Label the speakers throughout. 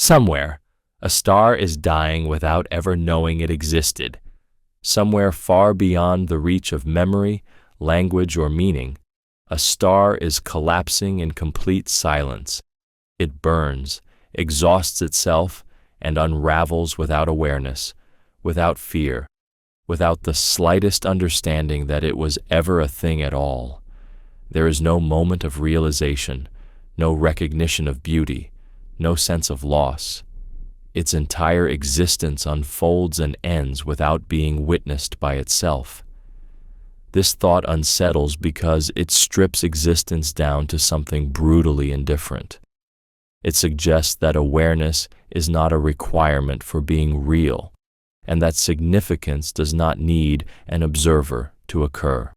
Speaker 1: Somewhere, a star is dying without ever knowing it existed. Somewhere far beyond the reach of memory, language, or meaning, a star is collapsing in complete silence. It burns, exhausts itself, and unravels without awareness, without fear, without the slightest understanding that it was ever a thing at all. There is no moment of realization, no recognition of beauty, no sense of loss. Its entire existence unfolds and ends without being witnessed by itself. This thought unsettles because it strips existence down to something brutally indifferent. It suggests that awareness is not a requirement for being real, and that significance does not need an observer to occur.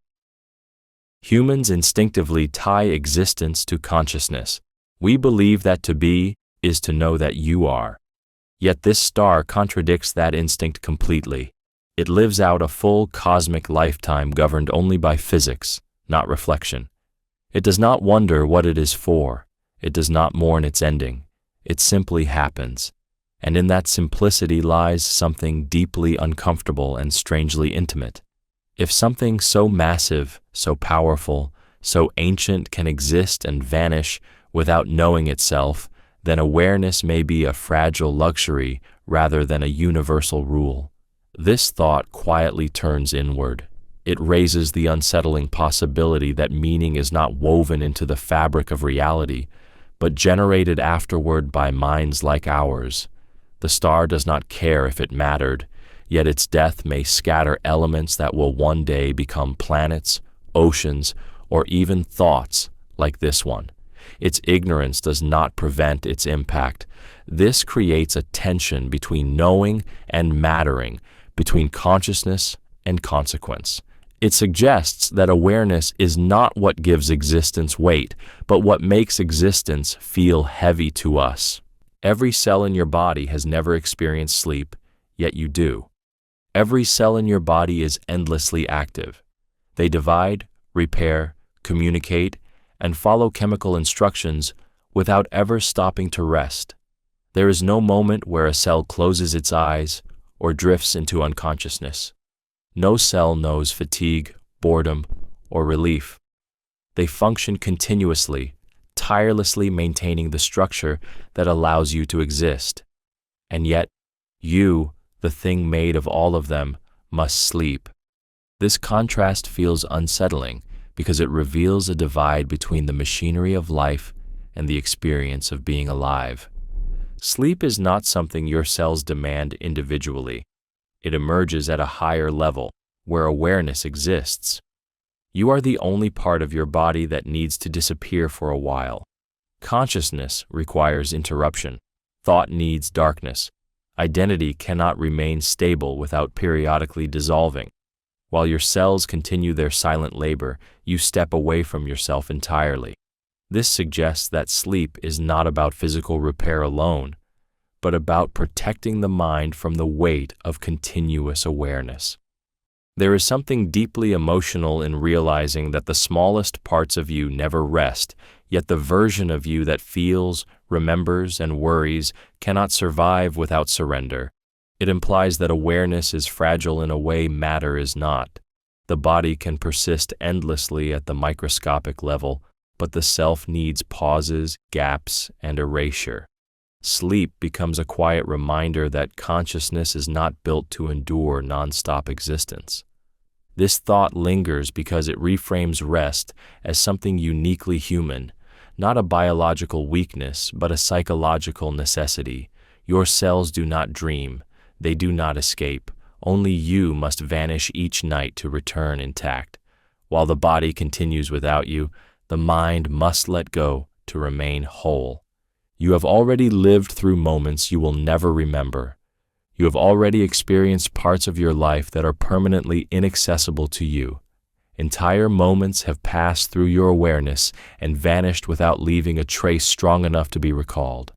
Speaker 1: Humans instinctively tie existence to consciousness. We believe that to be is to know that you are. Yet this star contradicts that instinct completely. It lives out a full cosmic lifetime governed only by physics, not reflection. It does not wonder what it is for. It does not mourn its ending. It simply happens. And in that simplicity lies something deeply uncomfortable and strangely intimate. If something so massive, so powerful, so ancient can exist and vanish without knowing itself, then awareness may be a fragile luxury rather than a universal rule. This thought quietly turns inward. It raises the unsettling possibility that meaning is not woven into the fabric of reality, but generated afterward by minds like ours. The star does not care if it mattered, yet its death may scatter elements that will one day become planets, oceans, or even thoughts like this one. Its ignorance does not prevent its impact. This creates a tension between knowing and mattering, between consciousness and consequence. It suggests that awareness is not what gives existence weight, but what makes existence feel heavy to us. Every cell in your body has never experienced sleep, yet you do. Every cell in your body is endlessly active. They divide, repair, communicate, and follow chemical instructions without ever stopping to rest. There is no moment where a cell closes its eyes or drifts into unconsciousness. No cell knows fatigue, boredom, or relief. They function continuously, tirelessly maintaining the structure that allows you to exist. And yet, you, the thing made of all of them, must sleep. This contrast feels unsettling because it reveals a divide between the machinery of life and the experience of being alive. Sleep is not something your cells demand individually. It emerges at a higher level, where awareness exists. You are the only part of your body that needs to disappear for a while. Consciousness requires interruption. Thought needs darkness. Identity cannot remain stable without periodically dissolving. While your cells continue their silent labor, you step away from yourself entirely. This suggests that sleep is not about physical repair alone, but about protecting the mind from the weight of continuous awareness. There is something deeply emotional in realizing that the smallest parts of you never rest, yet the version of you that feels, remembers, and worries cannot survive without surrender. It implies that awareness is fragile in a way matter is not. The body can persist endlessly at the microscopic level, but the self needs pauses, gaps, and erasure. Sleep becomes a quiet reminder that consciousness is not built to endure nonstop existence. This thought lingers because it reframes rest as something uniquely human, not a biological weakness, but a psychological necessity. Your cells do not dream. They do not escape. Only you must vanish each night to return intact. While the body continues without you, the mind must let go to remain whole. You have already lived through moments you will never remember. You have already experienced parts of your life that are permanently inaccessible to you. Entire moments have passed through your awareness and vanished without leaving a trace strong enough to be recalled.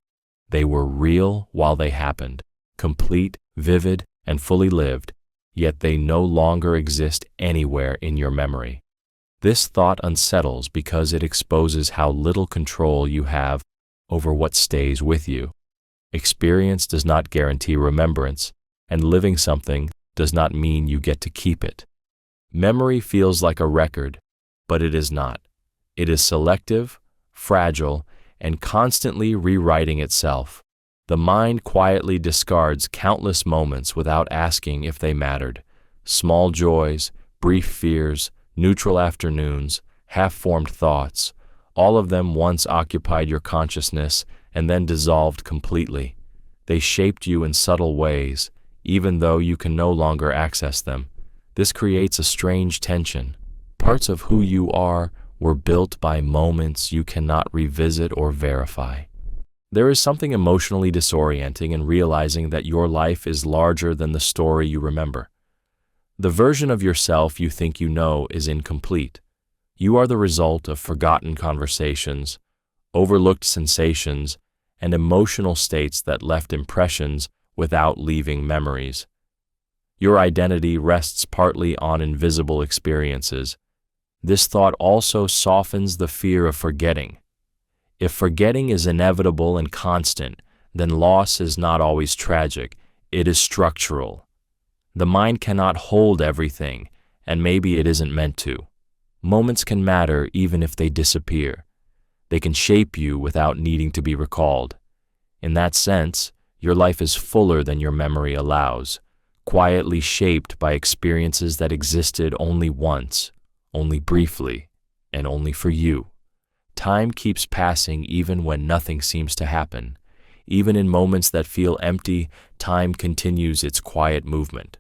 Speaker 1: They were real while they happened, complete, vivid, and fully lived, yet they no longer exist anywhere in your memory. This thought unsettles because it exposes how little control you have over what stays with you. Experience does not guarantee remembrance, and living something does not mean you get to keep it. Memory feels like a record, but it is not. It is selective, fragile, and constantly rewriting itself. The mind quietly discards countless moments without asking if they mattered. Small joys, brief fears, neutral afternoons, half-formed thoughts, all of them once occupied your consciousness and then dissolved completely. They shaped you in subtle ways, even though you can no longer access them. This creates a strange tension. Parts of who you are were built by moments you cannot revisit or verify. There is something emotionally disorienting in realizing that your life is larger than the story you remember. The version of yourself you think you know is incomplete. You are the result of forgotten conversations, overlooked sensations, and emotional states that left impressions without leaving memories. Your identity rests partly on invisible experiences. This thought also softens the fear of forgetting. If forgetting is inevitable and constant, then loss is not always tragic, it is structural. The mind cannot hold everything, and maybe it isn't meant to. Moments can matter even if they disappear. They can shape you without needing to be recalled. In that sense, your life is fuller than your memory allows, quietly shaped by experiences that existed only once, only briefly, and only for you. Time keeps passing even when nothing seems to happen. Even in moments that feel empty, time continues its quiet movement.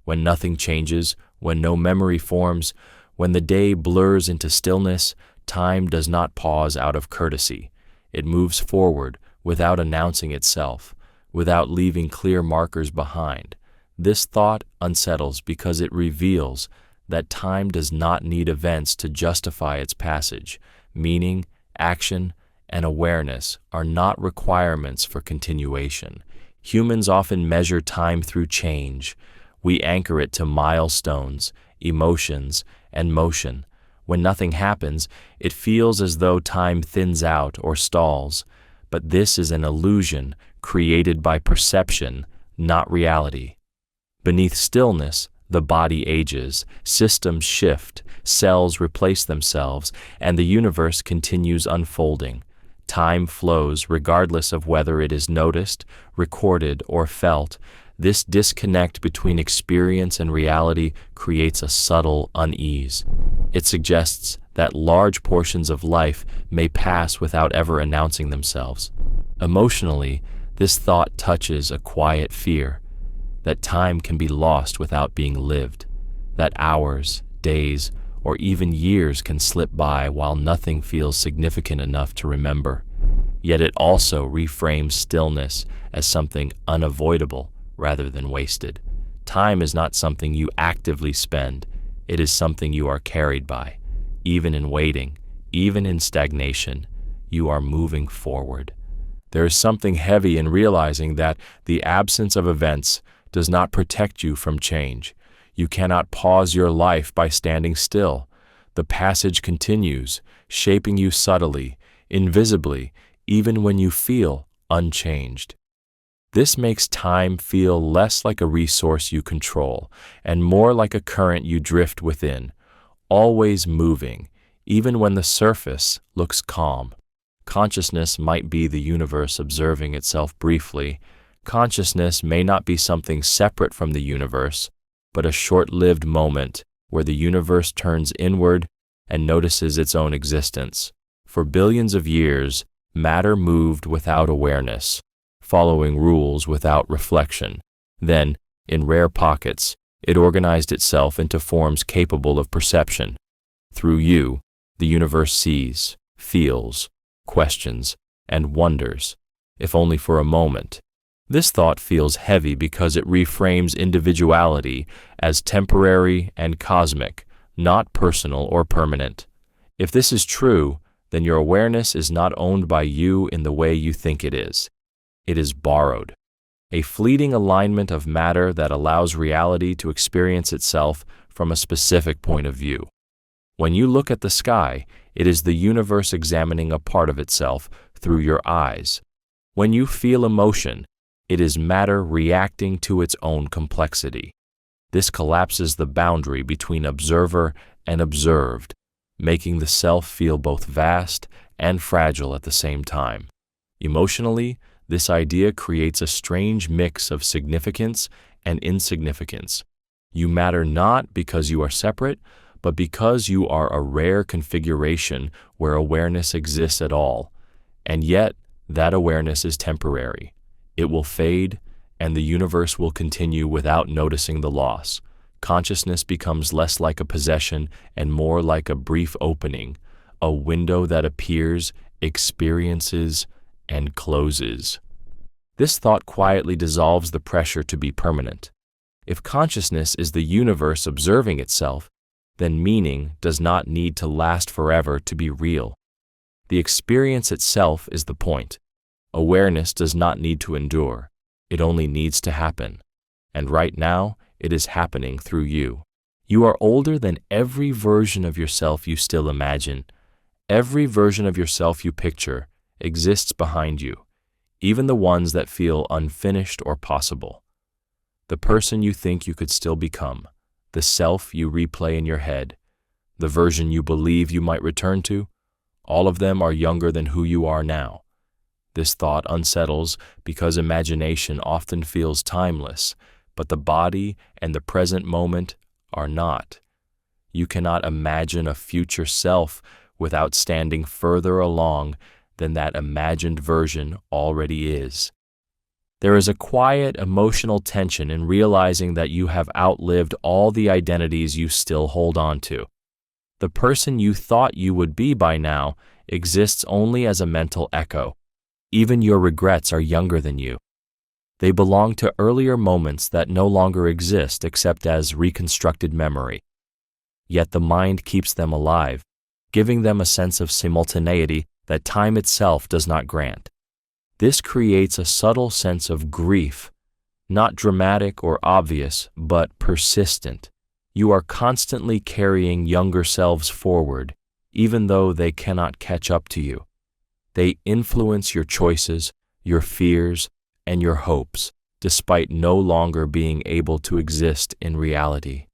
Speaker 1: When nothing changes, when no memory forms, when the day blurs into stillness, time does not pause out of courtesy. It moves forward without announcing itself, without leaving clear markers behind. This thought unsettles because it reveals that time does not need events to justify its passage. Meaning, action, and awareness are not requirements for continuation. Humans often measure time through change. We anchor it to milestones, emotions, and motion. When nothing happens, it feels as though time thins out or stalls. But this is an illusion created by perception, not reality. Beneath stillness, the body ages, systems shift, cells replace themselves, and the universe continues unfolding. Time flows regardless of whether it is noticed, recorded, or felt. This disconnect between experience and reality creates a subtle unease. It suggests that large portions of life may pass without ever announcing themselves. Emotionally, this thought touches a quiet fear that time can be lost without being lived, that hours, days, or even years can slip by while nothing feels significant enough to remember. Yet it also reframes stillness as something unavoidable rather than wasted. Time is not something you actively spend, it is something you are carried by. Even in waiting, even in stagnation, you are moving forward. There is something heavy in realizing that the absence of events does not protect you from change. You cannot pause your life by standing still. The passage continues, shaping you subtly, invisibly, even when you feel unchanged. This makes time feel less like a resource you control and more like a current you drift within, always moving, even when the surface looks calm. Consciousness might be the universe observing itself briefly. Consciousness may not be something separate from the universe, but a short-lived moment where the universe turns inward and notices its own existence. For billions of years, matter moved without awareness, following rules without reflection. Then, in rare pockets, it organized itself into forms capable of perception. Through you, the universe sees, feels, questions, and wonders, if only for a moment. This thought feels heavy because it reframes individuality as temporary and cosmic, not personal or permanent. If this is true, then your awareness is not owned by you in the way you think it is. It is borrowed, a fleeting alignment of matter that allows reality to experience itself from a specific point of view. When you look at the sky, it is the universe examining a part of itself through your eyes. When you feel emotion, it is matter reacting to its own complexity. This collapses the boundary between observer and observed, making the self feel both vast and fragile at the same time. Emotionally, this idea creates a strange mix of significance and insignificance. You matter not because you are separate, but because you are a rare configuration where awareness exists at all. And yet, that awareness is temporary. It will fade, and the universe will continue without noticing the loss. Consciousness becomes less like a possession and more like a brief opening, a window that appears, experiences, and closes. This thought quietly dissolves the pressure to be permanent. If consciousness is the universe observing itself, then meaning does not need to last forever to be real. The experience itself is the point. Awareness does not need to endure. It only needs to happen. And right now, it is happening through you. You are older than every version of yourself you still imagine. Every version of yourself you picture exists behind you, even the ones that feel unfinished or possible. The person you think you could still become, the self you replay in your head, the version you believe you might return to, all of them are younger than who you are now. This thought unsettles because imagination often feels timeless, but the body and the present moment are not. You cannot imagine a future self without standing further along than that imagined version already is. There is a quiet emotional tension in realizing that you have outlived all the identities you still hold on to. The person you thought you would be by now exists only as a mental echo. Even your regrets are younger than you. They belong to earlier moments that no longer exist except as reconstructed memory. Yet the mind keeps them alive, giving them a sense of simultaneity that time itself does not grant. This creates a subtle sense of grief, not dramatic or obvious, but persistent. You are constantly carrying younger selves forward, even though they cannot catch up to you. They influence your choices, your fears, and your hopes, despite no longer being able to exist in reality.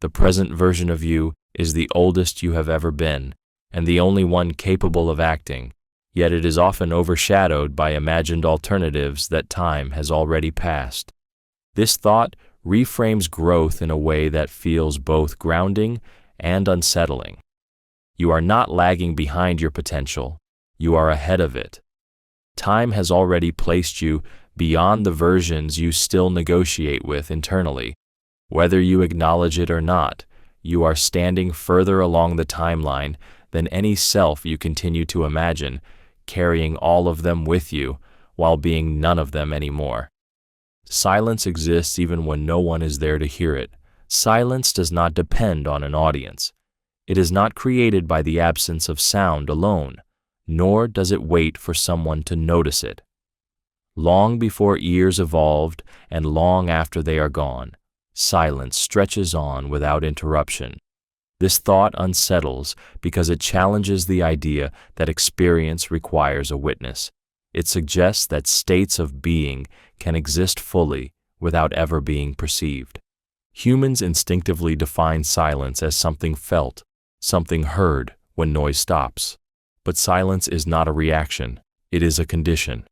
Speaker 1: The present version of you is the oldest you have ever been, and the only one capable of acting, yet it is often overshadowed by imagined alternatives that time has already passed. This thought reframes growth in a way that feels both grounding and unsettling. You are not lagging behind your potential, you are ahead of it. Time has already placed you beyond the versions you still negotiate with internally. Whether you acknowledge it or not, you are standing further along the timeline than any self you continue to imagine, carrying all of them with you while being none of them anymore. Silence exists even when no one is there to hear it. Silence does not depend on an audience. It is not created by the absence of sound alone, nor does it wait for someone to notice it. Long before ears evolved and long after they are gone, silence stretches on without interruption. This thought unsettles because it challenges the idea that experience requires a witness. It suggests that states of being can exist fully without ever being perceived. Humans instinctively define silence as something felt, something heard when noise stops. But silence is not a reaction, it is a condition.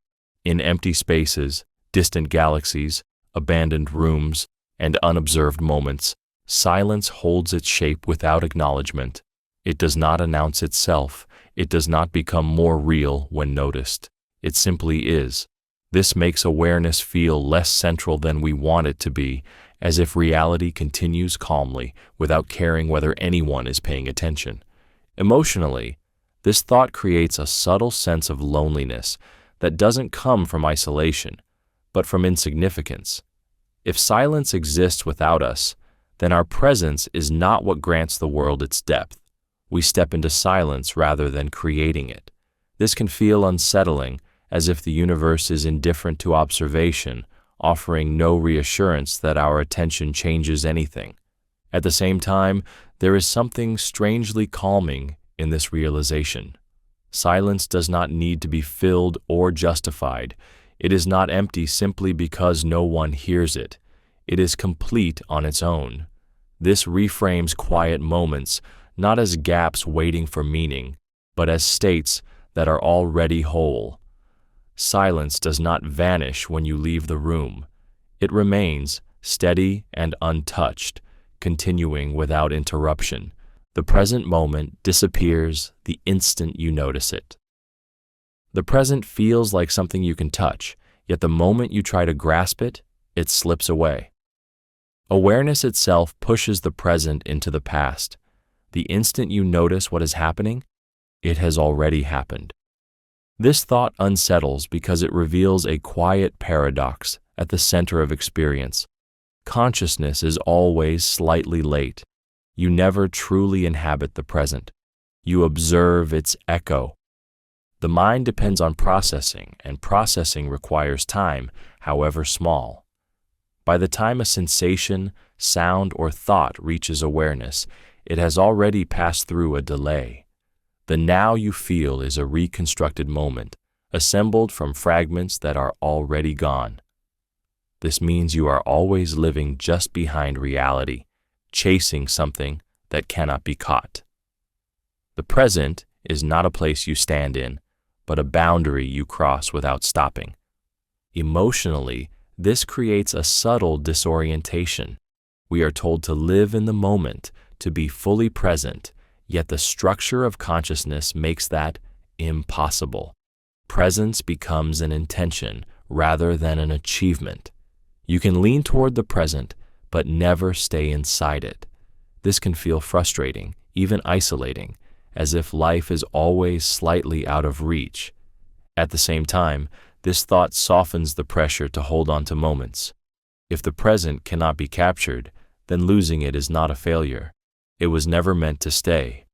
Speaker 1: In empty spaces, distant galaxies, abandoned rooms, and unobserved moments, silence holds its shape without acknowledgement. It does not announce itself, it does not become more real when noticed. It simply is. This makes awareness feel less central than we want it to be, as if reality continues calmly without caring whether anyone is paying attention. Emotionally, this thought creates a subtle sense of loneliness that doesn't come from isolation, but from insignificance. If silence exists without us, then our presence is not what grants the world its depth. We step into silence rather than creating it. This can feel unsettling, as if the universe is indifferent to observation, offering no reassurance that our attention changes anything. At the same time, there is something strangely calming in this realization. Silence does not need to be filled or justified. It is not empty simply because no one hears it. It is complete on its own. This reframes quiet moments not as gaps waiting for meaning, but as states that are already whole. Silence does not vanish when you leave the room. It remains steady and untouched, continuing without interruption. The present moment disappears the instant you notice it. The present feels like something you can touch, yet the moment you try to grasp it, it slips away. Awareness itself pushes the present into the past. The instant you notice what is happening, it has already happened. This thought unsettles because it reveals a quiet paradox at the center of experience. Consciousness is always slightly late. You never truly inhabit the present. You observe its echo. The mind depends on processing, and processing requires time, however small. By the time a sensation, sound, or thought reaches awareness, it has already passed through a delay. The now you feel is a reconstructed moment, assembled from fragments that are already gone. This means you are always living just behind reality, chasing something that cannot be caught. The present is not a place you stand in, but a boundary you cross without stopping. Emotionally, this creates a subtle disorientation. We are told to live in the moment, to be fully present, yet the structure of consciousness makes that impossible. Presence becomes an intention rather than an achievement. You can lean toward the present, but never stay inside it. This can feel frustrating, even isolating, as if life is always slightly out of reach. At the same time, this thought softens the pressure to hold on to moments. If the present cannot be captured, then losing it is not a failure. It was never meant to stay.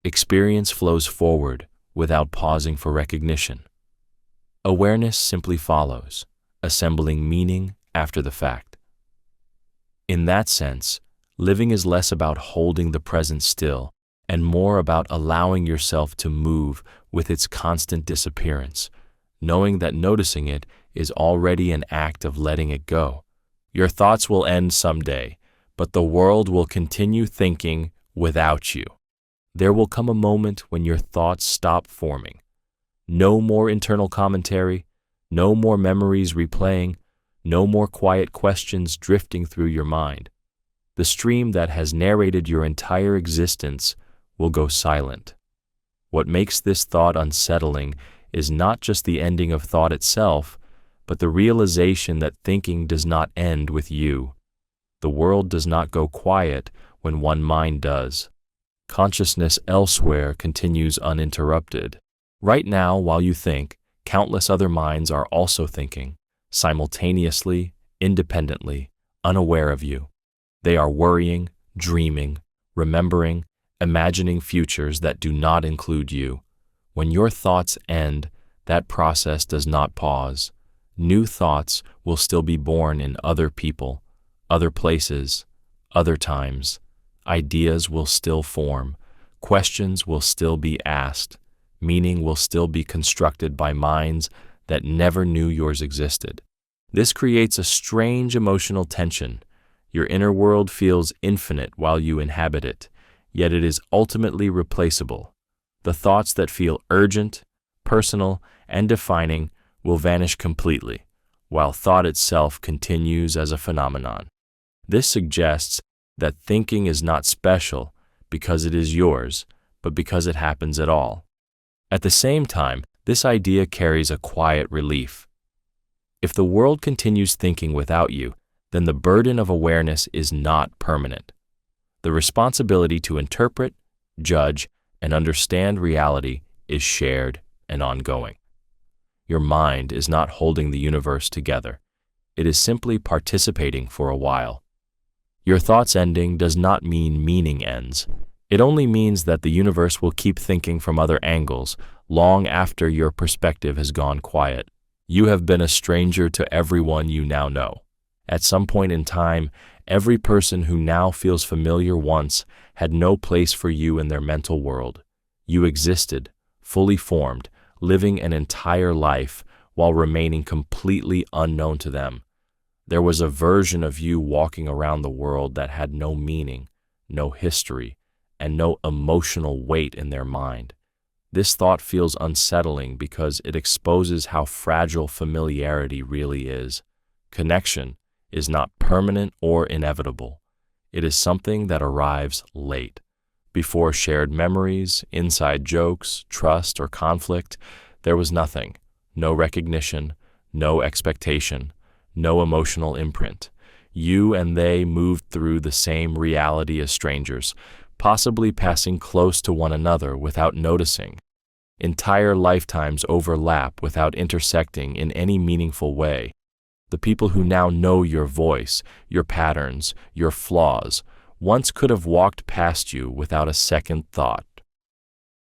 Speaker 1: Experience flows forward without pausing for recognition. Awareness simply follows, assembling meaning after the fact. In that sense, living is less about holding the present still and more about allowing yourself to move with its constant disappearance, knowing that noticing it is already an act of letting it go. Your thoughts will end someday, but the world will continue thinking without you. There will come a moment when your thoughts stop forming. No more internal commentary, no more memories replaying, no more quiet questions drifting through your mind. The stream that has narrated your entire existence will go silent. What makes this thought unsettling is not just the ending of thought itself, but the realization that thinking does not end with you. The world does not go quiet when one mind does. Consciousness elsewhere continues uninterrupted. Right now, while you think, countless other minds are also thinking, simultaneously, independently, unaware of you. They are worrying, dreaming, remembering, imagining futures that do not include you. When your thoughts end, that process does not pause. New thoughts will still be born in other people, other places, other times. Ideas will still form. Questions will still be asked. Meaning will still be constructed by minds that never knew yours existed. This creates a strange emotional tension. Your inner world feels infinite while you inhabit it, yet it is ultimately replaceable. The thoughts that feel urgent, personal, and defining will vanish completely, while thought itself continues as a phenomenon. This suggests that thinking is not special because it is yours, but because it happens at all. At the same time, this idea carries a quiet relief. If the world continues thinking without you, then the burden of awareness is not permanent. The responsibility to interpret, judge, and understand reality is shared and ongoing. Your mind is not holding the universe together. It is simply participating for a while. Your thoughts ending does not mean meaning ends. It only means that the universe will keep thinking from other angles long after your perspective has gone quiet. You have been a stranger to everyone you now know. At some point in time, every person who now feels familiar once had no place for you in their mental world. You existed, fully formed, living an entire life while remaining completely unknown to them. There was a version of you walking around the world that had no meaning, no history, and no emotional weight in their mind. This thought feels unsettling because it exposes how fragile familiarity really is. Connection is not permanent or inevitable. It is something that arrives late. Before shared memories, inside jokes, trust, or conflict, there was nothing. No recognition, no expectation, no emotional imprint. You and they moved through the same reality as strangers, possibly passing close to one another without noticing. Entire lifetimes overlap without intersecting in any meaningful way. The people who now know your voice, your patterns, your flaws, once could have walked past you without a second thought.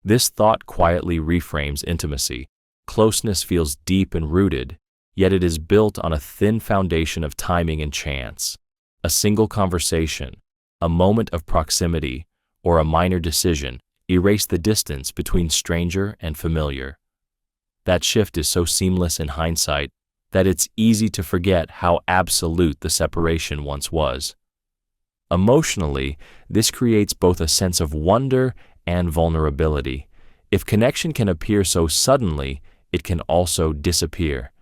Speaker 1: This thought quietly reframes intimacy. Closeness feels deep and rooted, yet it is built on a thin foundation of timing and chance. A single conversation, a moment of proximity, or a minor decision erase the distance between stranger and familiar. That shift is so seamless in hindsight that it's easy to forget how absolute the separation once was. Emotionally, this creates both a sense of wonder and vulnerability. If connection can appear so suddenly, it can also disappear.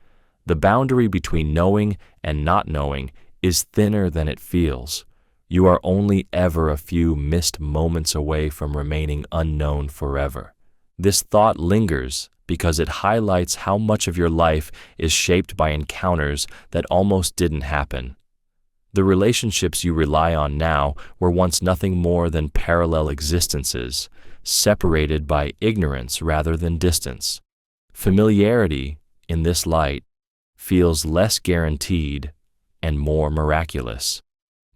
Speaker 1: The boundary between knowing and not knowing is thinner than it feels. You are only ever a few missed moments away from remaining unknown forever. This thought lingers because it highlights how much of your life is shaped by encounters that almost didn't happen. The relationships you rely on now were once nothing more than parallel existences, separated by ignorance rather than distance. Familiarity, in this light, feels less guaranteed and more miraculous.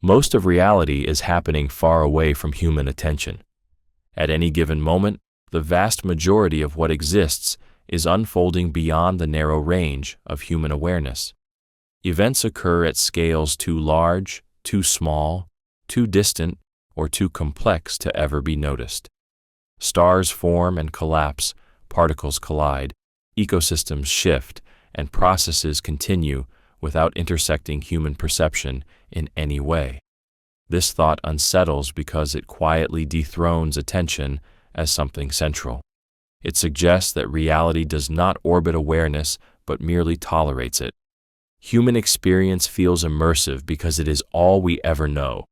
Speaker 1: Most of reality is happening far away from human attention. At any given moment, the vast majority of what exists is unfolding beyond the narrow range of human awareness. Events occur at scales too large, too small, too distant, or too complex to ever be noticed. Stars form and collapse, particles collide, ecosystems shift, and processes continue without intersecting human perception in any way. This thought unsettles because it quietly dethrones attention as something central. It suggests that reality does not orbit awareness but merely tolerates it. Human experience feels immersive because it is all we ever know.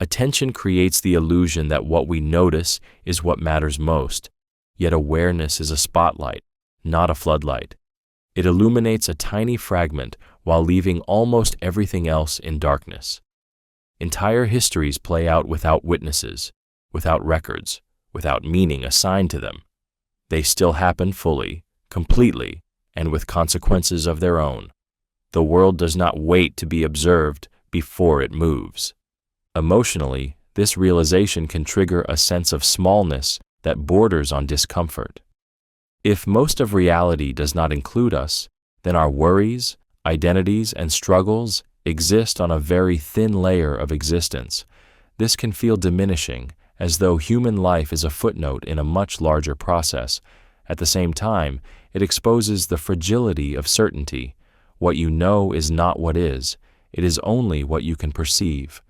Speaker 1: Attention creates the illusion that what we notice is what matters most, yet awareness is a spotlight, not a floodlight. It illuminates a tiny fragment while leaving almost everything else in darkness. Entire histories play out without witnesses, without records, without meaning assigned to them. They still happen fully, completely, and with consequences of their own. The world does not wait to be observed before it moves. Emotionally, this realization can trigger a sense of smallness that borders on discomfort. If most of reality does not include us, then our worries, identities, and struggles exist on a very thin layer of existence. This can feel diminishing, as though human life is a footnote in a much larger process. At the same time, it exposes the fragility of certainty. What you know is not what is. It is only what you can perceive.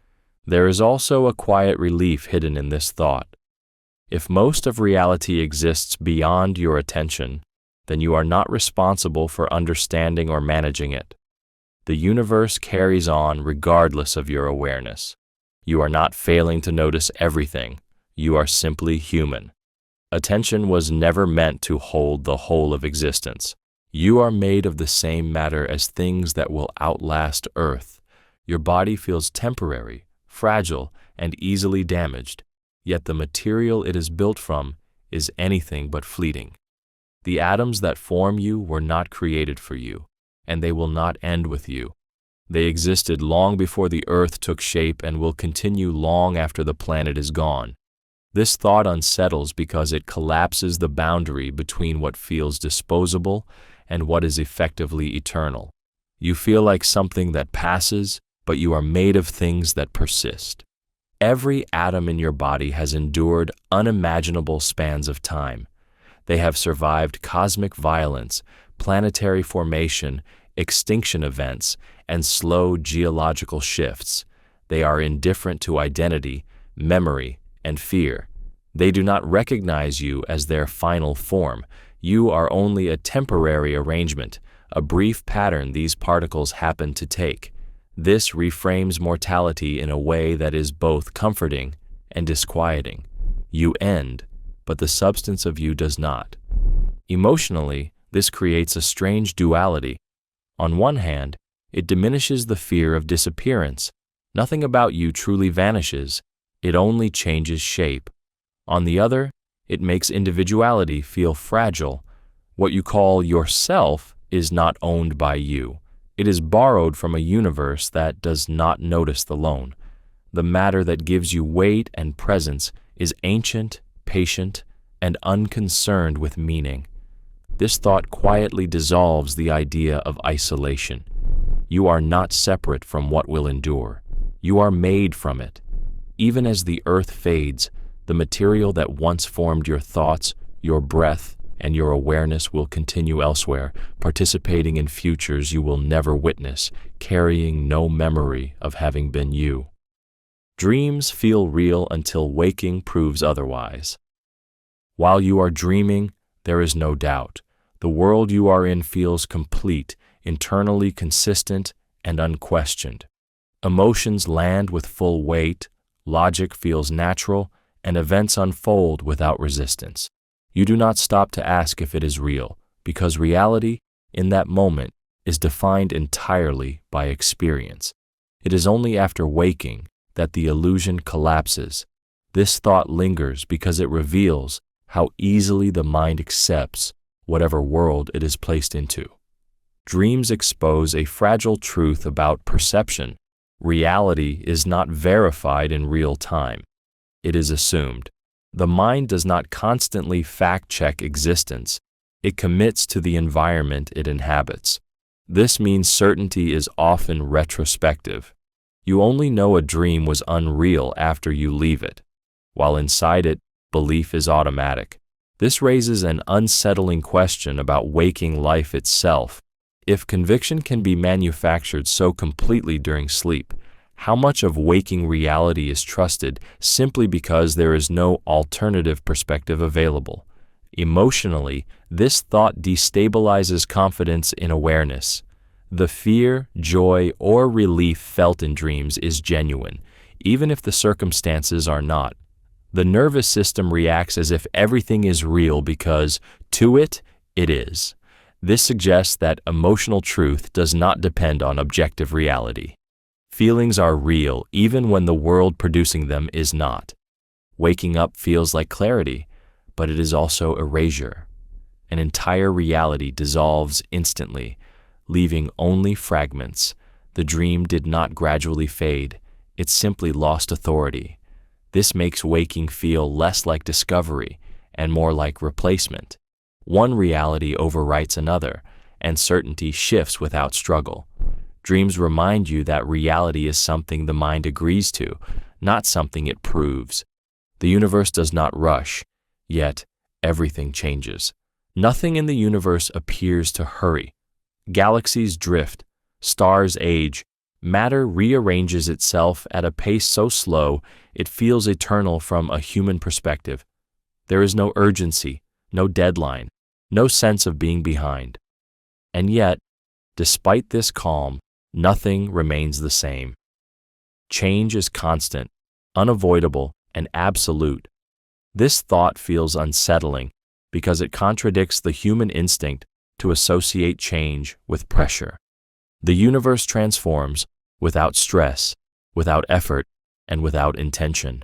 Speaker 1: There is also a quiet relief hidden in this thought. If most of reality exists beyond your attention, then you are not responsible for understanding or managing it. The universe carries on regardless of your awareness. You are not failing to notice everything. You are simply human. Attention was never meant to hold the whole of existence. You are made of the same matter as things that will outlast Earth. Your body feels temporary, fragile, and easily damaged, yet the material it is built from is anything but fleeting. The atoms that form you were not created for you, and they will not end with you. They existed long before the Earth took shape and will continue long after the planet is gone. This thought unsettles because it collapses the boundary between what feels disposable and what is effectively eternal. You feel like something that passes, but you are made of things that persist. Every atom in your body has endured unimaginable spans of time. They have survived cosmic violence, planetary formation, extinction events, and slow geological shifts. They are indifferent to identity, memory, and fear. They do not recognize you as their final form. You are only a temporary arrangement, a brief pattern these particles happen to take. This reframes mortality in a way that is both comforting and disquieting. You end, but the substance of you does not. Emotionally, this creates a strange duality. On one hand, it diminishes the fear of disappearance. Nothing about you truly vanishes, it only changes shape. On the other, it makes individuality feel fragile. What you call yourself is not owned by you. It is borrowed from a universe that does not notice the loan. The matter that gives you weight and presence is ancient, patient, and unconcerned with meaning. This thought quietly dissolves the idea of isolation. You are not separate from what will endure. You are made from it. Even as the earth fades, the material that once formed your thoughts, your breath, and your awareness will continue elsewhere, participating in futures you will never witness, carrying no memory of having been you. Dreams feel real until waking proves otherwise. While you are dreaming, there is no doubt. The world you are in feels complete, internally consistent, and unquestioned. Emotions land with full weight, logic feels natural, and events unfold without resistance. You do not stop to ask if it is real, because reality, in that moment, is defined entirely by experience. It is only after waking that the illusion collapses. This thought lingers because it reveals how easily the mind accepts whatever world it is placed into. Dreams expose a fragile truth about perception. Reality is not verified in real time. It is assumed. The mind does not constantly fact-check existence. It commits to the environment it inhabits. This means certainty is often retrospective. You only know a dream was unreal after you leave it. While inside it, belief is automatic. This raises an unsettling question about waking life itself. If conviction can be manufactured so completely during sleep, how much of waking reality is trusted simply because there is no alternative perspective available? Emotionally, this thought destabilizes confidence in awareness. The fear, joy, or relief felt in dreams is genuine, even if the circumstances are not. The nervous system reacts as if everything is real because, to it, it is. This suggests that emotional truth does not depend on objective reality. Feelings are real even when the world producing them is not. Waking up feels like clarity, but it is also erasure. An entire reality dissolves instantly, leaving only fragments. The dream did not gradually fade, it simply lost authority. This makes waking feel less like discovery and more like replacement. One reality overwrites another, and certainty shifts without struggle. Dreams remind you that reality is something the mind agrees to, not something it proves. The universe does not rush, yet everything changes. Nothing in the universe appears to hurry. Galaxies drift, stars age, matter rearranges itself at a pace so slow it feels eternal from a human perspective. There is no urgency, no deadline, no sense of being behind. And yet, despite this calm, nothing remains the same. Change is constant, unavoidable, and absolute. This thought feels unsettling because it contradicts the human instinct to associate change with pressure. The universe transforms without stress, without effort, and without intention.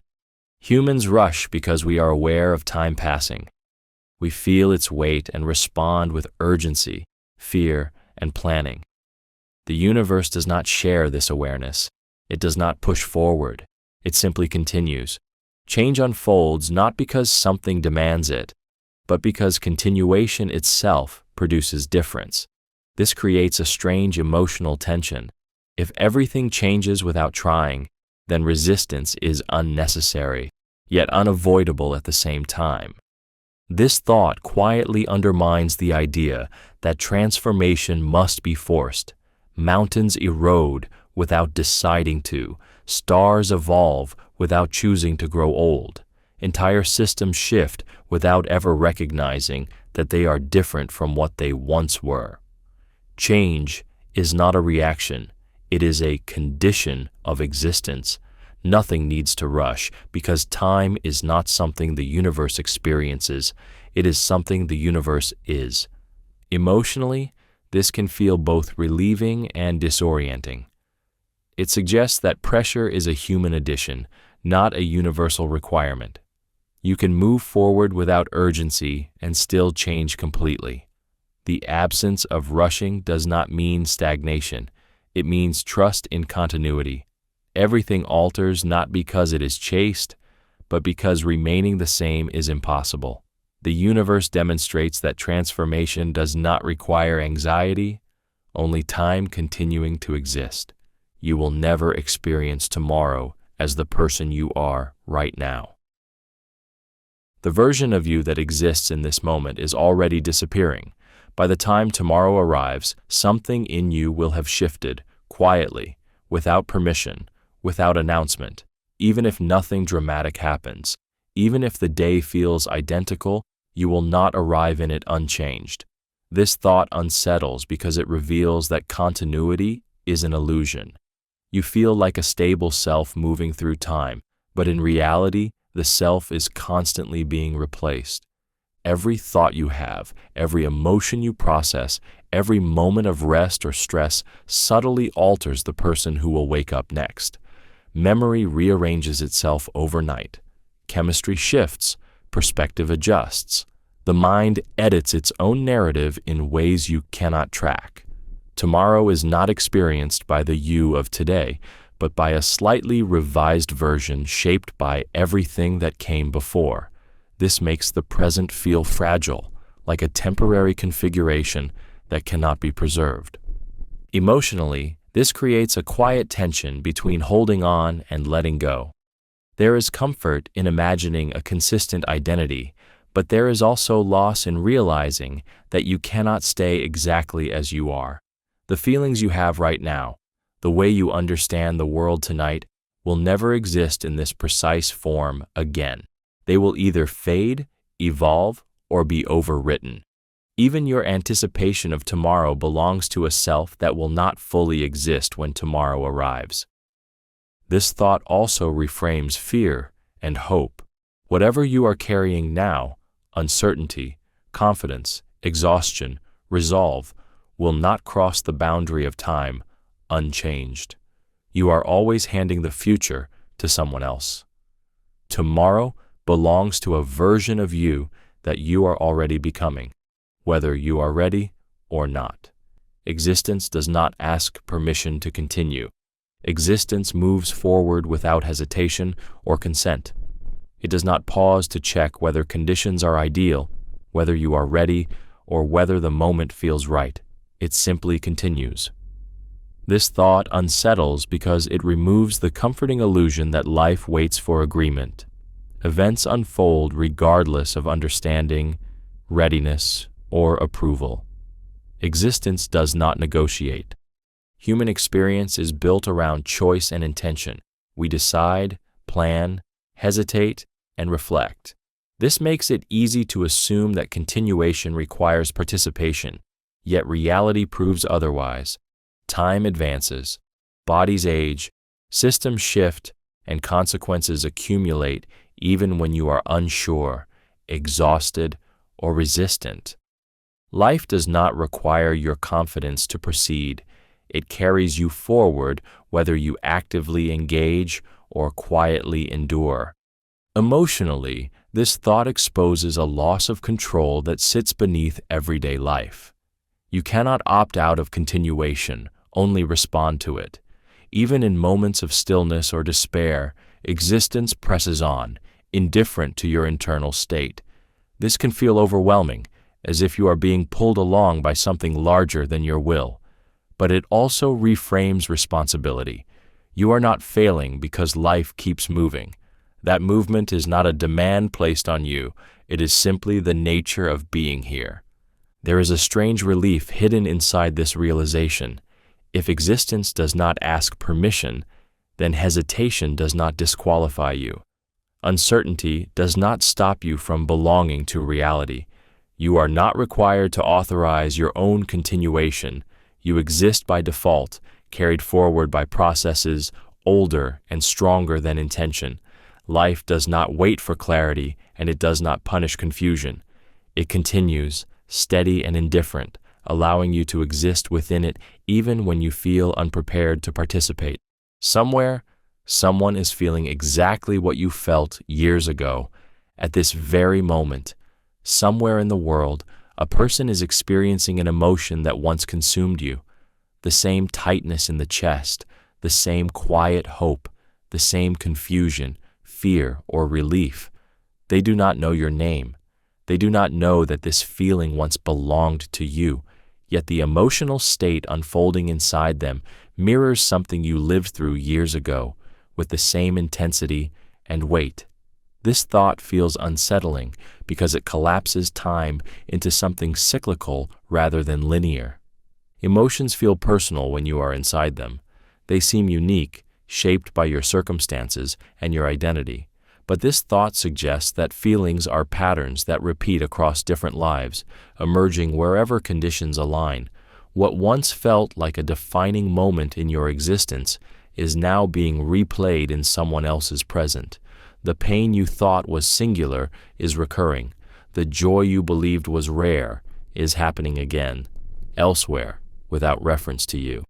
Speaker 1: Humans rush because we are aware of time passing. We feel its weight and respond with urgency, fear, and planning. The universe does not share this awareness. It does not push forward. It simply continues. Change unfolds not because something demands it, but because continuation itself produces difference. This creates a strange emotional tension. If everything changes without trying, then resistance is unnecessary, yet unavoidable at the same time. This thought quietly undermines the idea that transformation must be forced. Mountains erode without deciding to. Stars evolve without choosing to grow old. Entire systems shift without ever recognizing that they are different from what they once were. Change is not a reaction, it is a condition of existence. Nothing needs to rush because time is not something the universe experiences, it is something the universe is. Emotionally, this can feel both relieving and disorienting. It suggests that pressure is a human addition, not a universal requirement. You can move forward without urgency and still change completely. The absence of rushing does not mean stagnation. It means trust in continuity. Everything alters not because it is chased, but because remaining the same is impossible. The universe demonstrates that transformation does not require anxiety, only time continuing to exist. You will never experience tomorrow as the person you are right now. The version of you that exists in this moment is already disappearing. By the time tomorrow arrives, something in you will have shifted, quietly, without permission, without announcement. Even if nothing dramatic happens, even if the day feels identical, you will not arrive in it unchanged. This thought unsettles because it reveals that continuity is an illusion. You feel like a stable self moving through time, but in reality, the self is constantly being replaced. Every thought you have, every emotion you process, every moment of rest or stress subtly alters the person who will wake up next. Memory rearranges itself overnight. Chemistry shifts, perspective adjusts. The mind edits its own narrative in ways you cannot track. Tomorrow is not experienced by the you of today, but by a slightly revised version shaped by everything that came before. This makes the present feel fragile, like a temporary configuration that cannot be preserved. Emotionally, this creates a quiet tension between holding on and letting go. There is comfort in imagining a consistent identity, but there is also loss in realizing that you cannot stay exactly as you are. The feelings you have right now, the way you understand the world tonight, will never exist in this precise form again. They will either fade, evolve, or be overwritten. Even your anticipation of tomorrow belongs to a self that will not fully exist when tomorrow arrives. This thought also reframes fear and hope. Whatever you are carrying now, uncertainty, confidence, exhaustion, resolve, will not cross the boundary of time unchanged. You are always handing the future to someone else. Tomorrow belongs to a version of you that you are already becoming, whether you are ready or not. Existence does not ask permission to continue. Existence moves forward without hesitation or consent. It does not pause to check whether conditions are ideal, whether you are ready, or whether the moment feels right. It simply continues. This thought unsettles because it removes the comforting illusion that life waits for agreement. Events unfold regardless of understanding, readiness, or approval. Existence does not negotiate. Human experience is built around choice and intention. We decide, plan, hesitate, and reflect. This makes it easy to assume that continuation requires participation, yet reality proves otherwise. Time advances, bodies age, systems shift, and consequences accumulate even when you are unsure, exhausted, or resistant. Life does not require your confidence to proceed. It carries you forward whether you actively engage or quietly endure. Emotionally, this thought exposes a loss of control that sits beneath everyday life. You cannot opt out of continuation, only respond to it. Even in moments of stillness or despair, existence presses on, indifferent to your internal state. This can feel overwhelming, as if you are being pulled along by something larger than your will. But it also reframes responsibility. You are not failing because life keeps moving. That movement is not a demand placed on you, it is simply the nature of being here. There is a strange relief hidden inside this realization. If existence does not ask permission, then hesitation does not disqualify you. Uncertainty does not stop you from belonging to reality. You are not required to authorize your own continuation. You exist by default, carried forward by processes older and stronger than intention. Life does not wait for clarity, and it does not punish confusion. It continues, steady and indifferent, allowing you to exist within it even when you feel unprepared to participate. Somewhere, someone is feeling exactly what you felt years ago. At this very moment, somewhere in the world, a person is experiencing an emotion that once consumed you. The same tightness in the chest, the same quiet hope, the same confusion, fear, or relief. They do not know your name. They do not know that this feeling once belonged to you, yet the emotional state unfolding inside them mirrors something you lived through years ago, with the same intensity and weight. This thought feels unsettling because it collapses time into something cyclical rather than linear. Emotions feel personal when you are inside them. They seem unique, shaped by your circumstances and your identity. But this thought suggests that feelings are patterns that repeat across different lives, emerging wherever conditions align. What once felt like a defining moment in your existence is now being replayed in someone else's present. The pain you thought was singular is recurring. The joy you believed was rare is happening again, elsewhere, without reference to you.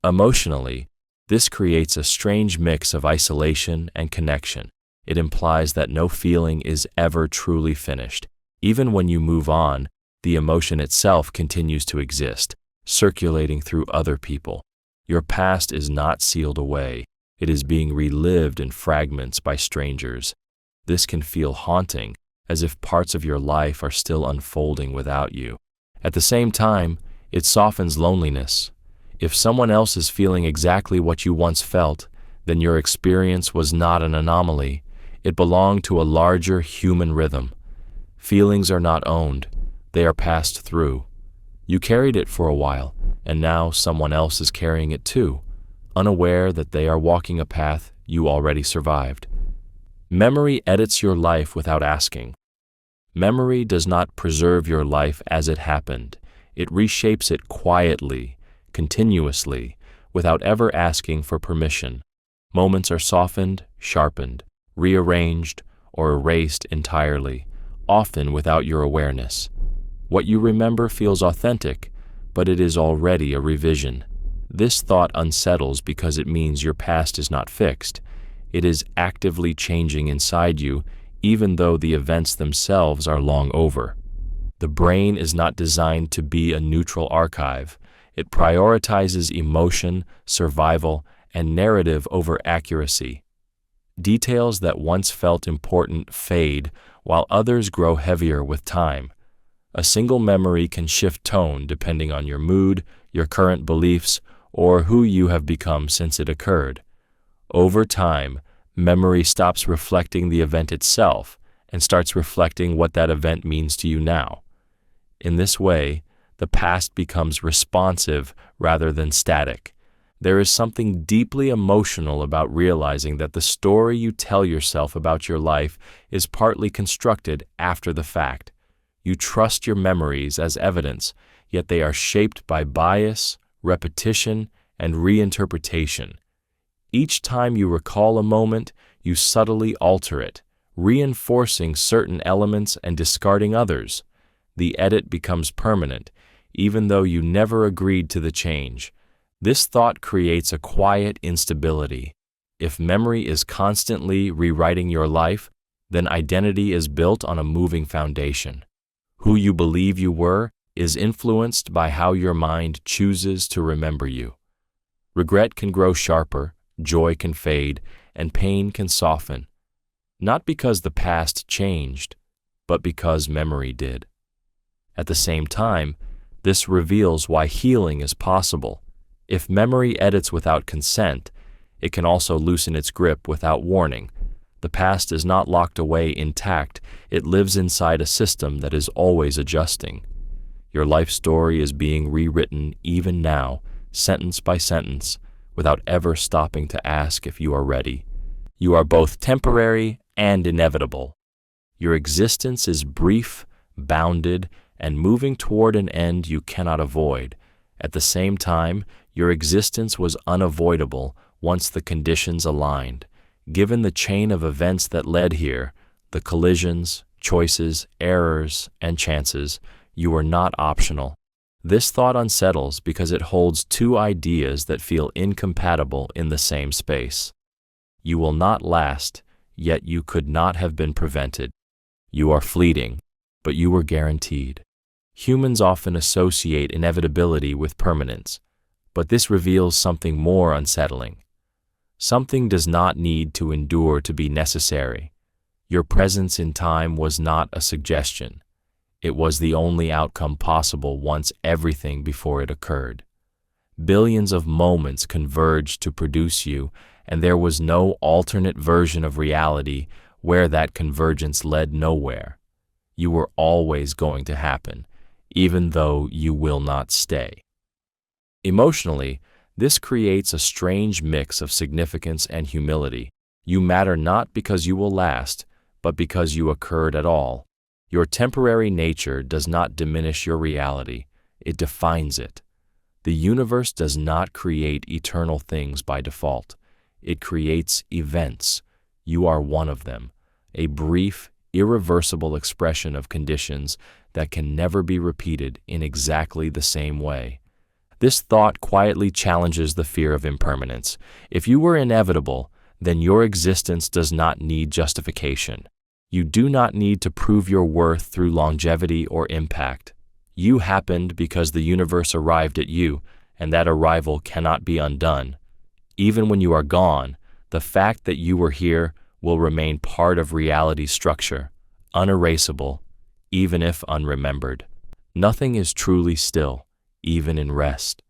Speaker 1: Emotionally, this creates a strange mix of isolation and connection. It implies that no feeling is ever truly finished. Even when you move on, the emotion itself continues to exist, circulating through other people. Your past is not sealed away. It is being relived in fragments by strangers. This can feel haunting, as if parts of your life are still unfolding without you. At the same time, it softens loneliness. If someone else is feeling exactly what you once felt, then your experience was not an anomaly. It belonged to a larger human rhythm. Feelings are not owned. They are passed through. You carried it for a while, and now someone else is carrying it too, unaware that they are walking a path you already survived. Memory edits your life without asking. Memory does not preserve your life as it happened. It reshapes it quietly, continuously, without ever asking for permission. Moments are softened, sharpened, rearranged, or erased entirely, often without your awareness. What you remember feels authentic, but it is already a revision. This thought unsettles because it means your past is not fixed. It is actively changing inside you, even though the events themselves are long over. The brain is not designed to be a neutral archive. It prioritizes emotion, survival, and narrative over accuracy. Details that once felt important fade, while others grow heavier with time. A single memory can shift tone depending on your mood, your current beliefs, or who you have become since it occurred. Over time, memory stops reflecting the event itself and starts reflecting what that event means to you now. In this way, the past becomes responsive rather than static. There is something deeply emotional about realizing that the story you tell yourself about your life is partly constructed after the fact. You trust your memories as evidence, yet they are shaped by bias, repetition, and reinterpretation. Each time you recall a moment, you subtly alter it, reinforcing certain elements and discarding others. The edit becomes permanent, even though you never agreed to the change. This thought creates a quiet instability. If memory is constantly rewriting your life, then identity is built on a moving foundation. Who you believe you were is influenced by how your mind chooses to remember you. Regret can grow sharper, joy can fade, and pain can soften, not because the past changed, but because memory did. At the same time, this reveals why healing is possible. If memory edits without consent, it can also loosen its grip without warning. The past is not locked away intact, it lives inside a system that is always adjusting. Your life story is being rewritten even now, sentence by sentence, without ever stopping to ask if you are ready. You are both temporary and inevitable. Your existence is brief, bounded, and moving toward an end you cannot avoid. At the same time, your existence was unavoidable once the conditions aligned. Given the chain of events that led here, the collisions, choices, errors, and chances, you are not optional. This thought unsettles because it holds two ideas that feel incompatible in the same space. You will not last, yet you could not have been prevented. You are fleeting, but you were guaranteed. Humans often associate inevitability with permanence, but this reveals something more unsettling. Something does not need to endure to be necessary. Your presence in time was not a suggestion. It was the only outcome possible once everything before it occurred. Billions of moments converged to produce you, and there was no alternate version of reality where that convergence led nowhere. You were always going to happen, even though you will not stay. Emotionally, this creates a strange mix of significance and humility. You matter not because you will last, but because you occurred at all. Your temporary nature does not diminish your reality, it defines it. The universe does not create eternal things by default. It creates events. You are one of them, a brief, irreversible expression of conditions that can never be repeated in exactly the same way. This thought quietly challenges the fear of impermanence. If you were inevitable, then your existence does not need justification. You do not need to prove your worth through longevity or impact. You happened because the universe arrived at you, and that arrival cannot be undone. Even when you are gone, the fact that you were here will remain part of reality's structure, unerasable, even if unremembered. Nothing is truly still, even in rest.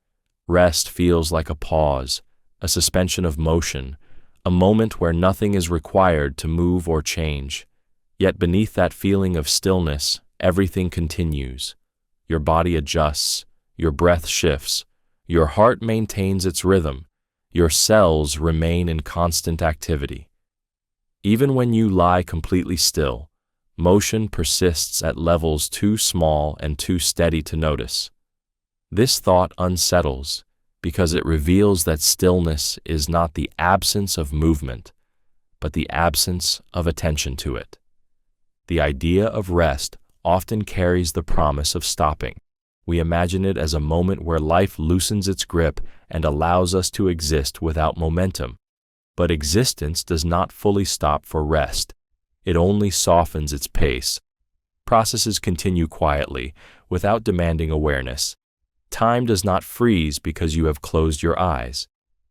Speaker 1: Rest feels like a pause, a suspension of motion, a moment where nothing is required to move or change. Yet beneath that feeling of stillness, everything continues. Your body adjusts, your breath shifts, your heart maintains its rhythm, your cells remain in constant activity. Even when you lie completely still, motion persists at levels too small and too steady to notice. This thought unsettles because it reveals that stillness is not the absence of movement, but the absence of attention to it. The idea of rest often carries the promise of stopping. We imagine it as a moment where life loosens its grip and allows us to exist without momentum. But existence does not fully stop for rest. It only softens its pace. Processes continue quietly, without demanding awareness. Time does not freeze because you have closed your eyes.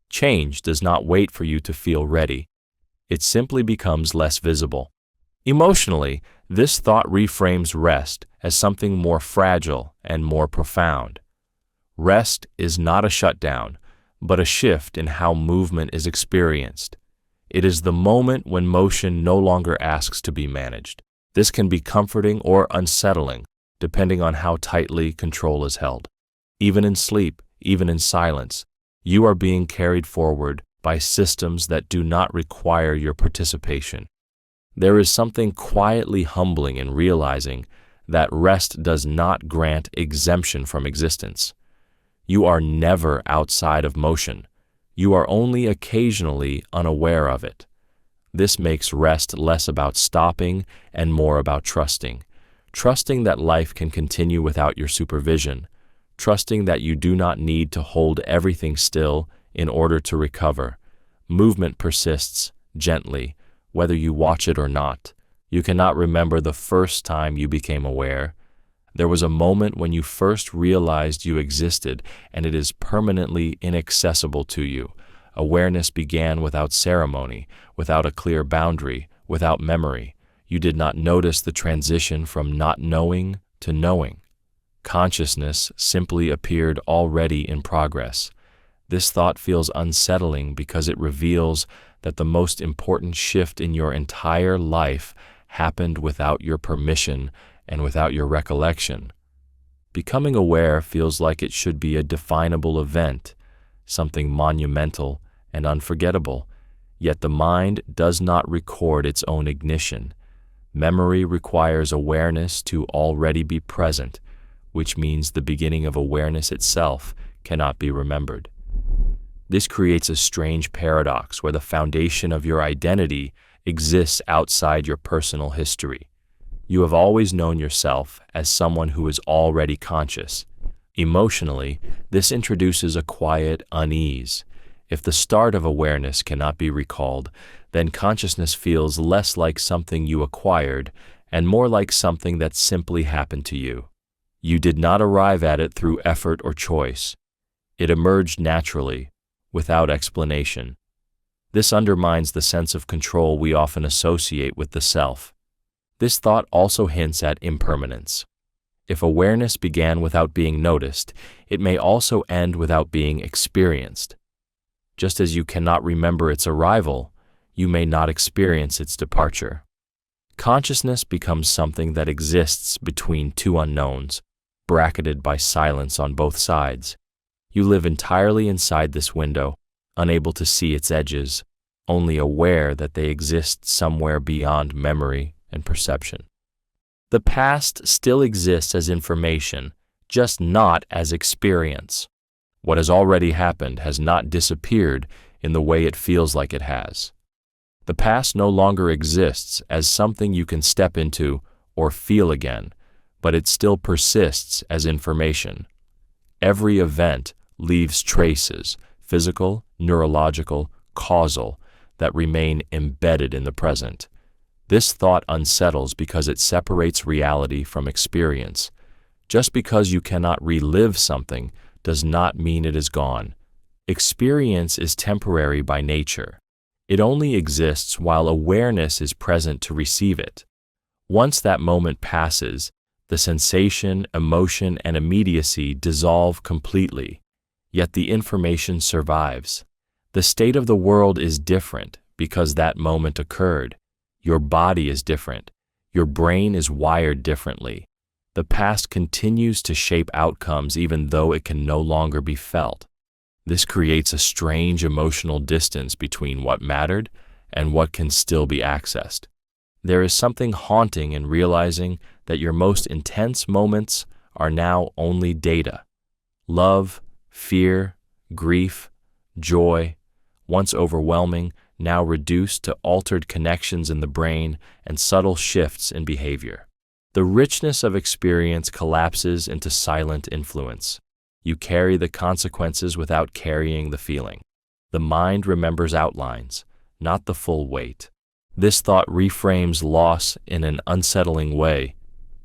Speaker 1: Change does not wait for you to feel ready. It simply becomes less visible. Emotionally, this thought reframes rest as something more fragile and more profound. Rest is not a shutdown, but a shift in how movement is experienced. It is the moment when motion no longer asks to be managed. This can be comforting or unsettling, depending on how tightly control is held. Even in sleep, even in silence, you are being carried forward by systems that do not require your participation. There is something quietly humbling in realizing that rest does not grant exemption from existence. You are never outside of motion. You are only occasionally unaware of it. This makes rest less about stopping and more about trusting. Trusting that life can continue without your supervision. Trusting that you do not need to hold everything still in order to recover. Movement persists, gently, whether you watch it or not. You cannot remember the first time you became aware. There was a moment when you first realized you existed, and it is permanently inaccessible to you. Awareness began without ceremony, without a clear boundary, without memory. You did not notice the transition from not knowing to knowing. Consciousness simply appeared already in progress. This thought feels unsettling because it reveals that the most important shift in your entire life happened without your permission and without your recollection. Becoming aware feels like it should be a definable event, something monumental and unforgettable, yet the mind does not record its own ignition. Memory requires awareness to already be present, which means the beginning of awareness itself cannot be remembered. This creates a strange paradox where the foundation of your identity exists outside your personal history. You have always known yourself as someone who is already conscious. Emotionally, this introduces a quiet unease. If the start of awareness cannot be recalled, then consciousness feels less like something you acquired and more like something that simply happened to you. You did not arrive at it through effort or choice. It emerged naturally, without explanation. This undermines the sense of control we often associate with the self. This thought also hints at impermanence. If awareness began without being noticed, it may also end without being experienced. Just as you cannot remember its arrival, you may not experience its departure. Consciousness becomes something that exists between two unknowns, bracketed by silence on both sides. You live entirely inside this window, unable to see its edges, only aware that they exist somewhere beyond memory and perception. The past still exists as information, just not as experience. What has already happened has not disappeared in the way it feels like it has. The past no longer exists as something you can step into or feel again, but it still persists as information. Every event leaves traces, physical, neurological, causal, that remain embedded in the present. This thought unsettles because it separates reality from experience. Just because you cannot relive something does not mean it is gone. Experience is temporary by nature. It only exists while awareness is present to receive it. Once that moment passes, the sensation, emotion, and immediacy dissolve completely, yet the information survives. The state of the world is different because that moment occurred. Your body is different. Your brain is wired differently. The past continues to shape outcomes even though it can no longer be felt. This creates a strange emotional distance between what mattered and what can still be accessed. There is something haunting in realizing that your most intense moments are now only data. Love, fear, grief, joy, once overwhelming, now reduced to altered connections in the brain and subtle shifts in behavior. The richness of experience collapses into silent influence. You carry the consequences without carrying the feeling. The mind remembers outlines, not the full weight. This thought reframes loss in an unsettling way.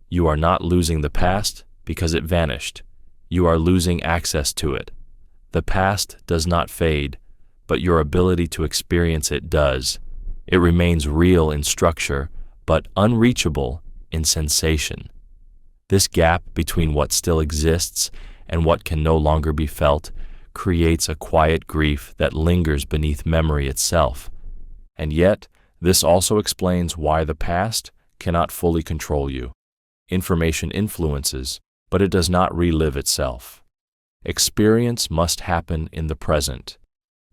Speaker 1: You are not losing the past because it vanished. You are losing access to it. The past does not fade, but your ability to experience it does. It remains real in structure, but unreachable in sensation. This gap between what still exists and what can no longer be felt creates a quiet grief that lingers beneath memory itself. And yet, this also explains why the past cannot fully control you. Information influences, but it does not relive itself. Experience must happen in the present.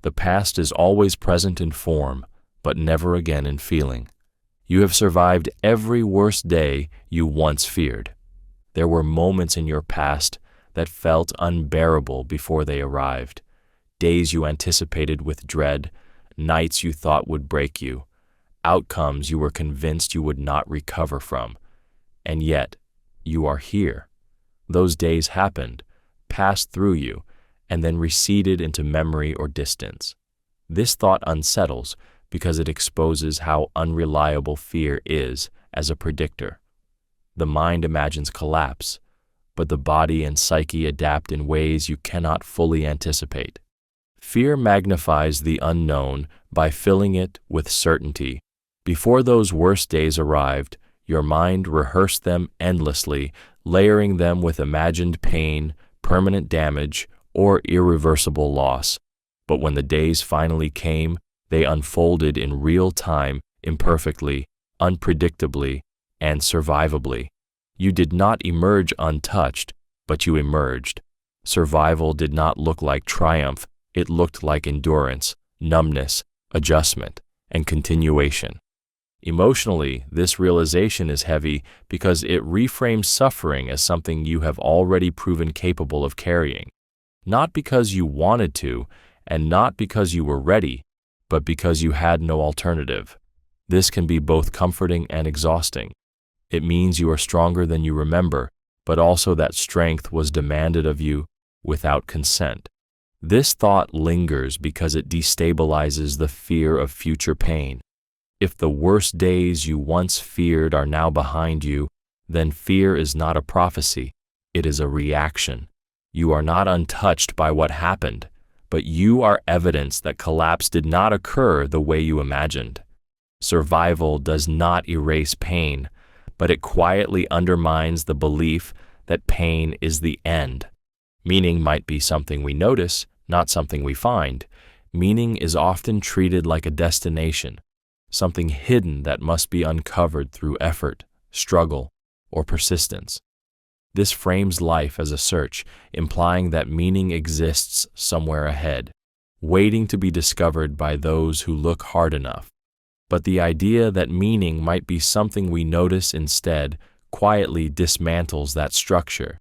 Speaker 1: The past is always present in form, but never again in feeling. You have survived every worst day you once feared. There were moments in your past that felt unbearable before they arrived, days you anticipated with dread, nights you thought would break you, outcomes you were convinced you would not recover from. And yet, you are here. Those days happened, passed through you, and then receded into memory or distance. This thought unsettles because it exposes how unreliable fear is as a predictor. The mind imagines collapse, but the body and psyche adapt in ways you cannot fully anticipate. Fear magnifies the unknown by filling it with certainty. Before those worst days arrived, your mind rehearsed them endlessly, layering them with imagined pain, permanent damage, or irreversible loss. But when the days finally came, they unfolded in real time, imperfectly, unpredictably, and survivably. You did not emerge untouched, but you emerged. Survival did not look like triumph, it looked like endurance, numbness, adjustment, and continuation. Emotionally, this realization is heavy because it reframes suffering as something you have already proven capable of carrying. Not because you wanted to, and not because you were ready, but because you had no alternative. This can be both comforting and exhausting. It means you are stronger than you remember, but also that strength was demanded of you without consent. This thought lingers because it destabilizes the fear of future pain. If the worst days you once feared are now behind you, then fear is not a prophecy, it is a reaction. You are not untouched by what happened, but you are evidence that collapse did not occur the way you imagined. Survival does not erase pain, but it quietly undermines the belief that pain is the end. Meaning might be something we notice, not something we find. Meaning is often treated like a destination, something hidden that must be uncovered through effort, struggle, or persistence. This frames life as a search, implying that meaning exists somewhere ahead, waiting to be discovered by those who look hard enough. But the idea that meaning might be something we notice instead quietly dismantles that structure.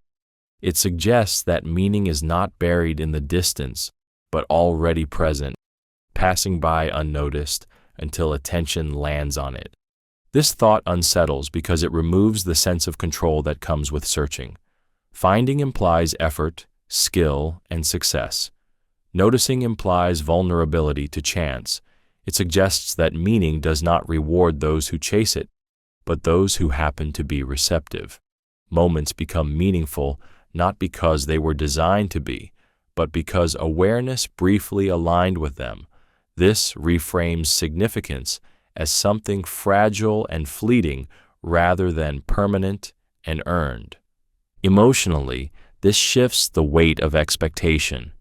Speaker 1: It suggests that meaning is not buried in the distance, but already present, passing by unnoticed until attention lands on it. This thought unsettles because it removes the sense of control that comes with searching. Finding implies effort, skill, and success. Noticing implies vulnerability to chance. It suggests that meaning does not reward those who chase it, but those who happen to be receptive. Moments become meaningful not because they were designed to be, but because awareness briefly aligned with them. This reframes significance as something fragile and fleeting rather than permanent and earned. Emotionally, this shifts the weight of expectation.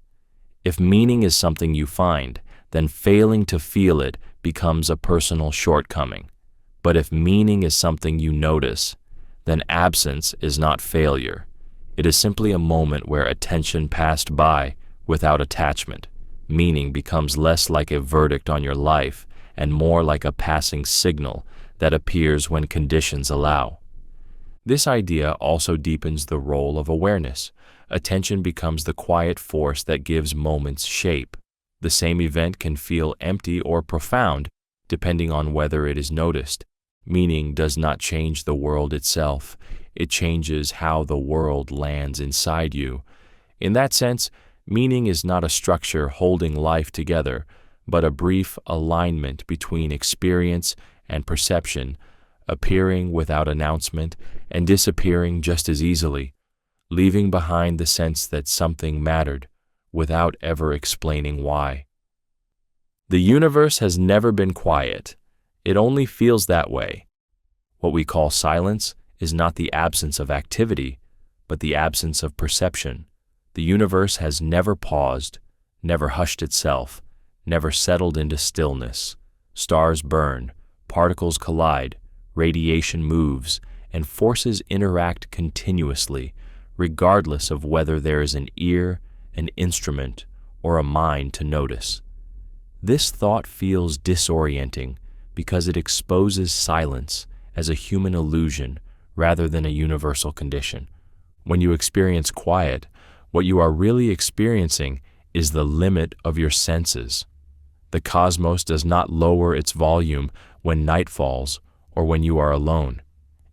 Speaker 1: If meaning is something you find, then failing to feel it becomes a personal shortcoming. But if meaning is something you notice, then absence is not failure. It is simply a moment where attention passed by without attachment. Meaning becomes less like a verdict on your life and more like a passing signal that appears when conditions allow. This idea also deepens the role of awareness. Attention becomes the quiet force that gives moments shape. The same event can feel empty or profound, depending on whether it is noticed. Meaning does not change the world itself. It changes how the world lands inside you. In that sense, meaning is not a structure holding life together, but a brief alignment between experience and perception, appearing without announcement and disappearing just as easily, leaving behind the sense that something mattered without ever explaining why. The universe has never been quiet. It only feels that way. What we call silence is not the absence of activity, but the absence of perception. The universe has never paused, never hushed itself, never settled into stillness. Stars burn, particles collide, radiation moves, and forces interact continuously, regardless of whether there is an ear, an instrument, or a mind to notice. This thought feels disorienting because it exposes silence as a human illusion rather than a universal condition. When you experience quiet, what you are really experiencing is the limit of your senses. The cosmos does not lower its volume when night falls or when you are alone.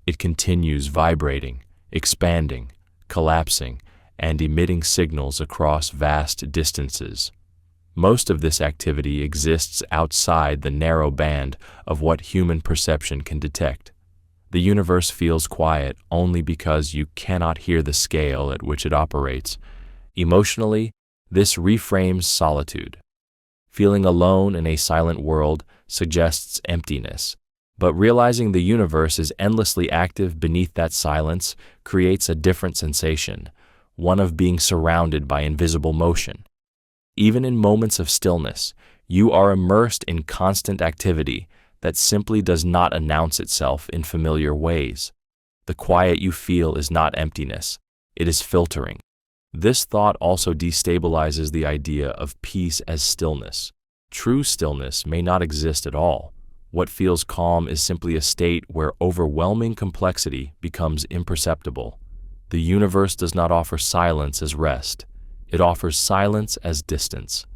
Speaker 1: It continues vibrating, expanding, collapsing, and emitting signals across vast distances. Most of this activity exists outside the narrow band of what human perception can detect. The universe feels quiet only because you cannot hear the scale at which it operates. Emotionally, this reframes solitude. Feeling alone in a silent world suggests emptiness, but realizing the universe is endlessly active beneath that silence creates a different sensation, one of being surrounded by invisible motion. Even in moments of stillness, you are immersed in constant activity that simply does not announce itself in familiar ways. The quiet you feel is not emptiness, it is filtering. This thought also destabilizes the idea of peace as stillness. True stillness may not exist at all. What feels calm is simply a state where overwhelming complexity becomes imperceptible. The universe does not offer silence as rest. It offers silence as distance.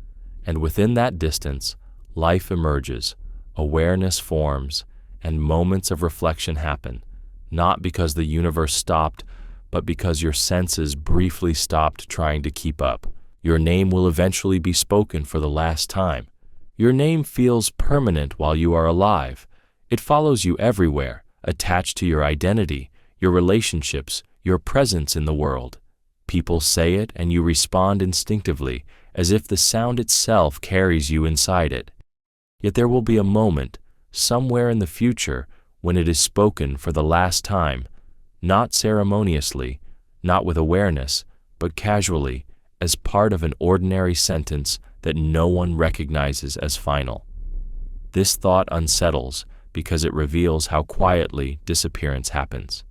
Speaker 1: And within that distance, life emerges, awareness forms, and moments of reflection happen, not because the universe stopped, but because your senses briefly stopped trying to keep up. Your name will eventually be spoken for the last time. Your name feels permanent while you are alive. It follows you everywhere, attached to your identity, your relationships, your presence in the world. People say it and you respond instinctively, as if the sound itself carries you inside it. Yet there will be a moment, somewhere in the future, when it is spoken for the last time, not ceremoniously, not with awareness, but casually, as part of an ordinary sentence that no one recognizes as final. This thought unsettles because it reveals how quietly disappearance happens.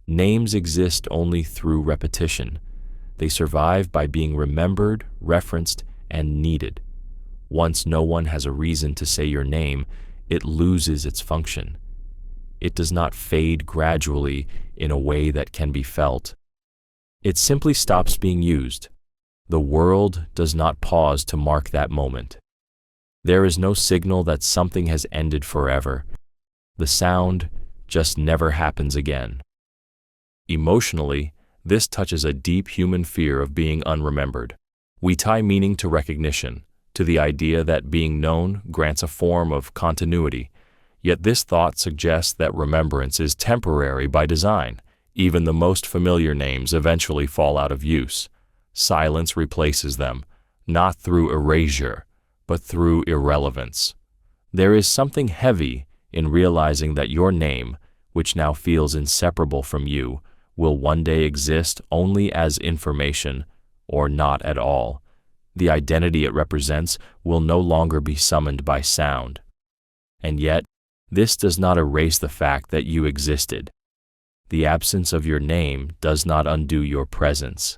Speaker 1: Names exist only through repetition. They survive by being remembered, referenced, and needed. Once no one has a reason to say your name, it loses its function. It does not fade gradually in a way that can be felt. It simply stops being used. The world does not pause to mark that moment. There is no signal that something has ended forever. The sound just never happens again. Emotionally, this touches a deep human fear of being unremembered. We tie meaning to recognition, to the idea that being known grants a form of continuity. Yet this thought suggests that remembrance is temporary by design. Even the most familiar names eventually fall out of use. Silence replaces them, not through erasure, but through irrelevance. There is something heavy in realizing that your name, which now feels inseparable from you, will one day exist only as information or not at all. The identity it represents will no longer be summoned by sound. And yet, this does not erase the fact that you existed. The absence of your name does not undo your presence.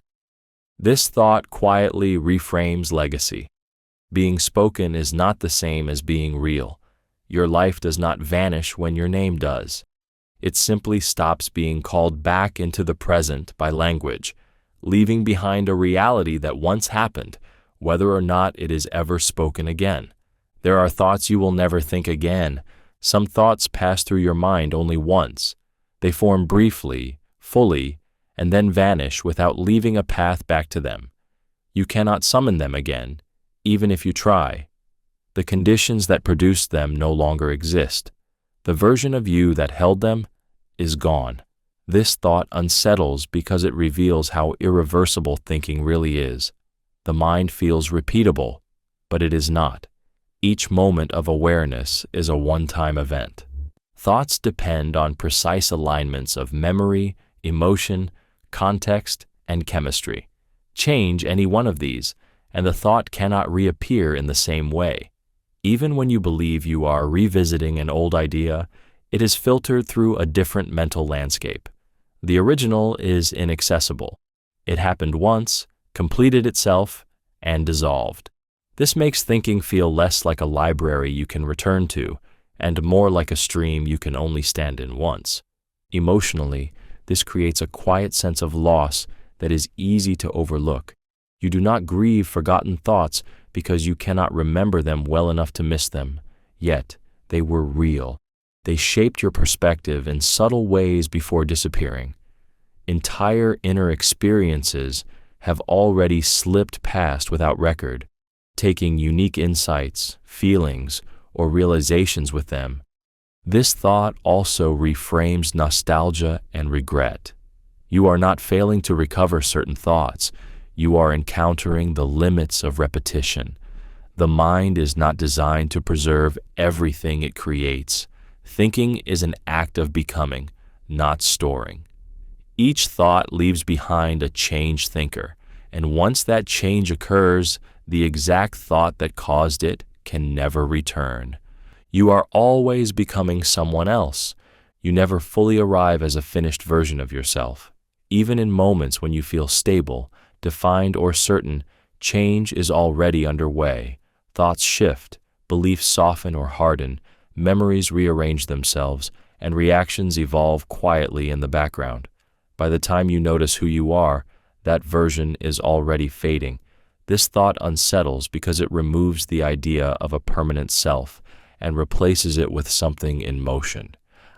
Speaker 1: This thought quietly reframes legacy. Being spoken is not the same as being real. Your life does not vanish when your name does. It simply stops being called back into the present by language, leaving behind a reality that once happened, whether or not it is ever spoken again. There are thoughts you will never think again. Some thoughts pass through your mind only once. They form briefly, fully, and then vanish without leaving a path back to them. You cannot summon them again, even if you try. The conditions that produced them no longer exist. The version of you that held them is gone. This thought unsettles because it reveals how irreversible thinking really is. The mind feels repeatable, but it is not. Each moment of awareness is a one-time event. Thoughts depend on precise alignments of memory, emotion, context, and chemistry. Change any one of these, and the thought cannot reappear in the same way. Even when you believe you are revisiting an old idea, it is filtered through a different mental landscape. The original is inaccessible. It happened once, completed itself, and dissolved. This makes thinking feel less like a library you can return to, and more like a stream you can only stand in once. Emotionally, this creates a quiet sense of loss that is easy to overlook. You do not grieve forgotten thoughts because you cannot remember them well enough to miss them. Yet, they were real. They shaped your perspective in subtle ways before disappearing. Entire inner experiences have already slipped past without record, taking unique insights, feelings, or realizations with them. This thought also reframes nostalgia and regret. You are not failing to recover certain thoughts. You are encountering the limits of repetition. The mind is not designed to preserve everything it creates. Thinking is an act of becoming, not storing. Each thought leaves behind a changed thinker, and once that change occurs, The exact thought that caused it can never return. You are always becoming someone else. You never fully arrive as a finished version of yourself. Even in moments when you feel stable, defined, or certain, change is already underway. Thoughts shift, beliefs soften or harden, memories rearrange themselves, and reactions evolve quietly in the background. By the time you notice who you are, that version is already fading. This thought unsettles because it removes the idea of a permanent self and replaces it with something in motion.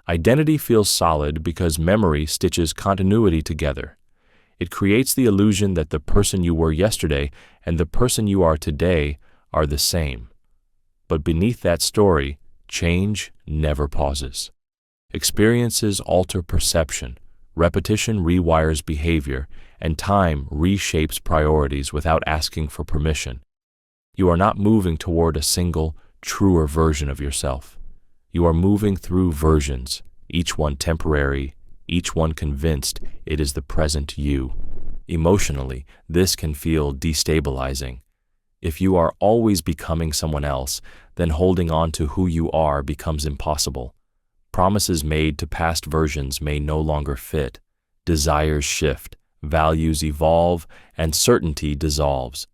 Speaker 1: Identity feels solid because memory stitches continuity together. It creates the illusion that the person you were yesterday and the person you are today are the same. But beneath that story, change never pauses. Experiences alter perception, repetition rewires behavior, and time reshapes priorities without asking for permission. You are not moving toward a single, truer version of yourself. You are moving through versions, each one temporary, each one convinced it is the present you. Emotionally, this can feel destabilizing. If you are always becoming someone else, then holding on to who you are becomes impossible. Promises made to past versions may no longer fit. Desires shift, values evolve, and certainty dissolves.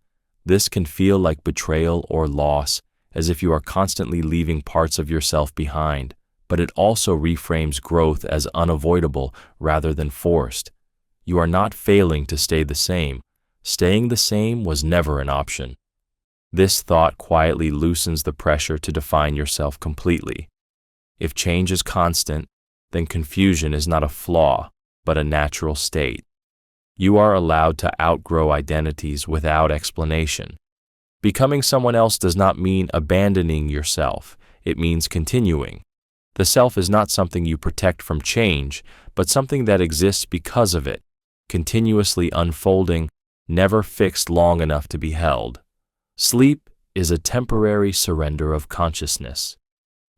Speaker 1: This can feel like betrayal or loss, as if you are constantly leaving parts of yourself behind, but it also reframes growth as unavoidable rather than forced. You are not failing to stay the same. Staying the same was never an option. This thought quietly loosens the pressure to define yourself completely. If change is constant, then confusion is not a flaw, but a natural state. You are allowed to outgrow identities without explanation. Becoming someone else does not mean abandoning yourself. It means continuing. The self is not something you protect from change, but something that exists because of it, continuously unfolding, never fixed long enough to be held. Sleep is a temporary surrender of consciousness.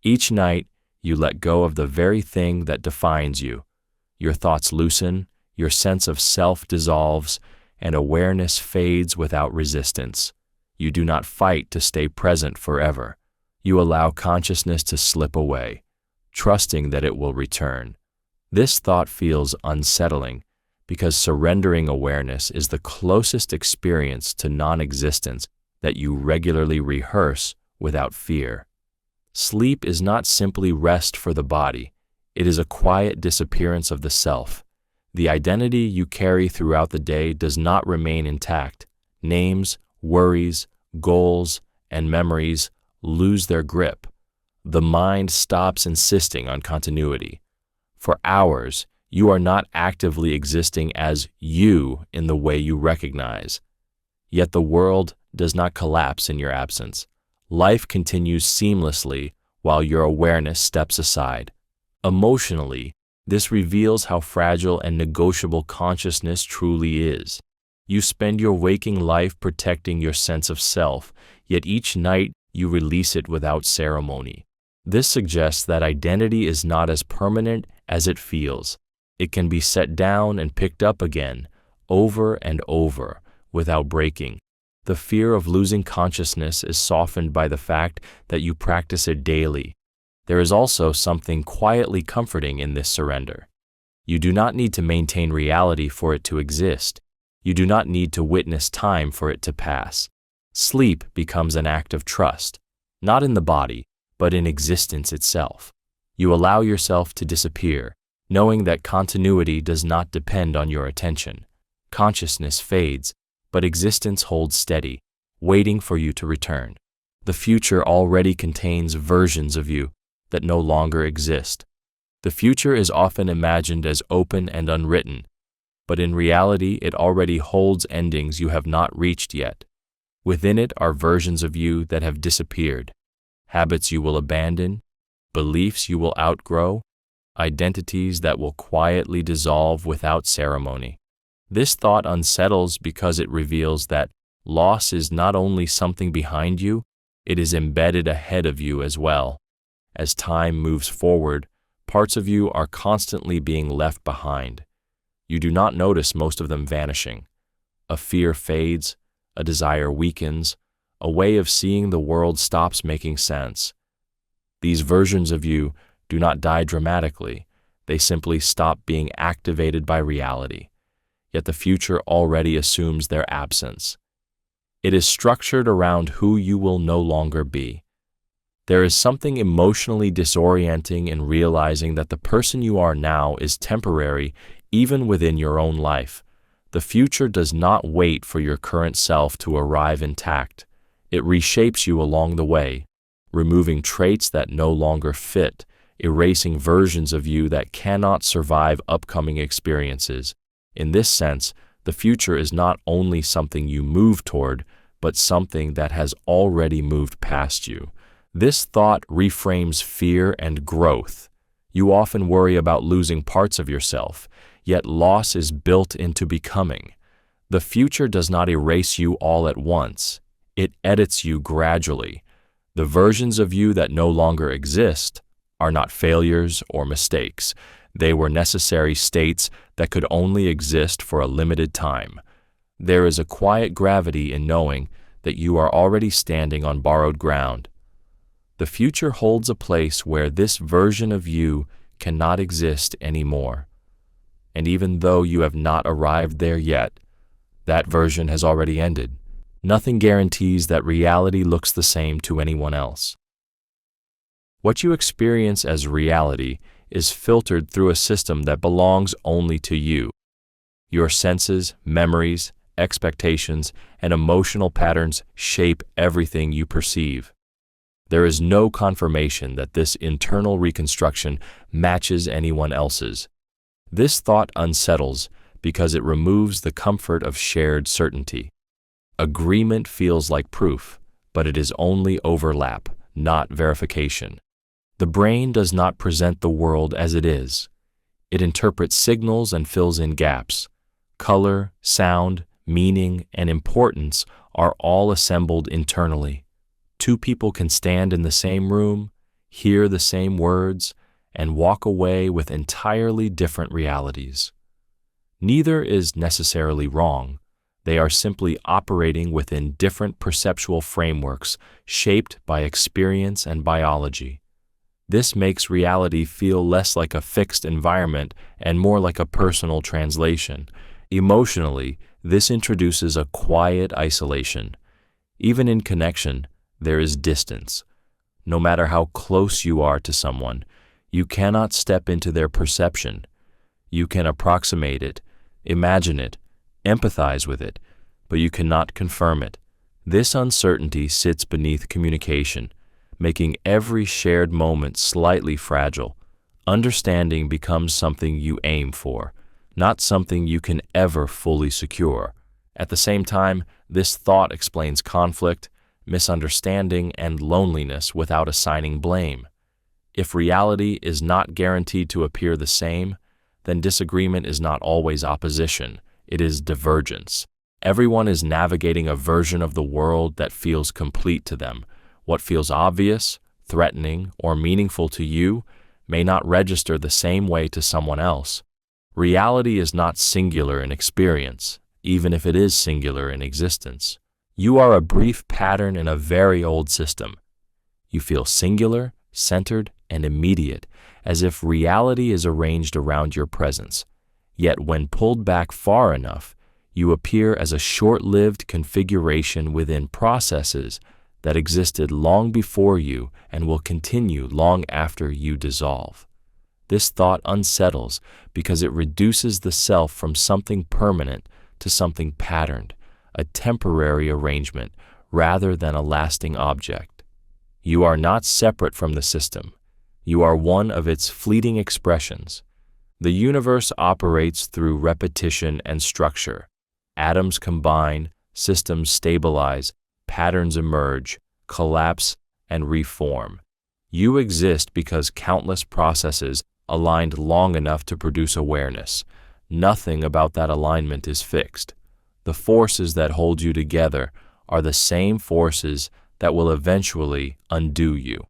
Speaker 1: Each night, you let go of the very thing that defines you. Your thoughts loosen, your sense of self dissolves, and awareness fades without resistance. You do not fight to stay present forever. You allow consciousness to slip away, trusting that it will return. This thought feels unsettling because surrendering awareness is the closest experience to non-existence that you regularly rehearse without fear. Sleep is not simply rest for the body. It is a quiet disappearance of the self. The identity you carry throughout the day does not remain intact. Names, worries, goals, and memories lose their grip. The mind stops insisting on continuity. For hours, you are not actively existing as you in the way you recognize. Yet the world does not collapse in your absence. Life continues seamlessly while your awareness steps aside. Emotionally, this reveals how fragile and negotiable consciousness truly is. You spend your waking life protecting your sense of self, yet each night you release it without ceremony. This suggests that identity is not as permanent as it feels. It can be set down and picked up again, over and over, without breaking. The fear of losing consciousness is softened by the fact that you practice it daily. There is also something quietly comforting in this surrender. You do not need to maintain reality for it to exist. You do not need to witness time for it to pass. Sleep becomes an act of trust, not in the body, but in existence itself. You allow yourself to disappear, knowing that continuity does not depend on your attention. Consciousness fades, but existence holds steady, waiting for you to return. The future already contains versions of you that no longer exist. The future is often imagined as open and unwritten, but in reality it already holds endings you have not reached yet. Within it are versions of you that have disappeared, habits you will abandon, beliefs you will outgrow, identities that will quietly dissolve without ceremony. This thought unsettles because it reveals that loss is not only something behind you, it is embedded ahead of you as well. As time moves forward, parts of you are constantly being left behind. You do not notice most of them vanishing. A fear fades, a desire weakens, A way of seeing the world stops making sense. These versions of you do not die dramatically. They simply stop being activated by reality. Yet the future already assumes their absence. It is structured around who you will no longer be. There is something emotionally disorienting in realizing that the person you are now is temporary, even within your own life. The future does not wait for your current self to arrive intact. It reshapes you along the way, removing traits that no longer fit, erasing versions of you that cannot survive upcoming experiences. In this sense, the future is not only something you move toward, but something that has already moved past you. This thought reframes fear and growth. You often worry about losing parts of yourself, yet loss is built into becoming. The future does not erase you all at once. It edits you gradually. The versions of you that no longer exist are not failures or mistakes. They were necessary states that could only exist for a limited time. There is a quiet gravity in knowing that you are already standing on borrowed ground. The future holds a place where this version of you cannot exist anymore. And even though you have not arrived there yet, that version has already ended. Nothing guarantees that reality looks the same to anyone else. What you experience as reality is filtered through a system that belongs only to you. Your senses, memories, expectations, and emotional patterns shape everything you perceive. There is no confirmation that this internal reconstruction matches anyone else's. This thought unsettles because it removes the comfort of shared certainty. Agreement feels like proof, but it is only overlap, not verification. The brain does not present the world as it is. It interprets signals and fills in gaps. Color, sound, meaning, and importance are all assembled internally. Two people can stand in the same room, hear the same words, and walk away with entirely different realities. Neither is necessarily wrong. They are simply operating within different perceptual frameworks shaped by experience and biology. This makes reality feel less like a fixed environment and more like a personal translation. Emotionally, this introduces a quiet isolation. Even in connection, there is distance. No matter how close you are to someone, you cannot step into their perception. You can approximate it, imagine it, empathize with it, but you cannot confirm it. This uncertainty sits beneath communication, making every shared moment slightly fragile. Understanding becomes something you aim for, not something you can ever fully secure. At the same time, this thought explains conflict, misunderstanding, and loneliness without assigning blame. If reality is not guaranteed to appear the same, then disagreement is not always opposition, it is divergence. Everyone is navigating a version of the world that feels complete to them. What feels obvious, threatening, or meaningful to you may not register the same way to someone else. Reality is not singular in experience, even if it is singular in existence. You are a brief pattern in a very old system. You feel singular, centered, and immediate, as if reality is arranged around your presence. Yet when pulled back far enough, you appear as a short-lived configuration within processes that existed long before you and will continue long after you dissolve. This thought unsettles because it reduces the self from something permanent to something patterned, a temporary arrangement rather than a lasting object. You are not separate from the system. You are one of its fleeting expressions. The universe operates through repetition and structure. Atoms combine, systems stabilize, patterns emerge, collapse, and reform. You exist because countless processes aligned long enough to produce awareness. Nothing about that alignment is fixed. The forces that hold you together are the same forces that will eventually undo you.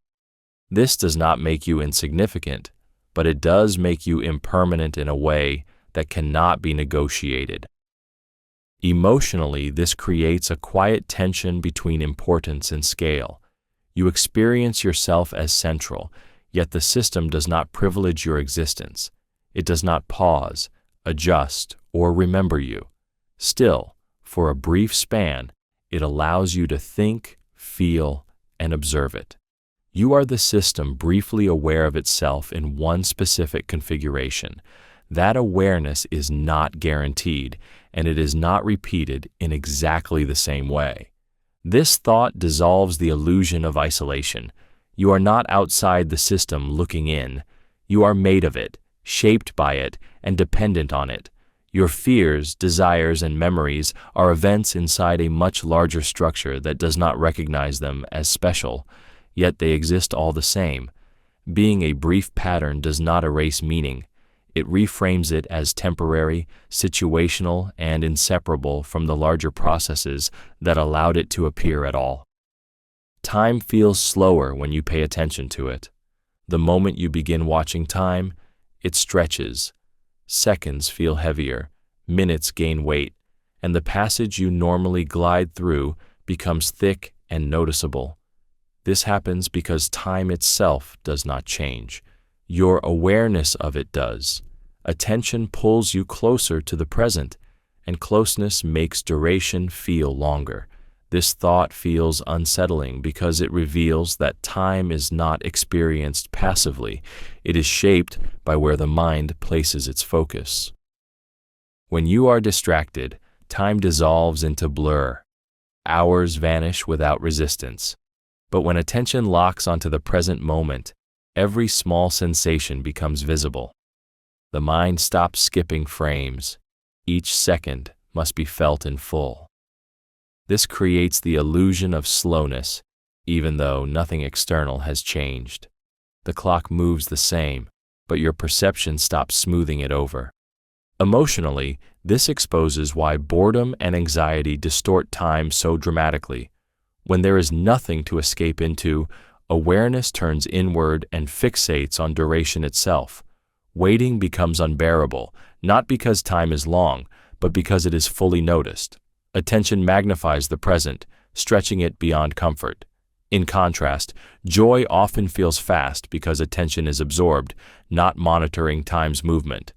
Speaker 1: This does not make you insignificant, but it does make you impermanent in a way that cannot be negotiated. Emotionally, this creates a quiet tension between importance and scale. You experience yourself as central, yet the system does not privilege your existence. It does not pause, adjust, or remember you. Still, for a brief span, it allows you to think, feel, and observe it. You are the system briefly aware of itself in one specific configuration. That awareness is not guaranteed, and it is not repeated in exactly the same way. This thought dissolves the illusion of isolation. You are not outside the system looking in. You are made of it, shaped by it, and dependent on it. Your fears, desires, and memories are events inside a much larger structure that does not recognize them as special, yet they exist all the same. Being a brief pattern does not erase meaning. It reframes it as temporary, situational, and inseparable from the larger processes that allowed it to appear at all. Time feels slower when you pay attention to it. The moment you begin watching time, it stretches. Seconds feel heavier, minutes gain weight, and the passage you normally glide through becomes thick and noticeable. This happens because time itself does not change. Your awareness of it does. Attention pulls you closer to the present, and closeness makes duration feel longer. This thought feels unsettling because it reveals that time is not experienced passively. It is shaped by where the mind places its focus. When you are distracted, time dissolves into blur. Hours vanish without resistance. But when attention locks onto the present moment, every small sensation becomes visible. The mind stops skipping frames. Each second must be felt in full. This creates the illusion of slowness, even though nothing external has changed. The clock moves the same, but your perception stops smoothing it over. Emotionally, this exposes why boredom and anxiety distort time so dramatically. When there is nothing to escape into, awareness turns inward and fixates on duration itself. Waiting becomes unbearable, not because time is long, but because it is fully noticed. Attention magnifies the present, stretching it beyond comfort. In contrast, joy often feels fast because attention is absorbed, not monitoring time's movement.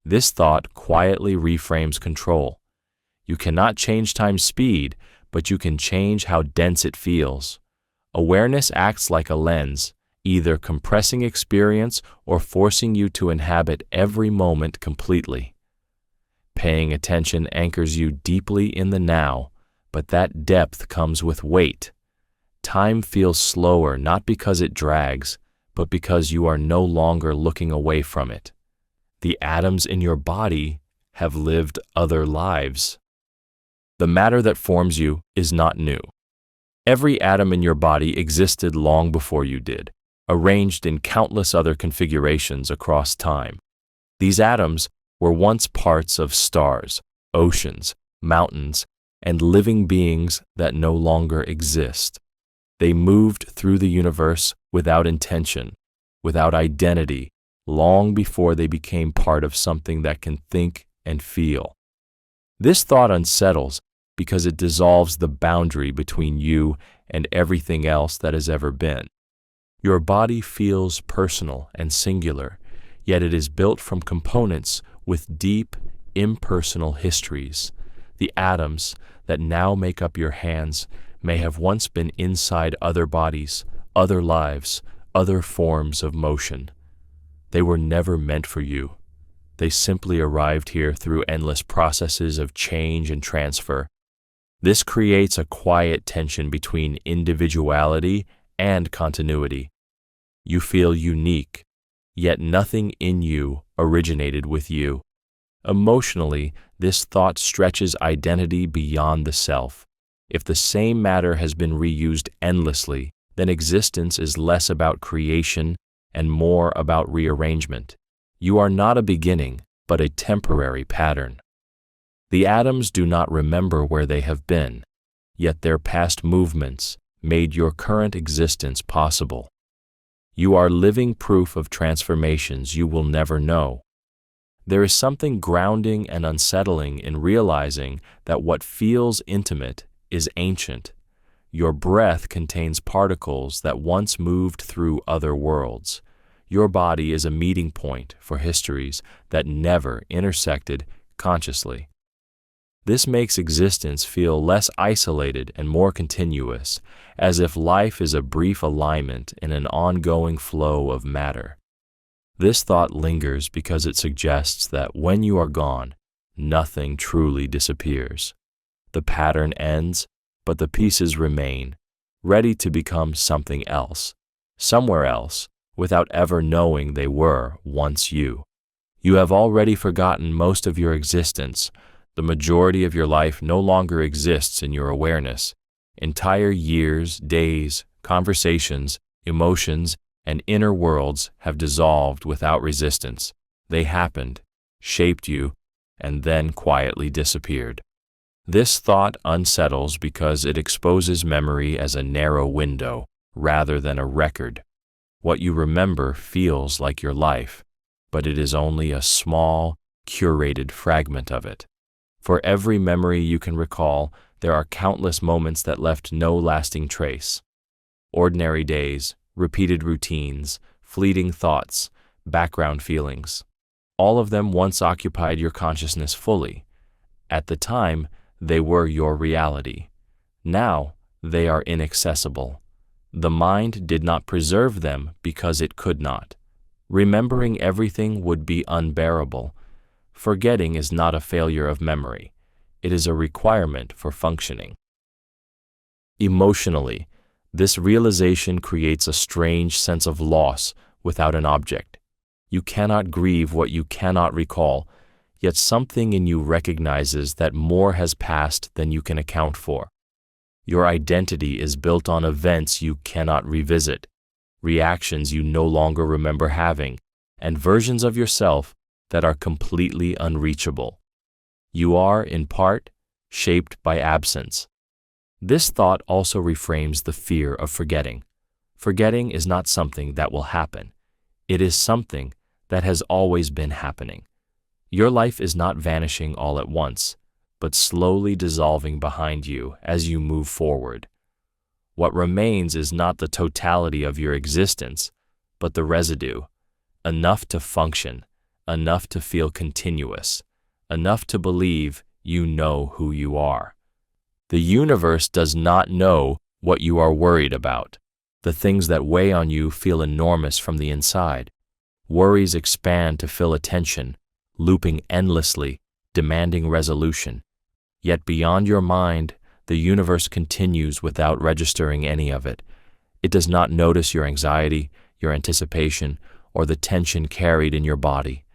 Speaker 1: This thought quietly reframes control. You cannot change time's speed, but you can change how dense it feels. Awareness acts like a lens, either compressing experience or forcing you to inhabit every moment completely. Paying attention anchors you deeply in the now, but that depth comes with weight. Time feels slower not because it drags, but because you are no longer looking away from it. The atoms in your body have lived other lives. The matter that forms you is not new. Every atom in your body existed long before you did, arranged in countless other configurations across time. These atoms were once parts of stars, oceans, mountains, and living beings that no longer exist. They moved through the universe without intention, without identity, long before they became part of something that can think and feel. This thought unsettles because it dissolves the boundary between you and everything else that has ever been. Your body feels personal and singular, yet it is built from components with deep, impersonal histories. The atoms that now make up your hands may have once been inside other bodies, other lives, other forms of motion. They were never meant for you. They simply arrived here through endless processes of change and transfer. This creates a quiet tension between individuality and continuity. You feel unique, yet nothing in you originated with you. Emotionally, this thought stretches identity beyond the self. If the same matter has been reused endlessly, then existence is less about creation and more about rearrangement. You are not a beginning, but a temporary pattern. The atoms do not remember where they have been, yet their past movements made your current existence possible. You are living proof of transformations you will never know. There is something grounding and unsettling in realizing that what feels intimate is ancient. Your breath contains particles that once moved through other worlds. Your body is a meeting point for histories that never intersected consciously. This makes existence feel less isolated and more continuous, as if life is a brief alignment in an ongoing flow of matter. This thought lingers because it suggests that when you are gone, nothing truly disappears. The pattern ends, but the pieces remain, ready to become something else, somewhere else, without ever knowing they were once you. You have already forgotten most of your existence. The majority of your life no longer exists in your awareness. Entire years, days, conversations, emotions, and inner worlds have dissolved without resistance. They happened, shaped you, and then quietly disappeared. This thought unsettles because it exposes memory as a narrow window rather than a record. What you remember feels like your life, but it is only a small, curated fragment of it. For every memory you can recall, there are countless moments that left no lasting trace. Ordinary days, repeated routines, fleeting thoughts, background feelings. All of them once occupied your consciousness fully. At the time, they were your reality. Now, they are inaccessible. The mind did not preserve them because it could not. Remembering everything would be unbearable. Forgetting is not a failure of memory. It is a requirement for functioning. Emotionally, this realization creates a strange sense of loss without an object. You cannot grieve what you cannot recall, yet something in you recognizes that more has passed than you can account for. Your identity is built on events you cannot revisit, reactions you no longer remember having, and versions of yourself that are completely unreachable. You are, in part, shaped by absence. This thought also reframes the fear of forgetting. Forgetting is not something that will happen. It is something that has always been happening. Your life is not vanishing all at once, but slowly dissolving behind you as you move forward. What remains is not the totality of your existence, but the residue, enough to function, enough to feel continuous, enough to believe you know who you are. The universe does not know what you are worried about. The things that weigh on you feel enormous from the inside. Worries expand to fill attention, looping endlessly, demanding resolution. Yet beyond your mind, the universe continues without registering any of it. It does not notice your anxiety, your anticipation, or the tension carried in your body.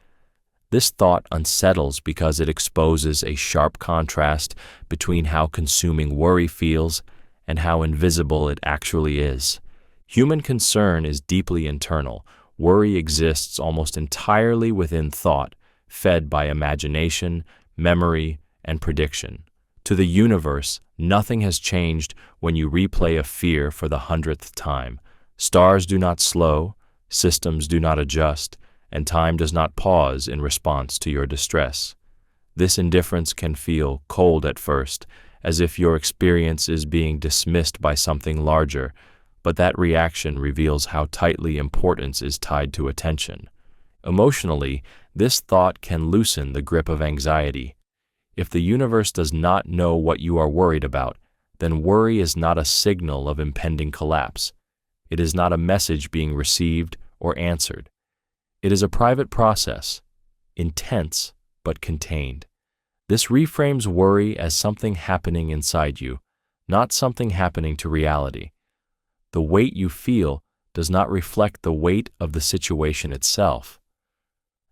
Speaker 1: This thought unsettles because it exposes a sharp contrast between how consuming worry feels and how invisible it actually is. Human concern is deeply internal. Worry exists almost entirely within thought, fed by imagination, memory, and prediction. To the universe, nothing has changed when you replay a fear for the 100th time. Stars do not slow, systems do not adjust, and time does not pause in response to your distress. This indifference can feel cold at first, as if your experience is being dismissed by something larger, but that reaction reveals how tightly importance is tied to attention. Emotionally, this thought can loosen the grip of anxiety. If the universe does not know what you are worried about, then worry is not a signal of impending collapse. It is not a message being received or answered. It is a private process, intense but contained. This reframes worry as something happening inside you, not something happening to reality. The weight you feel does not reflect the weight of the situation itself.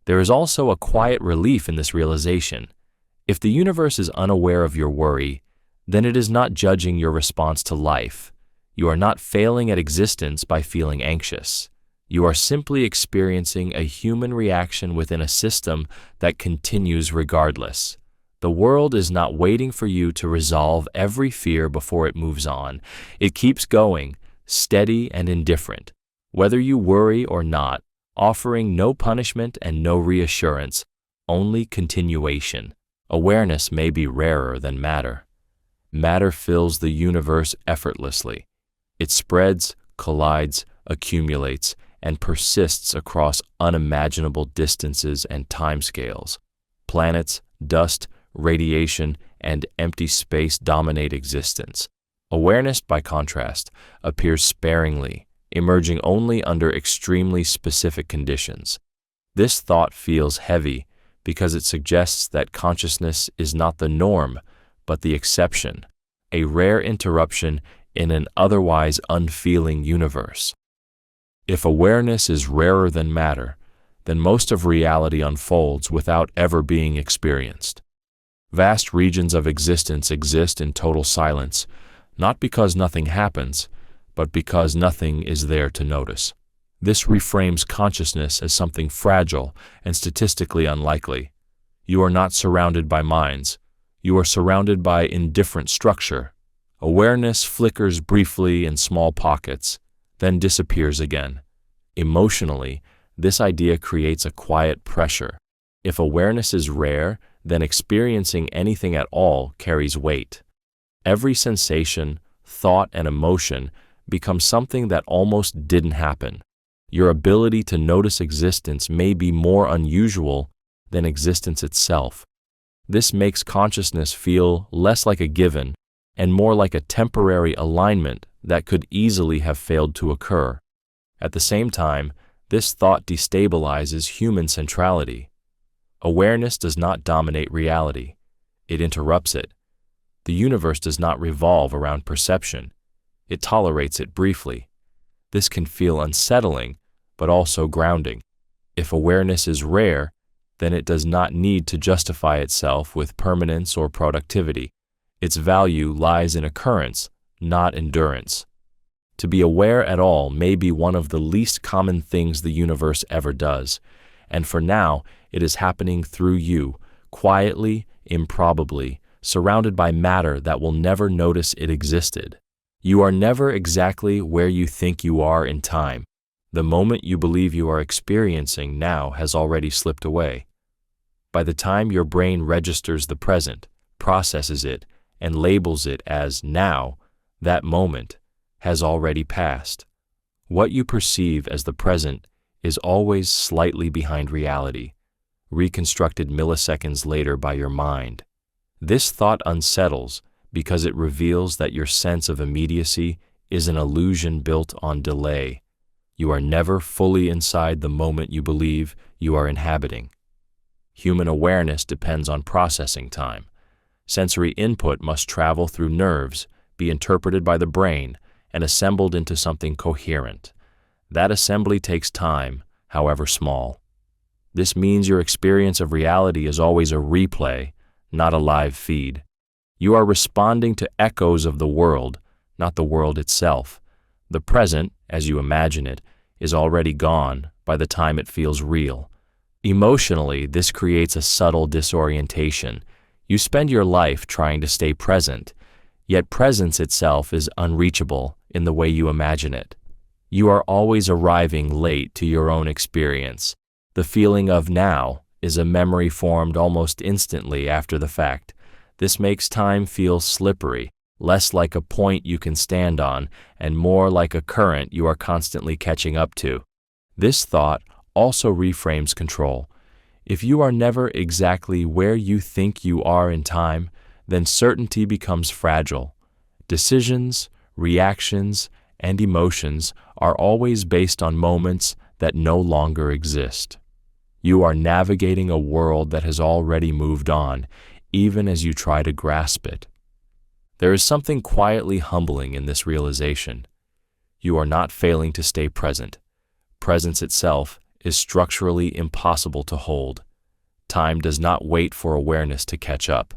Speaker 1: There is also a quiet relief in this realization. If the universe is unaware of your worry, then it is not judging your response to life. You are not failing at existence by feeling anxious. You are simply experiencing a human reaction within a system that continues regardless. The world is not waiting for you to resolve every fear before it moves on. It keeps going, steady and indifferent, whether you worry or not, offering no punishment and no reassurance, only continuation. Awareness may be rarer than matter. Matter fills the universe effortlessly. It spreads, collides, accumulates, and persists across unimaginable distances and timescales. Planets, dust, radiation, and empty space dominate existence. Awareness, by contrast, appears sparingly, emerging only under extremely specific conditions. This thought feels heavy because it suggests that consciousness is not the norm, but the exception, a rare interruption in an otherwise unfeeling universe. If awareness is rarer than matter, then most of reality unfolds without ever being experienced. Vast regions of existence exist in total silence, not because nothing happens, but because nothing is there to notice. This reframes consciousness as something fragile and statistically unlikely. You are not surrounded by minds. You are surrounded by indifferent structure. Awareness flickers briefly in small pockets, then disappears again. Emotionally, this idea creates a quiet pressure. If awareness is rare, then experiencing anything at all carries weight. Every sensation, thought, and emotion becomes something that almost didn't happen. Your ability to notice existence may be more unusual than existence itself. This makes consciousness feel less like a given and more like a temporary alignment that could easily have failed to occur. At the same time, this thought destabilizes human centrality. Awareness does not dominate reality. It interrupts it. The universe does not revolve around perception. It tolerates it briefly. This can feel unsettling, but also grounding. If awareness is rare, then it does not need to justify itself with permanence or productivity. Its value lies in occurrence, not endurance. To be aware at all may be one of the least common things the universe ever does, and for now, it is happening through you, quietly, improbably, surrounded by matter that will never notice it existed. You are never exactly where you think you are in time. The moment you believe you are experiencing now has already slipped away. By the time your brain registers the present, processes it, and labels it as now, that moment has already passed. What you perceive as the present is always slightly behind reality, reconstructed milliseconds later by your mind. This thought unsettles because it reveals that your sense of immediacy is an illusion built on delay. You are never fully inside the moment you believe you are inhabiting. Human awareness depends on processing time. Sensory input must travel through nerves, be interpreted by the brain, and assembled into something coherent. That assembly takes time, however small. This means your experience of reality is always a replay, not a live feed. You are responding to echoes of the world, not the world itself. The present, as you imagine it, is already gone by the time it feels real. Emotionally, this creates a subtle disorientation. You spend your life trying to stay present, yet presence itself is unreachable in the way you imagine it. You are always arriving late to your own experience. The feeling of now is a memory formed almost instantly after the fact. This makes time feel slippery, less like a point you can stand on, and more like a current you are constantly catching up to. This thought also reframes control. If you are never exactly where you think you are in time, then certainty becomes fragile. Decisions, reactions, and emotions are always based on moments that no longer exist. You are navigating a world that has already moved on, even as you try to grasp it. There is something quietly humbling in this realization. You are not failing to stay present. Presence itself is structurally impossible to hold. Time does not wait for awareness to catch up.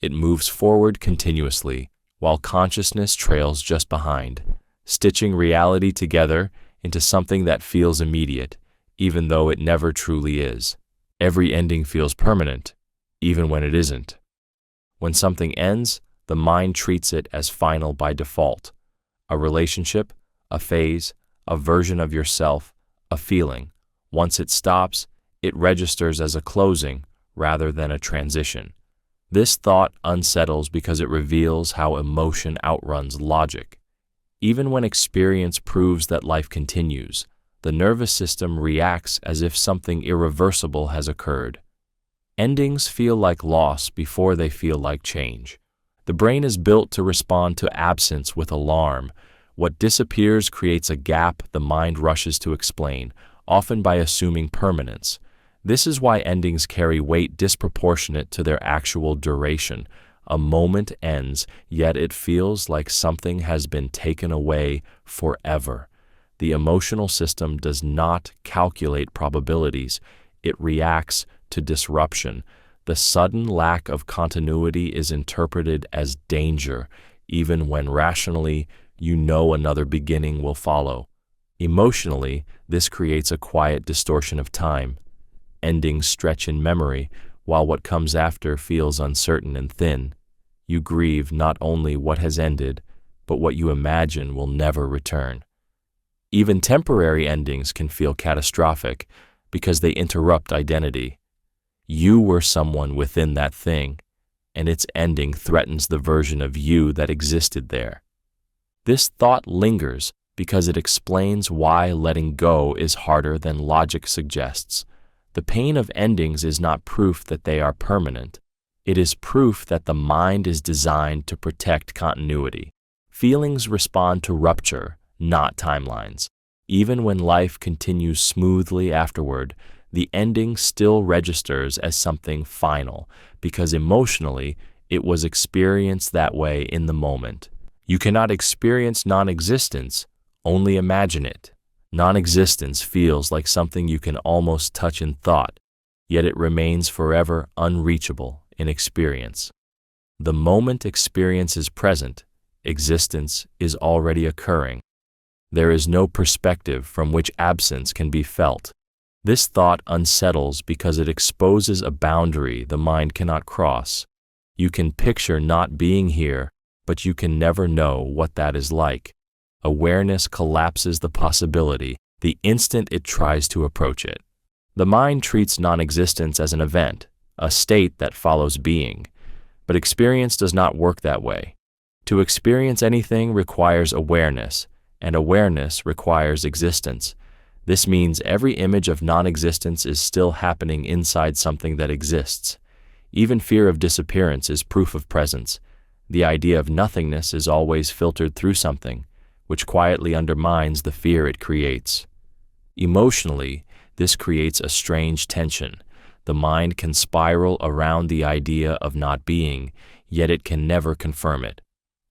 Speaker 1: It moves forward continuously, while consciousness trails just behind, stitching reality together into something that feels immediate, even though it never truly is. Every ending feels permanent, even when it isn't. When something ends, the mind treats it as final by default. A relationship, a phase, a version of yourself, a feeling. Once it stops, it registers as a closing rather than a transition. This thought unsettles because it reveals how emotion outruns logic. Even when experience proves that life continues, the nervous system reacts as if something irreversible has occurred. Endings feel like loss before they feel like change. The brain is built to respond to absence with alarm. What disappears creates a gap the mind rushes to explain, often by assuming permanence. This is why endings carry weight disproportionate to their actual duration. A moment ends, yet it feels like something has been taken away forever. The emotional system does not calculate probabilities, it reacts to disruption. The sudden lack of continuity is interpreted as danger, even when rationally you know another beginning will follow. Emotionally, this creates a quiet distortion of time. Endings stretch in memory, while what comes after feels uncertain and thin. You grieve not only what has ended, but what you imagine will never return. Even temporary endings can feel catastrophic because they interrupt identity. You were someone within that thing, and its ending threatens the version of you that existed there. This thought lingers because it explains why letting go is harder than logic suggests. The pain of endings is not proof that they are permanent. It is proof that the mind is designed to protect continuity. Feelings respond to rupture, not timelines. Even when life continues smoothly afterward, the ending still registers as something final because emotionally it was experienced that way in the moment. You cannot experience non-existence, only imagine it. Non-existence feels like something you can almost touch in thought, yet it remains forever unreachable in experience. The moment experience is present, existence is already occurring. There is no perspective from which absence can be felt. This thought unsettles because it exposes a boundary the mind cannot cross. You can picture not being here, but you can never know what that is like. Awareness collapses the possibility the instant it tries to approach it. The mind treats non-existence as an event, a state that follows being. But experience does not work that way. To experience anything requires awareness, and awareness requires existence. This means every image of non-existence is still happening inside something that exists. Even fear of disappearance is proof of presence. The idea of nothingness is always filtered through something, which quietly undermines the fear it creates. Emotionally, this creates a strange tension. The mind can spiral around the idea of not being, yet it can never confirm it.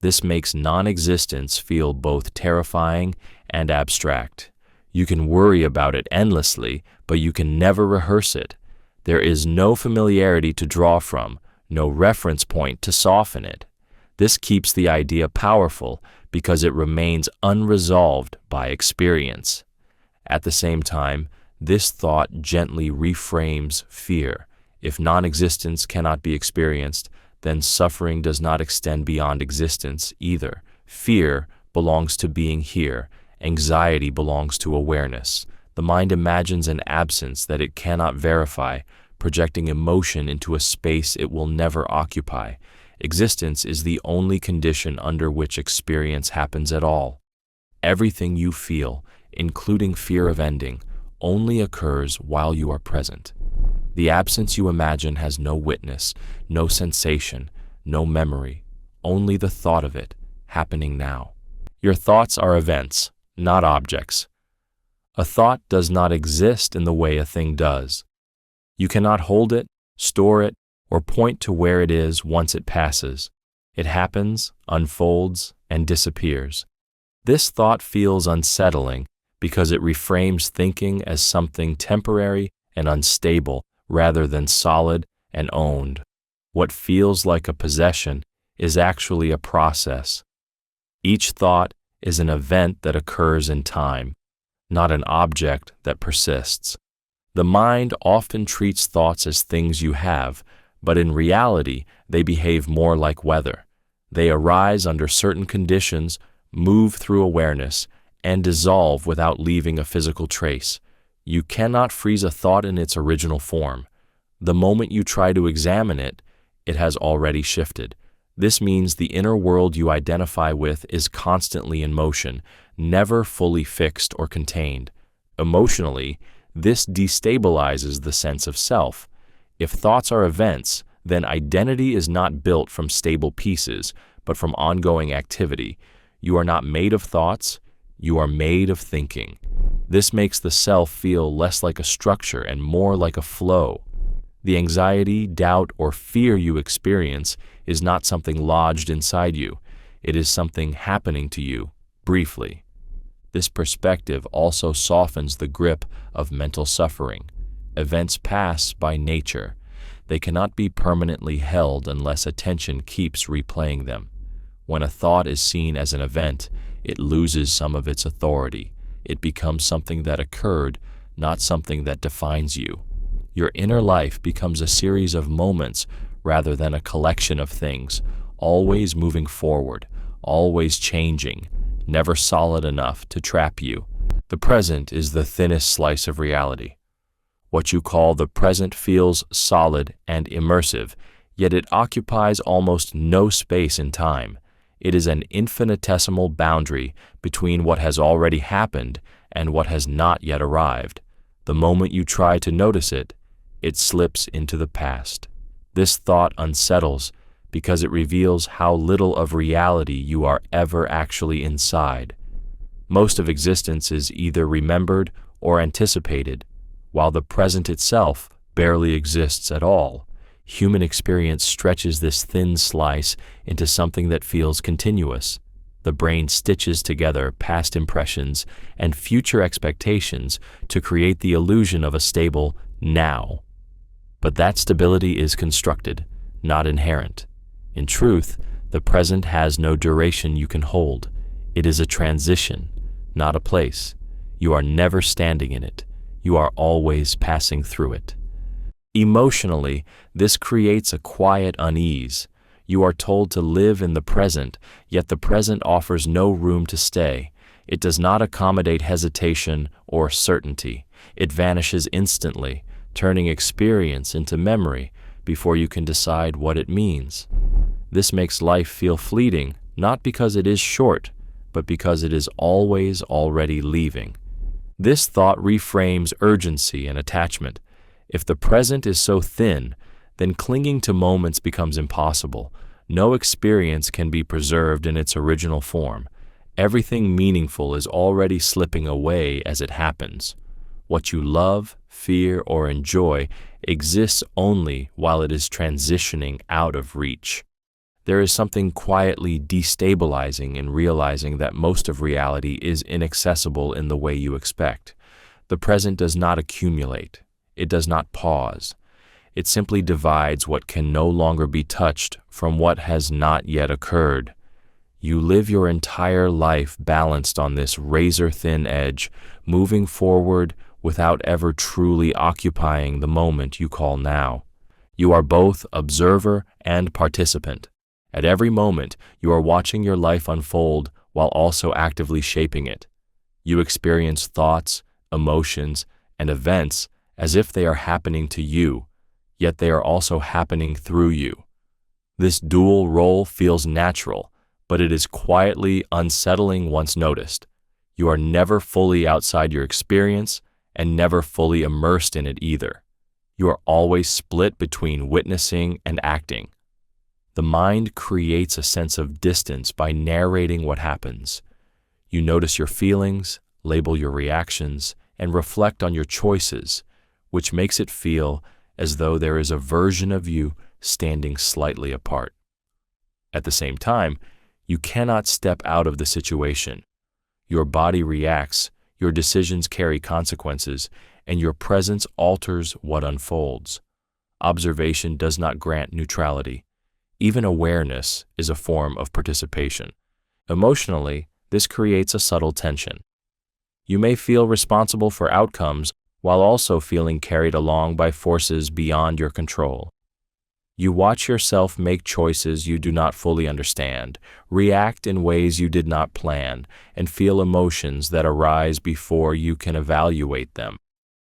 Speaker 1: This makes non-existence feel both terrifying and abstract. You can worry about it endlessly, but you can never rehearse it. There is no familiarity to draw from, no reference point to soften it. This keeps the idea powerful because it remains unresolved by experience. At the same time, this thought gently reframes fear. If non-existence cannot be experienced, then suffering does not extend beyond existence either. Fear belongs to being here. Anxiety belongs to awareness. The mind imagines an absence that it cannot verify, projecting emotion into a space it will never occupy. Existence is the only condition under which experience happens at all. Everything you feel, including fear of ending, only occurs while you are present. The absence you imagine has no witness, no sensation, no memory, only the thought of it, happening now. Your thoughts are events, not objects. A thought does not exist in the way a thing does. You cannot hold it, store it, or point to where it is once it passes. It happens, unfolds, and disappears. This thought feels unsettling because it reframes thinking as something temporary and unstable rather than solid and owned. What feels like a possession is actually a process. Each thought is an event that occurs in time, not an object that persists. The mind often treats thoughts as things you have, but in reality, they behave more like weather. They arise under certain conditions, move through awareness, and dissolve without leaving a physical trace. You cannot freeze a thought in its original form. The moment you try to examine it, it has already shifted. This means the inner world you identify with is constantly in motion, never fully fixed or contained. Emotionally, this destabilizes the sense of self. If thoughts are events, then identity is not built from stable pieces, but from ongoing activity. You are not made of thoughts, you are made of thinking. This makes the self feel less like a structure and more like a flow. The anxiety, doubt, or fear you experience is not something lodged inside you. It is something happening to you, briefly. This perspective also softens the grip of mental suffering. Events pass by nature. They cannot be permanently held unless attention keeps replaying them. When a thought is seen as an event, it loses some of its authority. It becomes something that occurred, not something that defines you. Your inner life becomes a series of moments rather than a collection of things, always moving forward, always changing, never solid enough to trap you. The present is the thinnest slice of reality. What you call the present feels solid and immersive, yet it occupies almost no space in time. It is an infinitesimal boundary between what has already happened and what has not yet arrived. The moment you try to notice it, it slips into the past. This thought unsettles because it reveals how little of reality you are ever actually inside. Most of existence is either remembered or anticipated, while the present itself barely exists at all. Human experience stretches this thin slice into something that feels continuous. The brain stitches together past impressions and future expectations to create the illusion of a stable now. But that stability is constructed, not inherent. In truth, the present has no duration you can hold. It is a transition, not a place. You are never standing in it. You are always passing through it. Emotionally, this creates a quiet unease. You are told to live in the present, yet the present offers no room to stay. It does not accommodate hesitation or certainty. It vanishes instantly, turning experience into memory before you can decide what it means. This makes life feel fleeting, not because it is short, but because it is always already leaving. This thought reframes urgency and attachment. If the present is so thin, then clinging to moments becomes impossible. No experience can be preserved in its original form. Everything meaningful is already slipping away as it happens. What you love, fear, or enjoy exists only while it is transitioning out of reach. There is something quietly destabilizing in realizing that most of reality is inaccessible in the way you expect. The present does not accumulate. It does not pause. It simply divides what can no longer be touched from what has not yet occurred. You live your entire life balanced on this razor-thin edge, moving forward without ever truly occupying the moment you call now. You are both observer and participant. At every moment, you are watching your life unfold while also actively shaping it. You experience thoughts, emotions, and events as if they are happening to you, yet they are also happening through you. This dual role feels natural, but it is quietly unsettling once noticed. You are never fully outside your experience and never fully immersed in it either. You are always split between witnessing and acting. The mind creates a sense of distance by narrating what happens. You notice your feelings, label your reactions, and reflect on your choices, which makes it feel as though there is a version of you standing slightly apart. At the same time, you cannot step out of the situation. Your body reacts, your decisions carry consequences, and your presence alters what unfolds. Observation does not grant neutrality. Even awareness is a form of participation. Emotionally, this creates a subtle tension. You may feel responsible for outcomes while also feeling carried along by forces beyond your control. You watch yourself make choices you do not fully understand, react in ways you did not plan, and feel emotions that arise before you can evaluate them.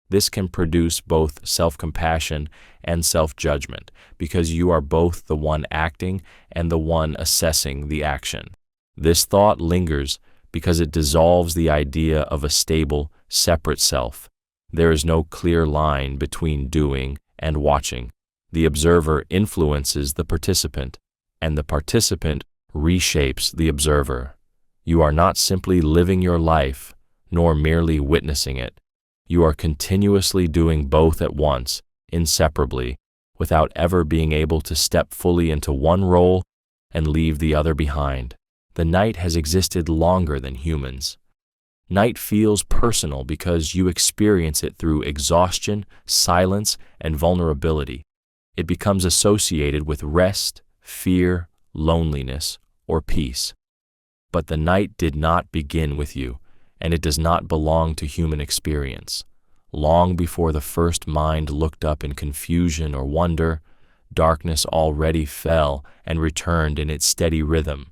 Speaker 1: This can produce both self-compassion and self-judgment because you are both the one acting and the one assessing the action. This thought lingers because it dissolves the idea of a stable, separate self. There is no clear line between doing and watching. The observer influences the participant, and the participant reshapes the observer. You are not simply living your life, nor merely witnessing it. You are continuously doing both at once, inseparably, without ever being able to step fully into one role and leave the other behind. The night has existed longer than humans. Night feels personal because you experience it through exhaustion, silence, and vulnerability. It becomes associated with rest, fear, loneliness, or peace. But the night did not begin with you, and it does not belong to human experience. Long before the first mind looked up in confusion or wonder, darkness already fell and returned in its steady rhythm.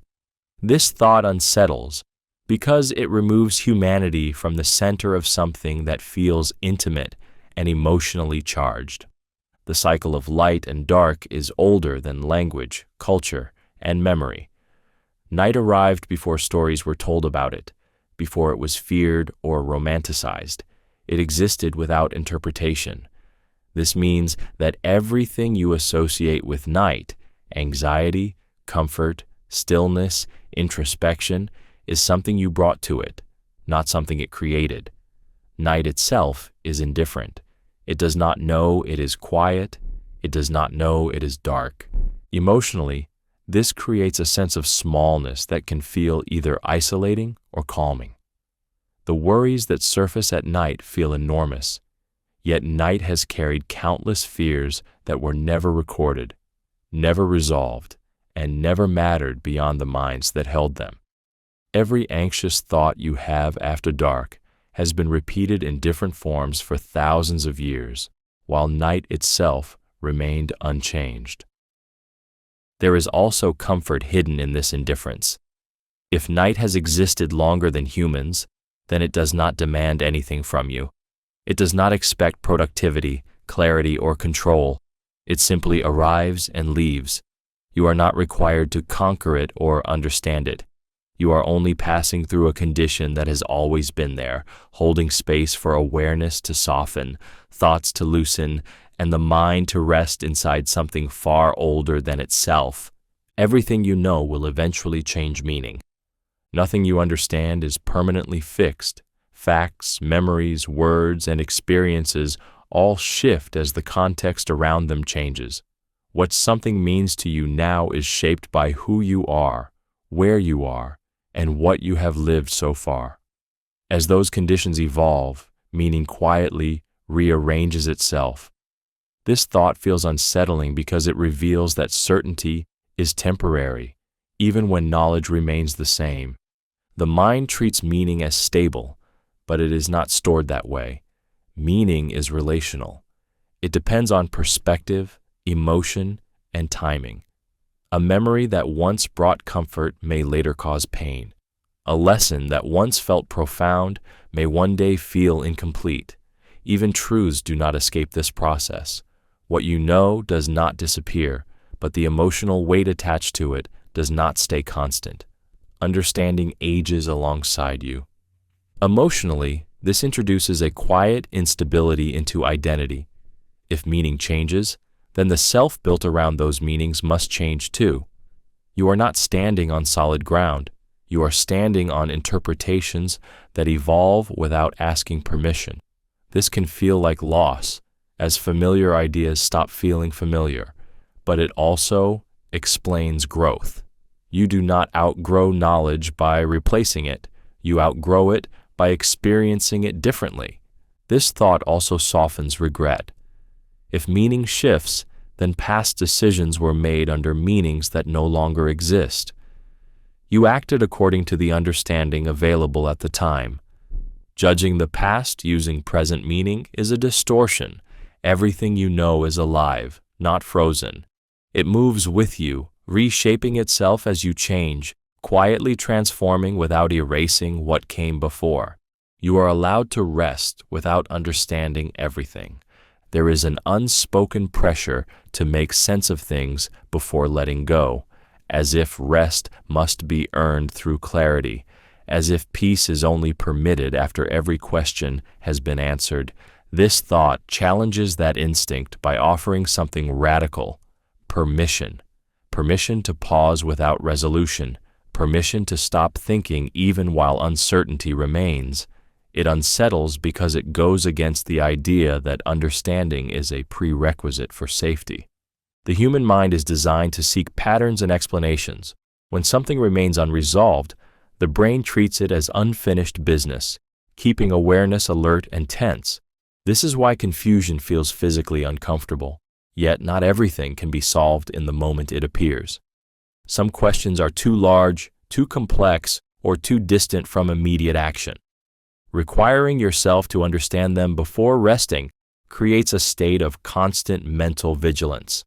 Speaker 1: This thought unsettles because it removes humanity from the center of something that feels intimate and emotionally charged. The cycle of light and dark is older than language, culture, and memory. Night arrived before stories were told about it, before it was feared or romanticized. It existed without interpretation. This means that everything you associate with night, anxiety, comfort, stillness, introspection, is something you brought to it, not something it created. Night itself is indifferent. It does not know it is quiet. It does not know it is dark. Emotionally, this creates a sense of smallness that can feel either isolating or calming. The worries that surface at night feel enormous, yet night has carried countless fears that were never recorded, never resolved, and never mattered beyond the minds that held them. Every anxious thought you have after dark has been repeated in different forms for thousands of years, while night itself remained unchanged. There is also comfort hidden in this indifference. If night has existed longer than humans, then it does not demand anything from you. It does not expect productivity, clarity, or control. It simply arrives and leaves. You are not required to conquer it or understand it. You are only passing through a condition that has always been there, holding space for awareness to soften, thoughts to loosen, and the mind to rest inside something far older than itself. Everything you know will eventually change meaning. Nothing you understand is permanently fixed. Facts, memories, words, and experiences all shift as the context around them changes. What something means to you now is shaped by who you are, where you are, and what you have lived so far. As those conditions evolve, meaning quietly rearranges itself. This thought feels unsettling because it reveals that certainty is temporary, even when knowledge remains the same. The mind treats meaning as stable, but it is not stored that way. Meaning is relational. It depends on perspective, emotion, and timing. A memory that once brought comfort may later cause pain. A lesson that once felt profound may one day feel incomplete. Even truths do not escape this process. What you know does not disappear, but the emotional weight attached to it does not stay constant. Understanding ages alongside you. Emotionally, this introduces a quiet instability into identity. If meaning changes, then the self built around those meanings must change too. You are not standing on solid ground. You are standing on interpretations that evolve without asking permission. This can feel like loss, as familiar ideas stop feeling familiar, but it also explains growth. You do not outgrow knowledge by replacing it. You outgrow it by experiencing it differently. This thought also softens regret. If meaning shifts, then past decisions were made under meanings that no longer exist. You acted according to the understanding available at the time. Judging the past using present meaning is a distortion. Everything you know is alive, not frozen. It moves with you, reshaping itself as you change, quietly transforming without erasing what came before. You are allowed to rest without understanding everything. There is an unspoken pressure to make sense of things before letting go, as if rest must be earned through clarity, as if peace is only permitted after every question has been answered. This thought challenges that instinct by offering something radical: permission. Permission to pause without resolution. Permission to stop thinking even while uncertainty remains. It unsettles because it goes against the idea that understanding is a prerequisite for safety. The human mind is designed to seek patterns and explanations. When something remains unresolved, the brain treats it as unfinished business, keeping awareness alert and tense. This is why confusion feels physically uncomfortable. Yet not everything can be solved in the moment it appears. Some questions are too large, too complex, or too distant from immediate action. Requiring yourself to understand them before resting creates a state of constant mental vigilance.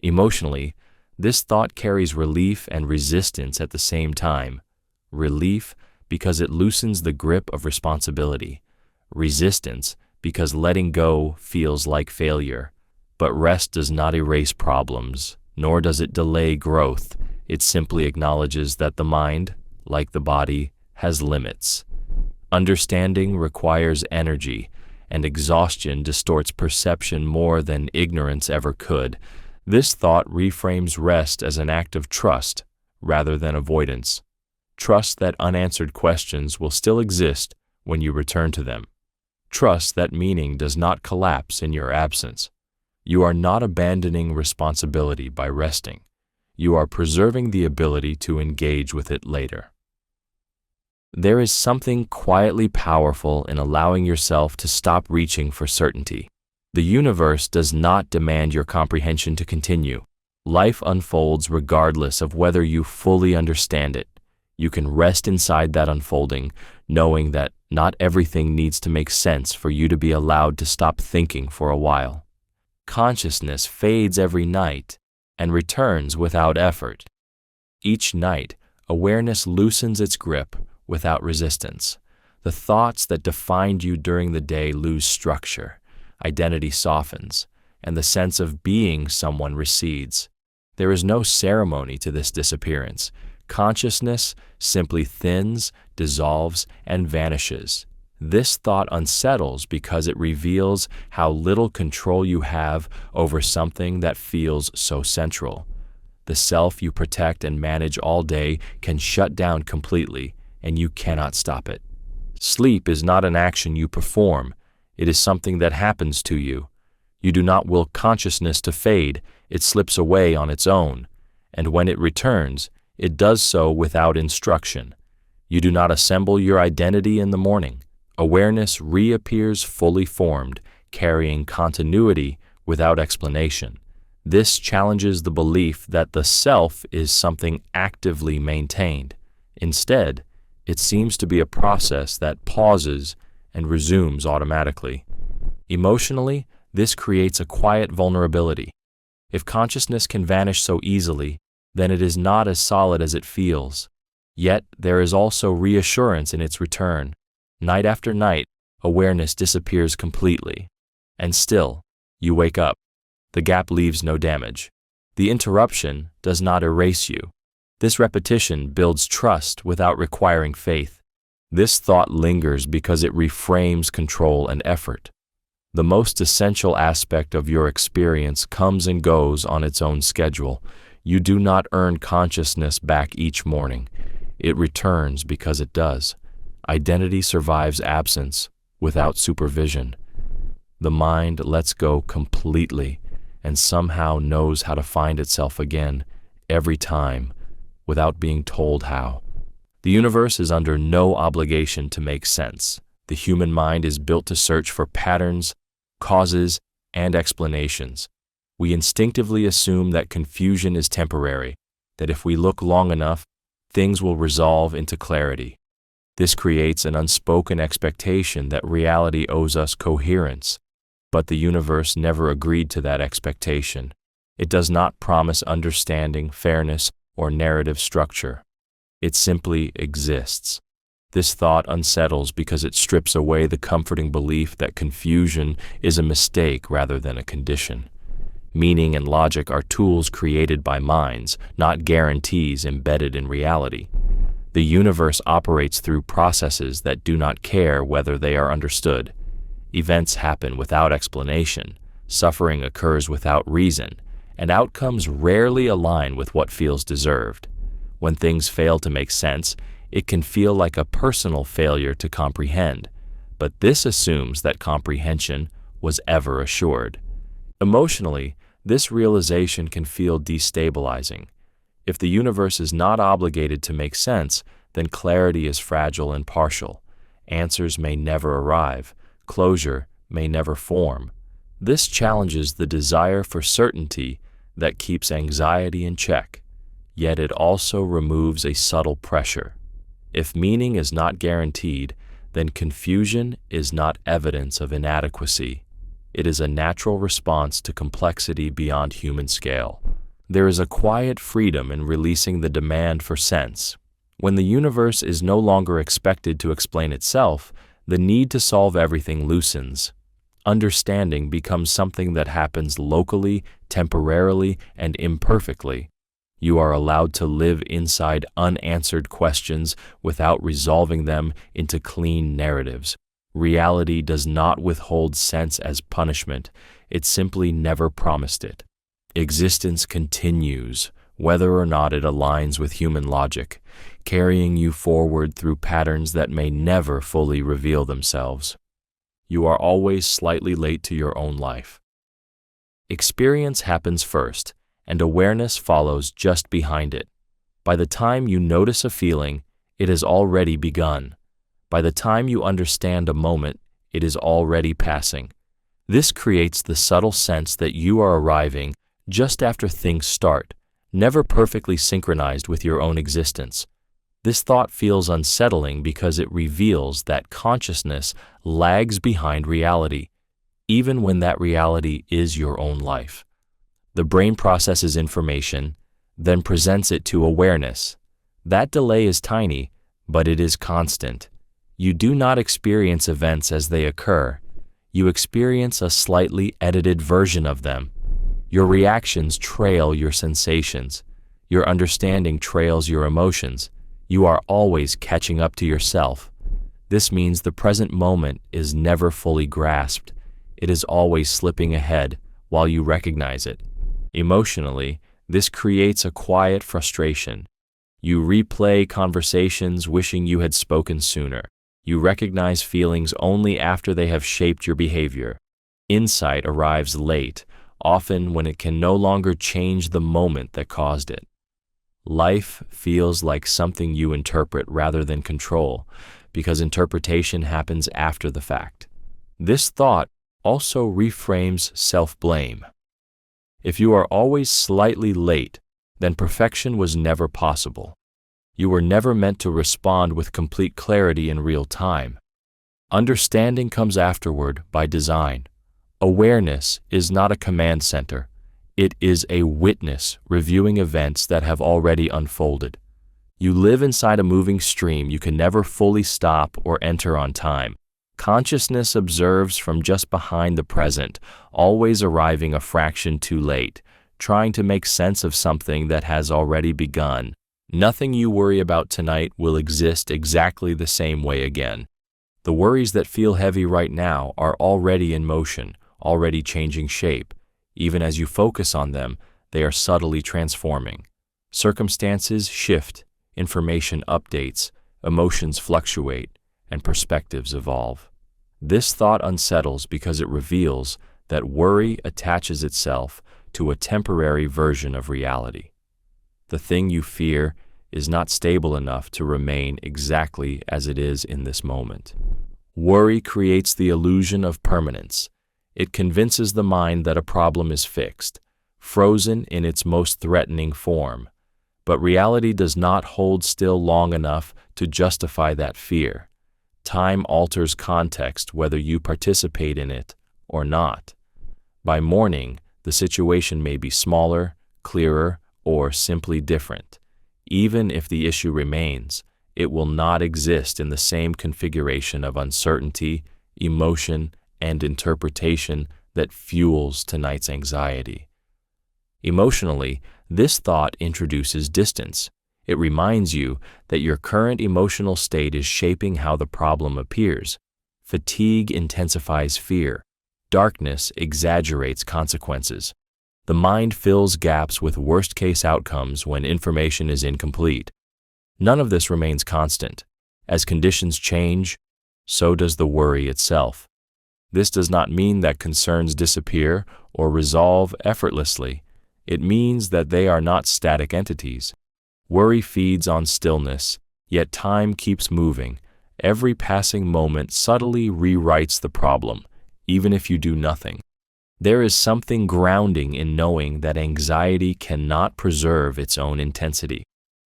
Speaker 1: Emotionally, this thought carries relief and resistance at the same time. Relief because it loosens the grip of responsibility. Resistance because letting go feels like failure. But rest does not erase problems, nor does it delay growth. It simply acknowledges that the mind, like the body, has limits. Understanding requires energy, and exhaustion distorts perception more than ignorance ever could. This thought reframes rest as an act of trust rather than avoidance. Trust that unanswered questions will still exist when you return to them. Trust that meaning does not collapse in your absence. You are not abandoning responsibility by resting. You are preserving the ability to engage with it later. There is something quietly powerful in allowing yourself to stop reaching for certainty. The universe does not demand your comprehension to continue. Life unfolds regardless of whether you fully understand it. You can rest inside that unfolding, knowing that not everything needs to make sense for you to be allowed to stop thinking for a while. Consciousness fades every night and returns without effort. Each night, awareness loosens its grip without resistance. The thoughts that defined you during the day lose structure, identity softens, and the sense of being someone recedes. There is no ceremony to this disappearance. Consciousness simply thins, dissolves, and vanishes. This thought unsettles because it reveals how little control you have over something that feels so central. The self you protect and manage all day can shut down completely, and you cannot stop it. Sleep is not an action you perform. It is something that happens to you. You do not will consciousness to fade. It slips away on its own, and when it returns, it does so without instruction. You do not assemble your identity in the morning. Awareness reappears fully formed, carrying continuity without explanation. This challenges the belief that the self is something actively maintained. Instead, it seems to be a process that pauses and resumes automatically. Emotionally, this creates a quiet vulnerability. If consciousness can vanish so easily, then it is not as solid as it feels. Yet there is also reassurance in its return. Night after night, awareness disappears completely. And still, you wake up. The gap leaves no damage. The interruption does not erase you. This repetition builds trust without requiring faith. This thought lingers because it reframes control and effort. The most essential aspect of your experience comes and goes on its own schedule. You do not earn consciousness back each morning. It returns because it does. Identity survives absence without supervision. The mind lets go completely and somehow knows how to find itself again every time without being told how. The universe is under no obligation to make sense. The human mind is built to search for patterns, causes, and explanations. We instinctively assume that confusion is temporary, that if we look long enough, things will resolve into clarity. This creates an unspoken expectation that reality owes us coherence, but the universe never agreed to that expectation. It does not promise understanding, fairness, or narrative structure. It simply exists. This thought unsettles because it strips away the comforting belief that confusion is a mistake rather than a condition. Meaning and logic are tools created by minds, not guarantees embedded in reality. The universe operates through processes that do not care whether they are understood. Events happen without explanation, suffering occurs without reason, and outcomes rarely align with what feels deserved. When things fail to make sense, it can feel like a personal failure to comprehend, but this assumes that comprehension was ever assured. Emotionally, this realization can feel destabilizing. If the universe is not obligated to make sense, then clarity is fragile and partial. Answers may never arrive, closure may never form. This challenges the desire for certainty that keeps anxiety in check, yet it also removes a subtle pressure. If meaning is not guaranteed, then confusion is not evidence of inadequacy. It is a natural response to complexity beyond human scale. There is a quiet freedom in releasing the demand for sense. When the universe is no longer expected to explain itself, the need to solve everything loosens. Understanding becomes something that happens locally, temporarily, and imperfectly. You are allowed to live inside unanswered questions without resolving them into clean narratives. Reality does not withhold sense as punishment. It simply never promised it. Existence continues, whether or not it aligns with human logic, carrying you forward through patterns that may never fully reveal themselves. You are always slightly late to your own life. Experience happens first, and awareness follows just behind it. By the time you notice a feeling, it has already begun. By the time you understand a moment, it is already passing. This creates the subtle sense that you are arriving just after things start, never perfectly synchronized with your own existence. This thought feels unsettling because it reveals that consciousness lags behind reality, even when that reality is your own life. The brain processes information, then presents it to awareness. That delay is tiny, but it is constant. You do not experience events as they occur. You experience a slightly edited version of them. Your reactions trail your sensations. Your understanding trails your emotions. You are always catching up to yourself. This means the present moment is never fully grasped. It is always slipping ahead while you recognize it. Emotionally, this creates a quiet frustration. You replay conversations wishing you had spoken sooner. You recognize feelings only after they have shaped your behavior. Insight arrives late, often when it can no longer change the moment that caused it. Life feels like something you interpret rather than control, because interpretation happens after the fact. This thought also reframes self-blame. If you are always slightly late, then perfection was never possible. You were never meant to respond with complete clarity in real time. Understanding comes afterward by design. Awareness is not a command center. It is a witness reviewing events that have already unfolded. You live inside a moving stream you can never fully stop or enter on time. Consciousness observes from just behind the present, always arriving a fraction too late, trying to make sense of something that has already begun. Nothing you worry about tonight will exist exactly the same way again. The worries that feel heavy right now are already in motion, already changing shape. Even as you focus on them, they are subtly transforming. Circumstances shift, information updates, emotions fluctuate, and perspectives evolve. This thought unsettles because it reveals that worry attaches itself to a temporary version of reality. The thing you fear is not stable enough to remain exactly as it is in this moment. Worry creates the illusion of permanence. It convinces the mind that a problem is fixed, frozen in its most threatening form. But reality does not hold still long enough to justify that fear. Time alters context whether you participate in it or not. By morning, the situation may be smaller, clearer, or simply different. Even if the issue remains, it will not exist in the same configuration of uncertainty, emotion, and interpretation that fuels tonight's anxiety. Emotionally, this thought introduces distance. It reminds you that your current emotional state is shaping how the problem appears. Fatigue intensifies fear. Darkness exaggerates consequences. The mind fills gaps with worst-case outcomes when information is incomplete. None of this remains constant. As conditions change, so does the worry itself. This does not mean that concerns disappear or resolve effortlessly. It means that they are not static entities. Worry feeds on stillness, yet time keeps moving. Every passing moment subtly rewrites the problem, even if you do nothing. There is something grounding in knowing that anxiety cannot preserve its own intensity.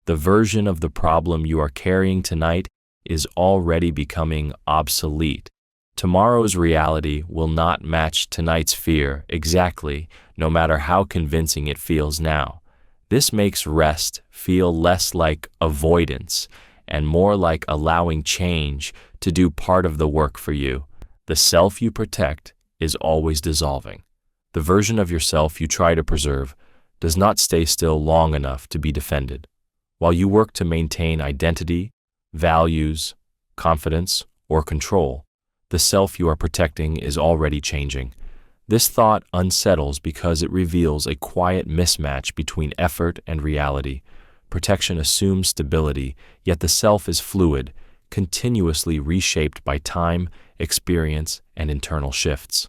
Speaker 1: The version of the problem you are carrying tonight is already becoming obsolete. Tomorrow's reality will not match tonight's fear exactly, no matter how convincing it feels now. This makes rest feel less like avoidance and more like allowing change to do part of the work for you. The self you protect is always dissolving. The version of yourself you try to preserve does not stay still long enough to be defended. While you work to maintain identity, values, confidence, or control, the self you are protecting is already changing. This thought unsettles because it reveals a quiet mismatch between effort and reality. Protection assumes stability, yet the self is fluid, continuously reshaped by time, experience, and internal shifts.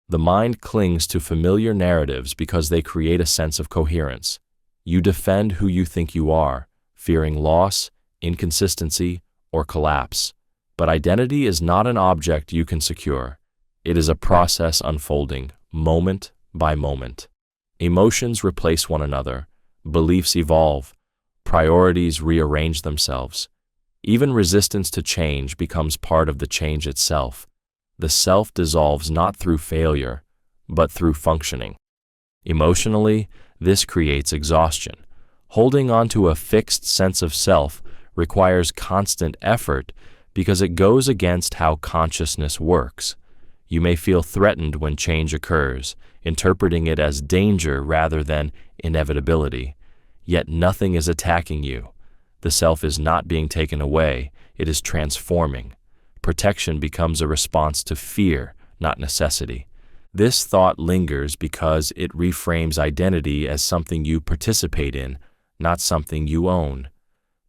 Speaker 1: The mind clings to familiar narratives because they create a sense of coherence. You defend who you think you are, fearing loss, inconsistency, or collapse. But identity is not an object you can secure. It is a process unfolding, moment by moment. Emotions replace one another, beliefs evolve, priorities rearrange themselves. Even resistance to change becomes part of the change itself. The self dissolves not through failure, but through functioning. Emotionally, this creates exhaustion. Holding on to a fixed sense of self requires constant effort because it goes against how consciousness works. You may feel threatened when change occurs, interpreting it as danger rather than inevitability. Yet nothing is attacking you. The self is not being taken away, it is transforming. Protection becomes a response to fear, not necessity. This thought lingers because it reframes identity as something you participate in, not something you own.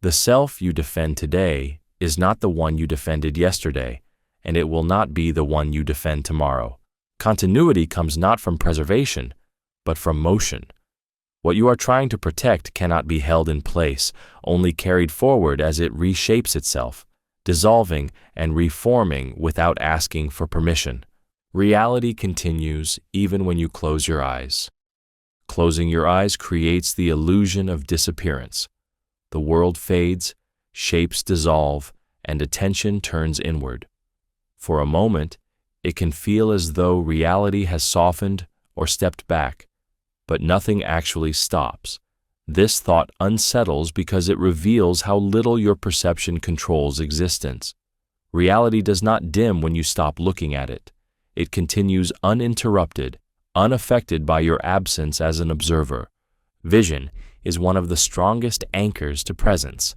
Speaker 1: The self you defend today is not the one you defended yesterday, and it will not be the one you defend tomorrow. Continuity comes not from preservation, but from motion. What you are trying to protect cannot be held in place, only carried forward as it reshapes itself, dissolving and reforming without asking for permission. Reality continues even when you close your eyes. Closing your eyes creates the illusion of disappearance. The world fades, shapes dissolve, and attention turns inward. For a moment, it can feel as though reality has softened or stepped back, but nothing actually stops. This thought unsettles because it reveals how little your perception controls existence. Reality does not dim when you stop looking at it. It continues uninterrupted, unaffected by your absence as an observer. Vision is one of the strongest anchors to presence.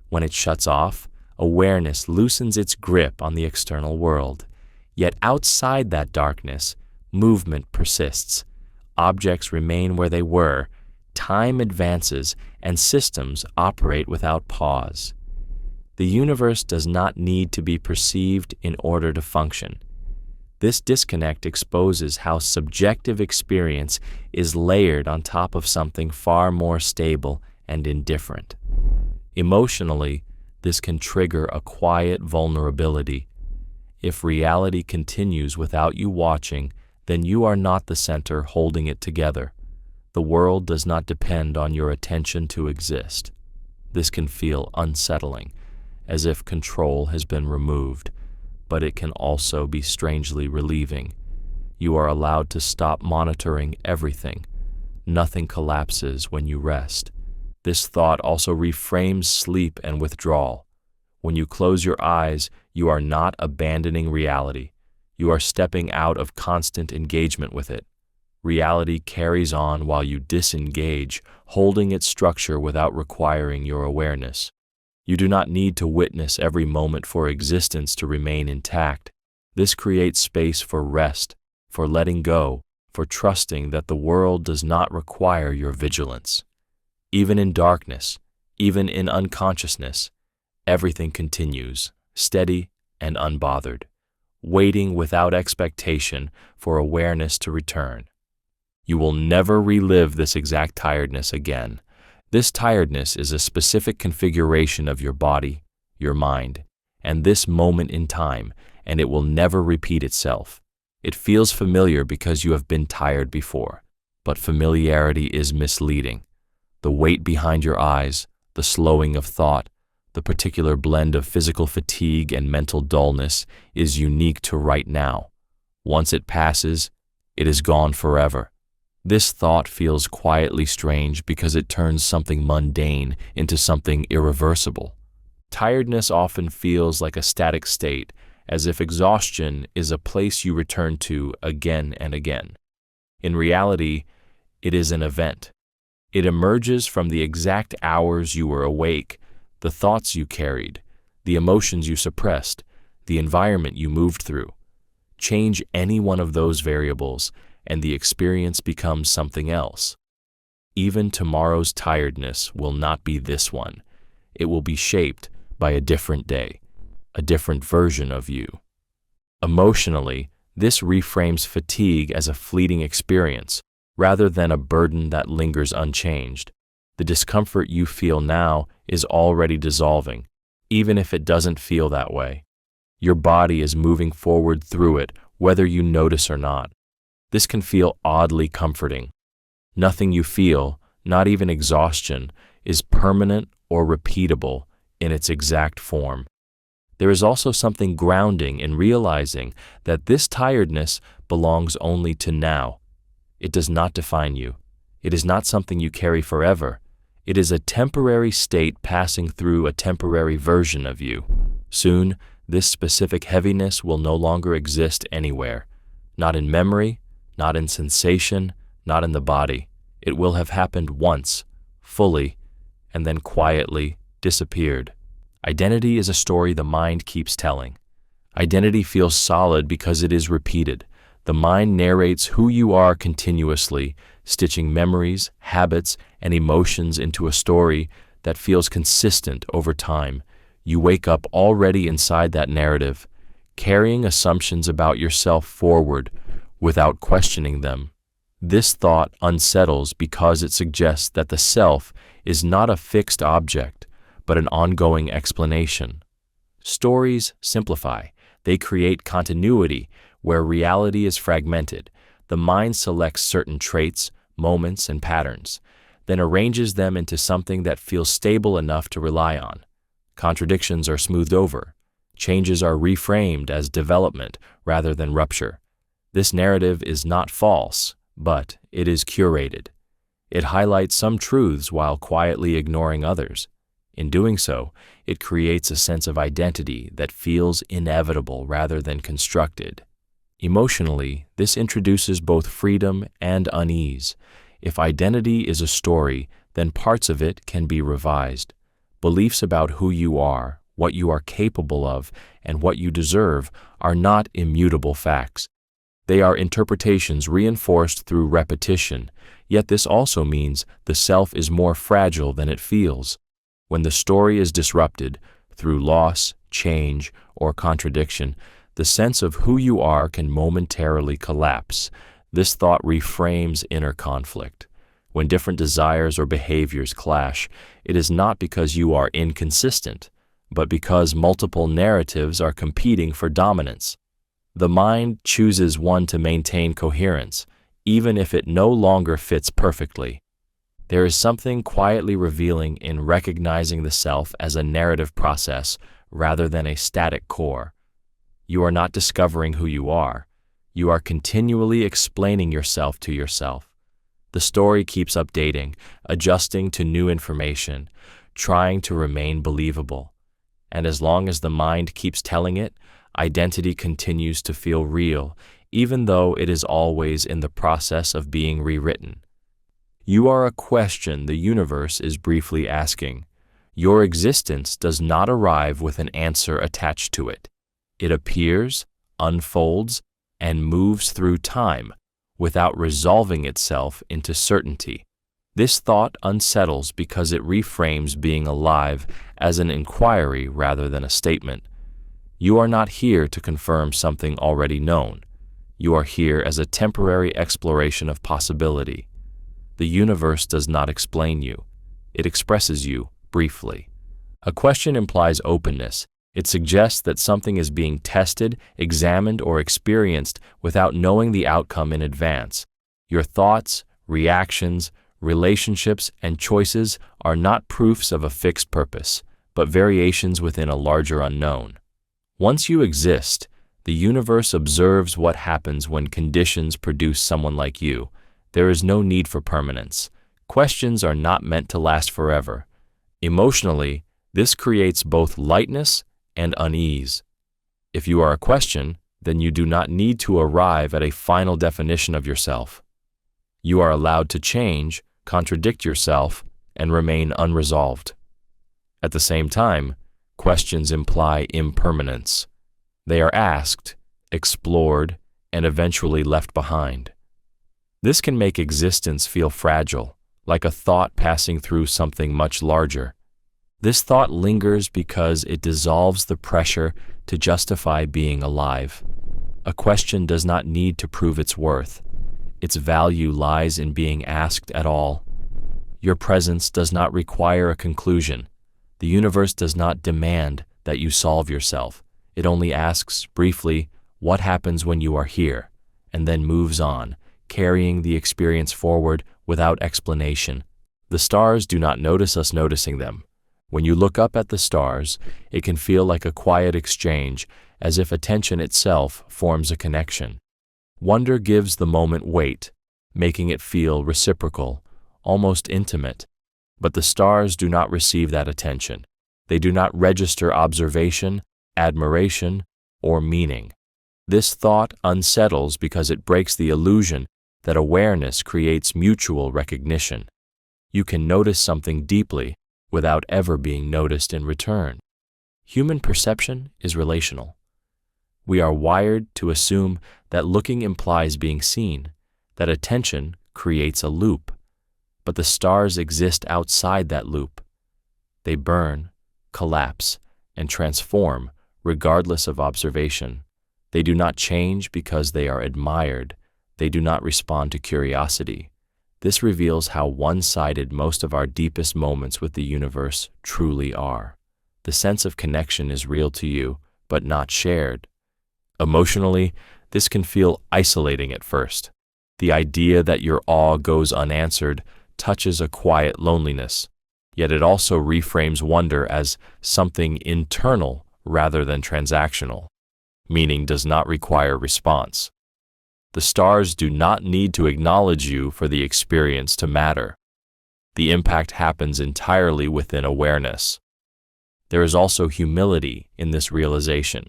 Speaker 1: When it shuts off, awareness loosens its grip on the external world. Yet outside that darkness, movement persists. Objects remain where they were, time advances, and systems operate without pause. The universe does not need to be perceived in order to function. This disconnect exposes how subjective experience is layered on top of something far more stable and indifferent. Emotionally, this can trigger a quiet vulnerability. If reality continues without you watching, then you are not the center holding it together. The world does not depend on your attention to exist. This can feel unsettling, as if control has been removed, but it can also be strangely relieving. You are allowed to stop monitoring everything. Nothing collapses when you rest. This thought also reframes sleep and withdrawal. When you close your eyes, you are not abandoning reality. You are stepping out of constant engagement with it. Reality carries on while you disengage, holding its structure without requiring your awareness. You do not need to witness every moment for existence to remain intact. This creates space for rest, for letting go, for trusting that the world does not require your vigilance. Even in darkness, even in unconsciousness, everything continues, steady and unbothered, waiting without expectation for awareness to return. You will never relive this exact tiredness again. This tiredness is a specific configuration of your body, your mind, and this moment in time, and it will never repeat itself. It feels familiar because you have been tired before, but familiarity is misleading. The weight behind your eyes, the slowing of thought, the particular blend of physical fatigue and mental dullness is unique to right now. Once it passes, it is gone forever. This thought feels quietly strange because it turns something mundane into something irreversible. Tiredness often feels like a static state, as if exhaustion is a place you return to again and again. In reality, it is an event. It emerges from the exact hours you were awake, the thoughts you carried, the emotions you suppressed, the environment you moved through. Change any one of those variables, and the experience becomes something else. Even tomorrow's tiredness will not be this one. It will be shaped by a different day, a different version of you. Emotionally, this reframes fatigue as a fleeting experience, rather than a burden that lingers unchanged. The discomfort you feel now is already dissolving, even if it doesn't feel that way. Your body is moving forward through it, whether you notice or not. This can feel oddly comforting. Nothing you feel, not even exhaustion, is permanent or repeatable in its exact form. There is also something grounding in realizing that this tiredness belongs only to now. It does not define you. It is not something you carry forever. It is a temporary state passing through a temporary version of you. Soon, this specific heaviness will no longer exist anywhere. Not in memory, not in sensation, not in the body. It will have happened once, fully, and then quietly disappeared. Identity is a story the mind keeps telling. Identity feels solid because it is repeated. The mind narrates who you are continuously, stitching memories, habits, and emotions into a story that feels consistent over time. You wake up already inside that narrative, carrying assumptions about yourself forward without questioning them. This thought unsettles because it suggests that the self is not a fixed object, but an ongoing explanation. Stories simplify. They create continuity where reality is fragmented. The mind selects certain traits, moments, and patterns, then arranges them into something that feels stable enough to rely on. Contradictions are smoothed over. Changes are reframed as development rather than rupture. This narrative is not false, but it is curated. It highlights some truths while quietly ignoring others. In doing so, it creates a sense of identity that feels inevitable rather than constructed. Emotionally, this introduces both freedom and unease. If identity is a story, then parts of it can be revised. Beliefs about who you are, what you are capable of, and what you deserve are not immutable facts. They are interpretations reinforced through repetition, yet this also means the self is more fragile than it feels. When the story is disrupted through loss, change, or contradiction, the sense of who you are can momentarily collapse. This thought reframes inner conflict. When different desires or behaviors clash, it is not because you are inconsistent, but because multiple narratives are competing for dominance. The mind chooses one to maintain coherence, even if it no longer fits perfectly. There is something quietly revealing in recognizing the self as a narrative process rather than a static core. You are not discovering who you are. You are continually explaining yourself to yourself. The story keeps updating, adjusting to new information, trying to remain believable. And as long as the mind keeps telling it, identity continues to feel real, even though it is always in the process of being rewritten. You are a question the universe is briefly asking. Your existence does not arrive with an answer attached to it. It appears, unfolds, and moves through time without resolving itself into certainty. This thought unsettles because it reframes being alive as an inquiry rather than a statement. You are not here to confirm something already known. You are here as a temporary exploration of possibility. The universe does not explain you. It expresses you briefly. A question implies openness. It suggests that something is being tested, examined, or experienced without knowing the outcome in advance. Your thoughts, reactions, relationships, and choices are not proofs of a fixed purpose, but variations within a larger unknown. Once you exist, the universe observes what happens when conditions produce someone like you. There is no need for permanence. Questions are not meant to last forever. Emotionally, this creates both lightness and unease. If you are a question, then you do not need to arrive at a final definition of yourself. You are allowed to change, contradict yourself, and remain unresolved. At the same time, questions imply impermanence. They are asked, explored, and eventually left behind. This can make existence feel fragile, like a thought passing through something much larger. This thought lingers because it dissolves the pressure to justify being alive. A question does not need to prove its worth. Its value lies in being asked at all. Your presence does not require a conclusion. The universe does not demand that you solve yourself. It only asks, briefly, what happens when you are here, and then moves on, carrying the experience forward without explanation. The stars do not notice us noticing them. When you look up at the stars, it can feel like a quiet exchange, as if attention itself forms a connection. Wonder gives the moment weight, making it feel reciprocal, almost intimate. But the stars do not receive that attention. They do not register observation, admiration, or meaning. This thought unsettles because it breaks the illusion that awareness creates mutual recognition. You can notice something deeply without ever being noticed in return. Human perception is relational. We are wired to assume that looking implies being seen, that attention creates a loop. But the stars exist outside that loop. They burn, collapse, and transform regardless of observation. They do not change because they are admired. They do not respond to curiosity. This reveals how one-sided most of our deepest moments with the universe truly are. The sense of connection is real to you, but not shared. Emotionally, this can feel isolating at first. The idea that your awe goes unanswered touches a quiet loneliness, yet it also reframes wonder as something internal rather than transactional. Meaning does not require response. The stars do not need to acknowledge you for the experience to matter. The impact happens entirely within awareness. There is also humility in this realization.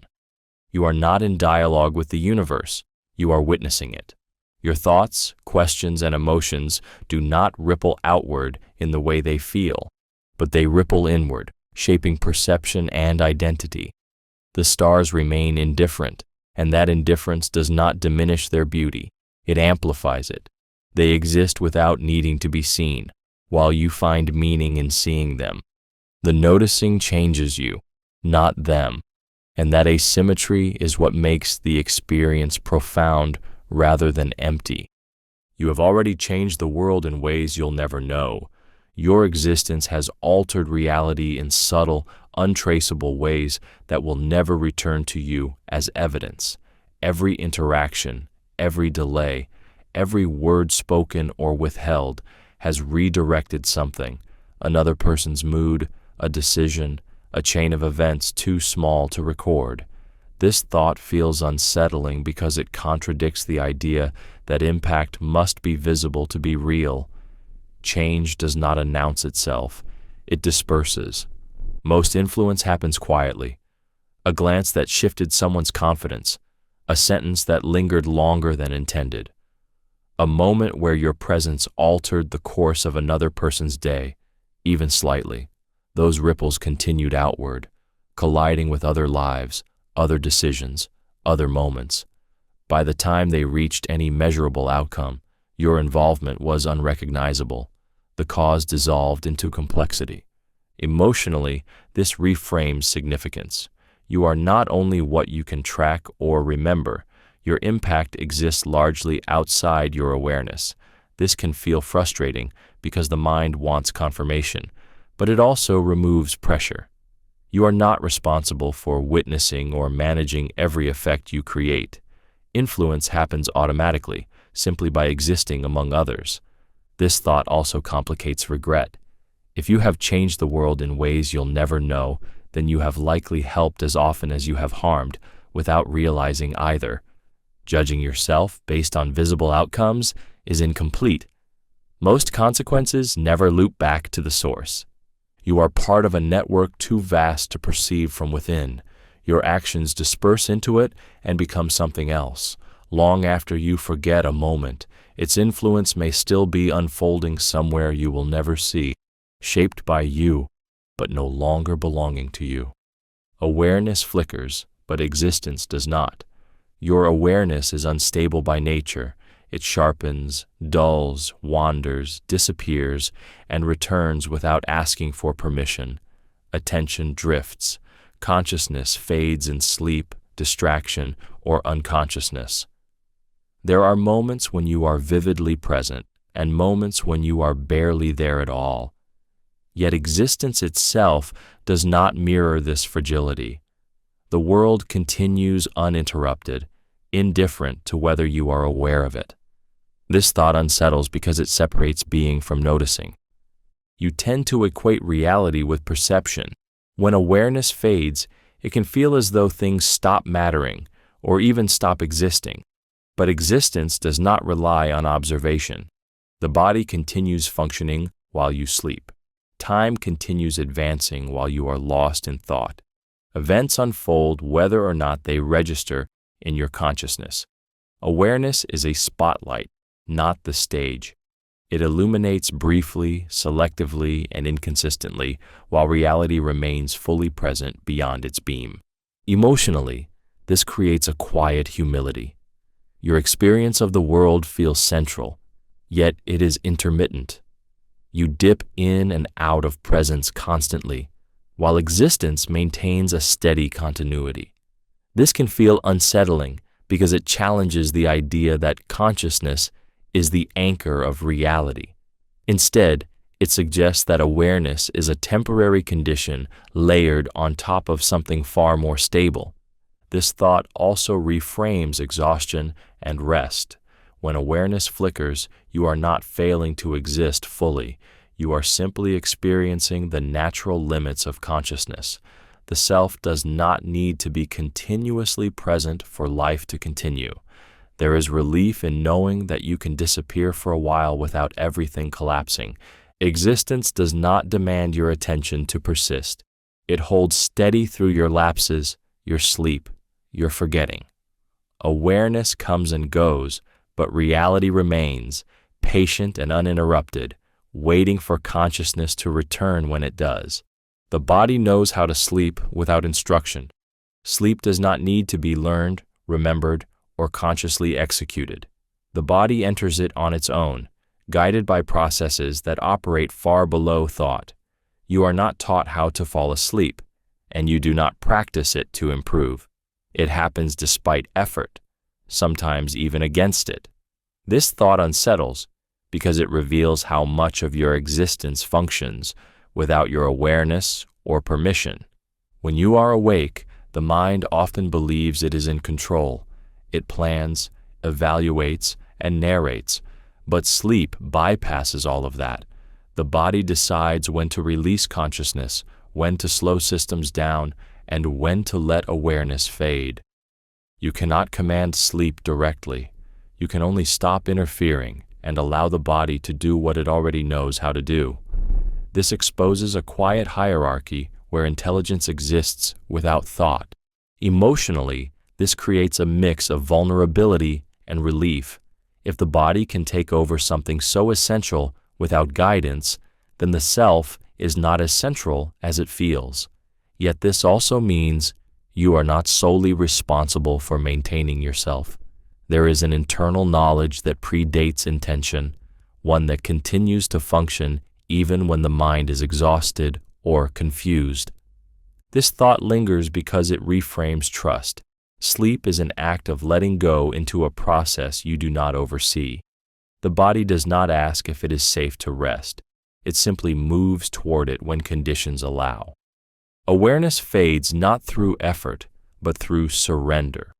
Speaker 1: You are not in dialogue with the universe. You are witnessing it. Your thoughts, questions, and emotions do not ripple outward in the way they feel, but they ripple inward, shaping perception and identity. The stars remain indifferent, and that indifference does not diminish their beauty. It amplifies it. They exist without needing to be seen, while you find meaning in seeing them. The noticing changes you, not them, and that asymmetry is what makes the experience profound rather than empty. You have already changed the world in ways you'll never know. Your existence has altered reality in subtle, untraceable ways that will never return to you as evidence. Every interaction, every delay, every word spoken or withheld has redirected something, another person's mood, a decision, a chain of events too small to record. This thought feels unsettling because it contradicts the idea that impact must be visible to be real. Change does not announce itself, it disperses. Most influence happens quietly. A glance that shifted someone's confidence, a sentence that lingered longer than intended, a moment where your presence altered the course of another person's day, even slightly. Those ripples continued outward, colliding with other lives, other decisions, other moments. By the time they reached any measurable outcome, your involvement was unrecognizable. The cause dissolved into complexity. Emotionally, this reframes significance. You are not only what you can track or remember, your impact exists largely outside your awareness. This can feel frustrating because the mind wants confirmation, but it also removes pressure. You are not responsible for witnessing or managing every effect you create. Influence happens automatically, simply by existing among others. This thought also complicates regret. If you have changed the world in ways you'll never know, then you have likely helped as often as you have harmed, without realizing either. Judging yourself based on visible outcomes is incomplete. Most consequences never loop back to the source. You are part of a network too vast to perceive from within. Your actions disperse into it and become something else. Long after you forget a moment, its influence may still be unfolding somewhere you will never see, shaped by you, but no longer belonging to you. Awareness flickers, but existence does not. Your awareness is unstable by nature. It sharpens, dulls, wanders, disappears, and returns without asking for permission. Attention drifts. Consciousness fades in sleep, distraction, or unconsciousness. There are moments when you are vividly present, and moments when you are barely there at all. Yet existence itself does not mirror this fragility. The world continues uninterrupted, indifferent to whether you are aware of it. This thought unsettles because it separates being from noticing. You tend to equate reality with perception. When awareness fades, it can feel as though things stop mattering or even stop existing. But existence does not rely on observation. The body continues functioning while you sleep. Time continues advancing while you are lost in thought. Events unfold whether or not they register in your consciousness. Awareness is a spotlight, not the stage. It illuminates briefly, selectively, and inconsistently, while reality remains fully present beyond its beam. Emotionally, this creates a quiet humility. Your experience of the world feels central, yet it is intermittent. You dip in and out of presence constantly, while existence maintains a steady continuity. This can feel unsettling because it challenges the idea that consciousness is the anchor of reality. Instead, it suggests that awareness is a temporary condition layered on top of something far more stable. This thought also reframes exhaustion and rest. When awareness flickers, you are not failing to exist fully. You are simply experiencing the natural limits of consciousness. The self does not need to be continuously present for life to continue. There is relief in knowing that you can disappear for a while without everything collapsing. Existence does not demand your attention to persist. It holds steady through your lapses, your sleep, your forgetting. Awareness comes and goes, but reality remains, patient and uninterrupted, waiting for consciousness to return when it does. The body knows how to sleep without instruction. Sleep does not need to be learned, remembered, or consciously executed. The body enters it on its own, guided by processes that operate far below thought. You are not taught how to fall asleep, and you do not practice it to improve. It happens despite effort, sometimes even against it. This thought unsettles because it reveals how much of your existence functions without your awareness or permission. When you are awake, the mind often believes it is in control. It plans, evaluates, and narrates, but sleep bypasses all of that. The body decides when to release consciousness, when to slow systems down, and when to let awareness fade. You cannot command sleep directly. You can only stop interfering and allow the body to do what it already knows how to do. This exposes a quiet hierarchy where where intelligence exists without thought. Emotionally, this creates a mix of vulnerability and relief. If the body can take over something so essential without guidance, then the self is not as central as it feels. Yet this also means you are not solely responsible for maintaining yourself. There is an internal knowledge that predates intention, one that continues to function even when the mind is exhausted or confused. This thought lingers because it reframes trust. Sleep is an act of letting go into a process you do not oversee. The body does not ask if it is safe to rest. It simply moves toward it when conditions allow. Awareness fades not through effort, but through surrender.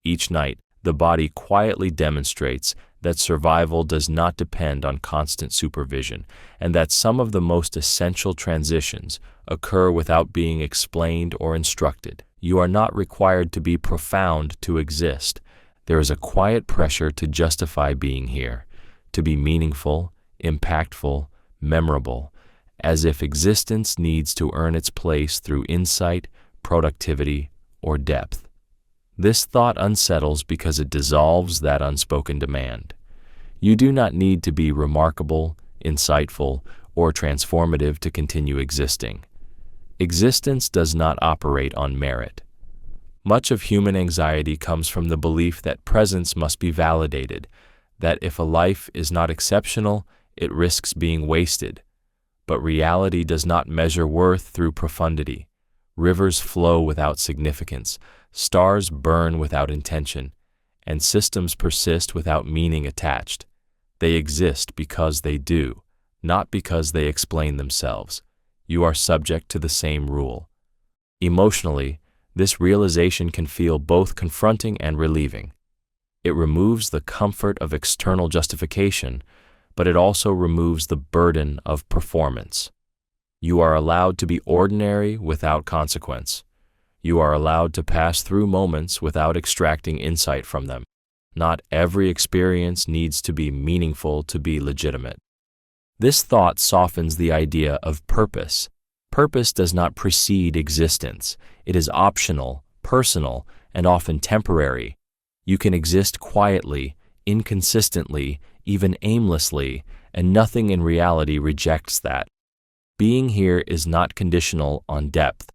Speaker 1: Each night, the body quietly demonstrates that survival does not depend on constant supervision, and that some of the most essential transitions occur without being explained or instructed. You are not required to be profound to exist. There is a quiet pressure to justify being here, to be meaningful, impactful, memorable, as if existence needs to earn its place through insight, productivity, or depth. This thought unsettles because it dissolves that unspoken demand. You do not need to be remarkable, insightful, or transformative to continue existing. Existence does not operate on merit. Much of human anxiety comes from the belief that presence must be validated, that if a life is not exceptional, it risks being wasted. But reality does not measure worth through profundity. Rivers flow without significance, stars burn without intention, and systems persist without meaning attached. They exist because they do, not because they explain themselves. You are subject to the same rule. Emotionally, this realization can feel both confronting and relieving. It removes the comfort of external justification, but it also removes the burden of performance. You are allowed to be ordinary without consequence. You are allowed to pass through moments without extracting insight from them. Not every experience needs to be meaningful to be legitimate. This thought softens the idea of purpose. Purpose does not precede existence. It is optional, personal, and often temporary. You can exist quietly, inconsistently, even aimlessly, and nothing in reality rejects that. Being here is not conditional on depth.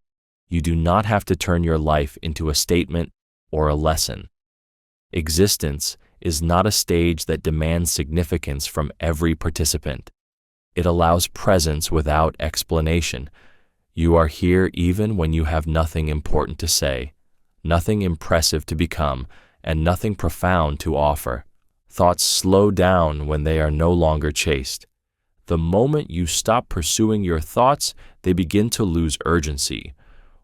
Speaker 1: You do not have to turn your life into a statement or a lesson. Existence is not a stage that demands significance from every participant. It allows presence without explanation. You are here even when you have nothing important to say, nothing impressive to become, and nothing profound to offer. Thoughts slow down when they are no longer chased. The moment you stop pursuing your thoughts, they begin to lose urgency.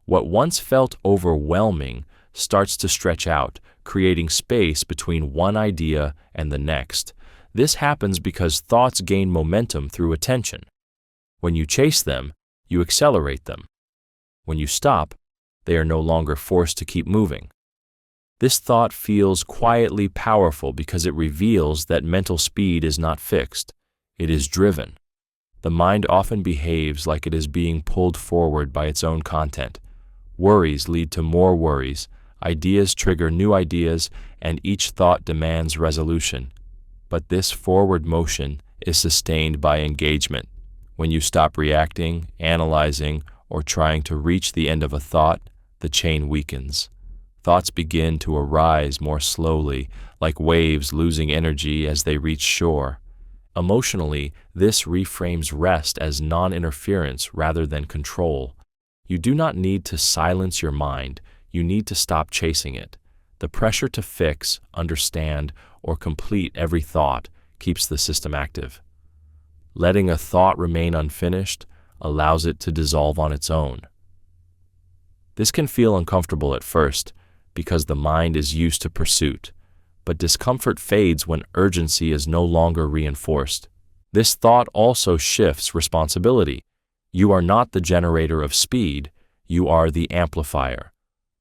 Speaker 1: What once felt overwhelming starts to stretch out, creating space between one idea and the next. This happens because thoughts gain momentum through attention. When you chase them, you accelerate them. When you stop, they are no longer forced to keep moving. This thought feels quietly powerful because it reveals that mental speed is not fixed. It is driven. The mind often behaves like it is being pulled forward by its own content. Worries lead to more worries, ideas trigger new ideas, and each thought demands resolution. But this forward motion is sustained by engagement. When you stop reacting, analyzing, or trying to reach the end of a thought, the chain weakens. Thoughts begin to arise more slowly, like waves losing energy as they reach shore. Emotionally, this reframes rest as non-interference rather than control. You do not need to silence your mind, you need to stop chasing it. The pressure to fix, understand, or complete every thought keeps the system active. Letting a thought remain unfinished allows it to dissolve on its own. This can feel uncomfortable at first because the mind is used to pursuit, but discomfort fades when urgency is no longer reinforced. This thought also shifts responsibility. You are not the generator of speed, you are the amplifier.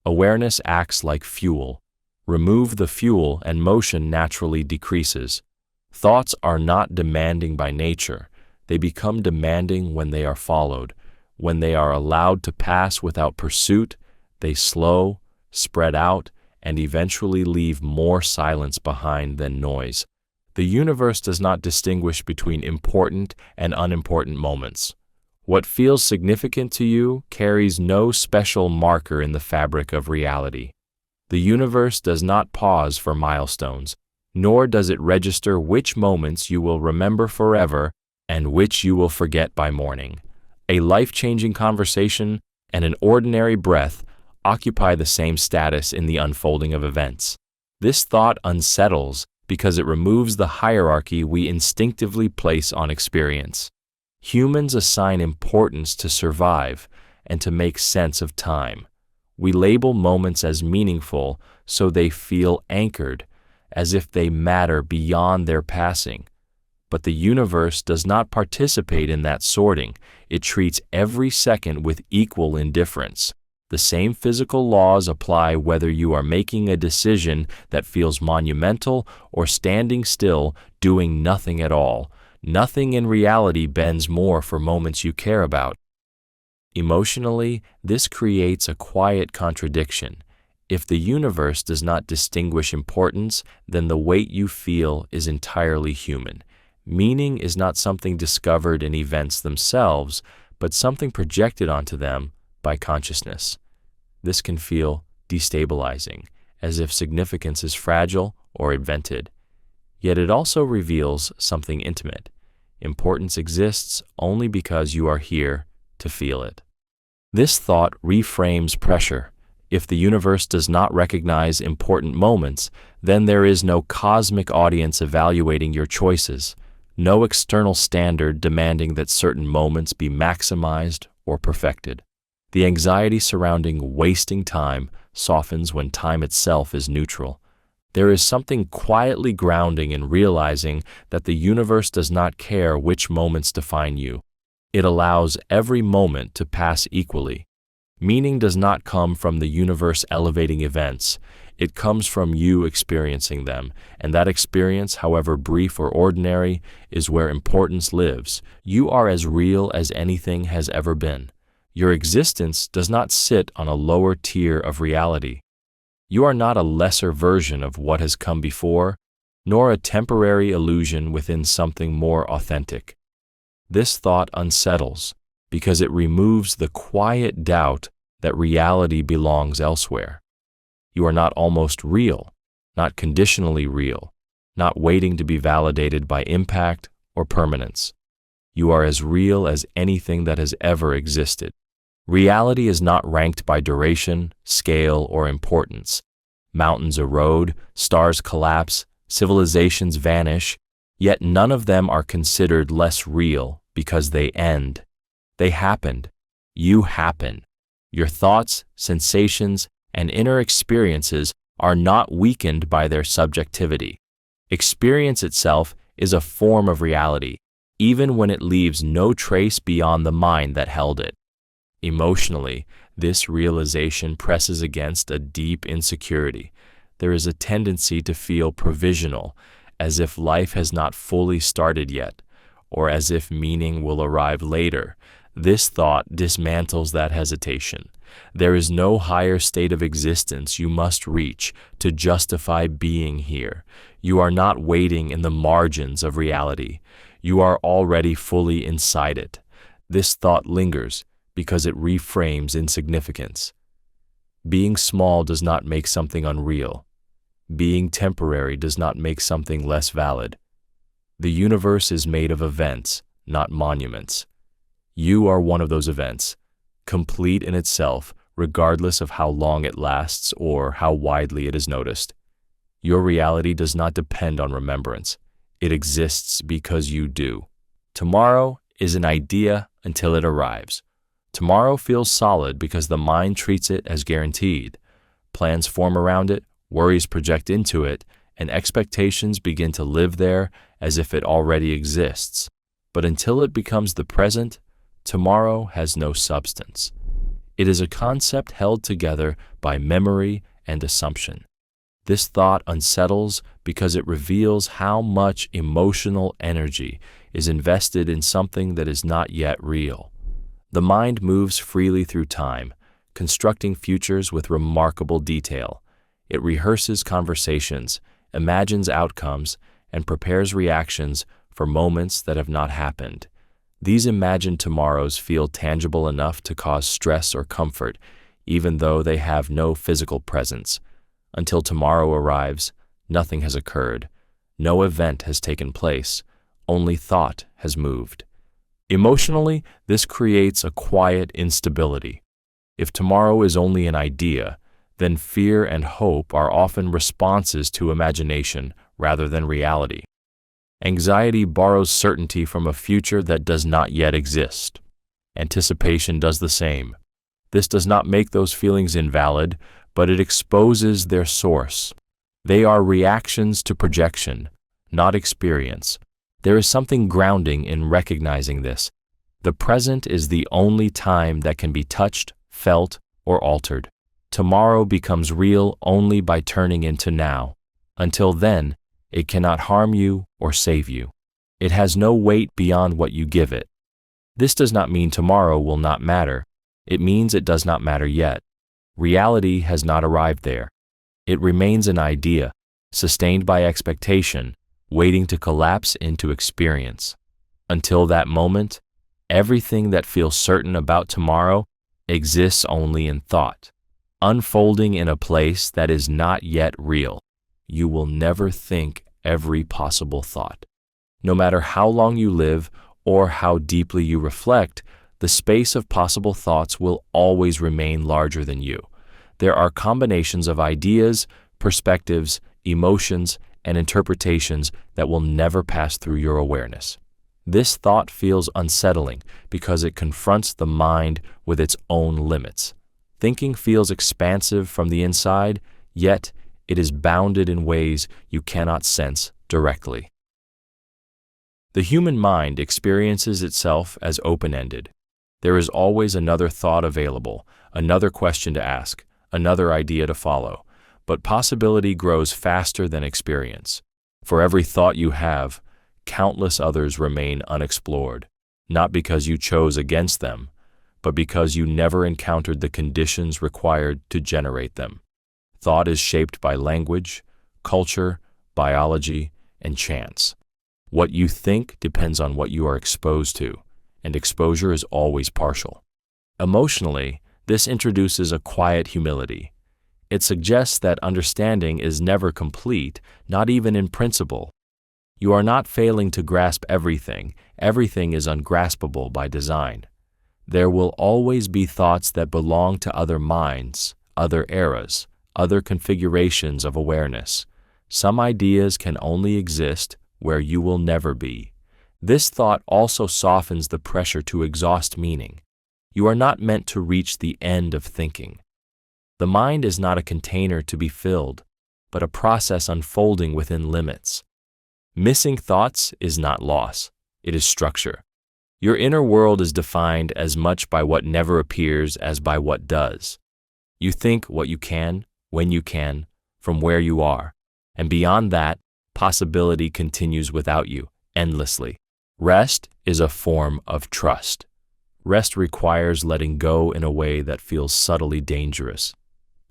Speaker 1: Awareness acts like fuel. Remove the fuel and motion naturally decreases. Thoughts are not demanding by nature. They become demanding when they are followed. When they are allowed to pass without pursuit, they slow, spread out, and eventually leave more silence behind than noise. The universe does not distinguish between important and unimportant moments. What feels significant to you carries no special marker in the fabric of reality. The universe does not pause for milestones, nor does it register which moments you will remember forever and which you will forget by morning. A life-changing conversation and an ordinary breath occupy the same status in the unfolding of events. This thought unsettles because it removes the hierarchy we instinctively place on experience. Humans assign importance to survive and to make sense of time. We label moments as meaningful so they feel anchored, as if they matter beyond their passing. But the universe does not participate in that sorting. It treats every second with equal indifference. The same physical laws apply whether you are making a decision that feels monumental or standing still, doing nothing at all. Nothing in reality bends more for moments you care about. Emotionally, this creates a quiet contradiction. If the universe does not distinguish importance, then the weight you feel is entirely human. Meaning is not something discovered in events themselves, but something projected onto them by consciousness. This can feel destabilizing, as if significance is fragile or invented. Yet it also reveals something intimate. Importance exists only because you are here to feel it. This thought reframes pressure. If the universe does not recognize important moments, then there is no cosmic audience evaluating your choices, no external standard demanding that certain moments be maximized or perfected. The anxiety surrounding wasting time softens when time itself is neutral. There is something quietly grounding in realizing that the universe does not care which moments define you. It allows every moment to pass equally. Meaning does not come from the universe elevating events. It comes from you experiencing them, and that experience, however brief or ordinary, is where importance lives. You are as real as anything has ever been. Your existence does not sit on a lower tier of reality. You are not a lesser version of what has come before, nor a temporary illusion within something more authentic. This thought unsettles because it removes the quiet doubt that reality belongs elsewhere. You are not almost real, not conditionally real, not waiting to be validated by impact or permanence. You are as real as anything that has ever existed. Reality is not ranked by duration, scale, or importance. Mountains erode, stars collapse, civilizations vanish, yet none of them are considered less real because they end. They happened. You happen. Your thoughts, sensations, and inner experiences are not weakened by their subjectivity. Experience itself is a form of reality, even when it leaves no trace beyond the mind that held it. Emotionally, this realization presses against a deep insecurity. There is a tendency to feel provisional, as if life has not fully started yet, or as if meaning will arrive later. This thought dismantles that hesitation. There is no higher state of existence you must reach to justify being here. You are not waiting in the margins of reality. You are already fully inside it. This thought lingers because it reframes insignificance. Being small does not make something unreal. Being temporary does not make something less valid. The universe is made of events, not monuments. You are one of those events, complete in itself, regardless of how long it lasts or how widely it is noticed. Your reality does not depend on remembrance. It exists because you do. Tomorrow is an idea until it arrives. Tomorrow feels solid because the mind treats it as guaranteed. Plans form around it, worries project into it, and expectations begin to live there as if it already exists. But until it becomes the present, tomorrow has no substance. It is a concept held together by memory and assumption. This thought unsettles because it reveals how much emotional energy is invested in something that is not yet real. The mind moves freely through time, constructing futures with remarkable detail. It rehearses conversations, imagines outcomes, and prepares reactions for moments that have not happened. These imagined tomorrows feel tangible enough to cause stress or comfort, even though they have no physical presence. Until tomorrow arrives, nothing has occurred. No event has taken place. Only thought has moved. Emotionally, this creates a quiet instability. If tomorrow is only an idea, then fear and hope are often responses to imagination rather than reality. Anxiety borrows certainty from a future that does not yet exist. Anticipation does the same. This does not make those feelings invalid, but it exposes their source. They are reactions to projection, not experience. There is something grounding in recognizing this. The present is the only time that can be touched, felt, or altered. Tomorrow becomes real only by turning into now. Until then, it cannot harm you or save you. It has no weight beyond what you give it. This does not mean tomorrow will not matter. It means it does not matter yet. Reality has not arrived there. It remains an idea, sustained by expectation, waiting to collapse into experience. Until that moment, everything that feels certain about tomorrow exists only in thought, unfolding in a place that is not yet real. You will never think every possible thought. No matter how long you live or how deeply you reflect, the space of possible thoughts will always remain larger than you. There are combinations of ideas, perspectives, emotions, and interpretations that will never pass through your awareness. This thought feels unsettling because it confronts the mind with its own limits. Thinking feels expansive from the inside, yet it is bounded in ways you cannot sense directly. The human mind experiences itself as open-ended. There is always another thought available, another question to ask, another idea to follow, but possibility grows faster than experience. For every thought you have, countless others remain unexplored, not because you chose against them, but because you never encountered the conditions required to generate them. Thought is shaped by language, culture, biology, and chance. What you think depends on what you are exposed to, and exposure is always partial. Emotionally, this introduces a quiet humility. It suggests that understanding is never complete, not even in principle. You are not failing to grasp everything. Everything is ungraspable by design. There will always be thoughts that belong to other minds, other eras, other configurations of awareness. Some ideas can only exist where you will never be. This thought also softens the pressure to exhaust meaning. You are not meant to reach the end of thinking. The mind is not a container to be filled, but a process unfolding within limits. Missing thoughts is not loss, it is structure. Your inner world is defined as much by what never appears as by what does. You think what you can, when you can, from where you are, and beyond that, possibility continues without you, endlessly. Rest is a form of trust. Rest requires letting go in a way that feels subtly dangerous.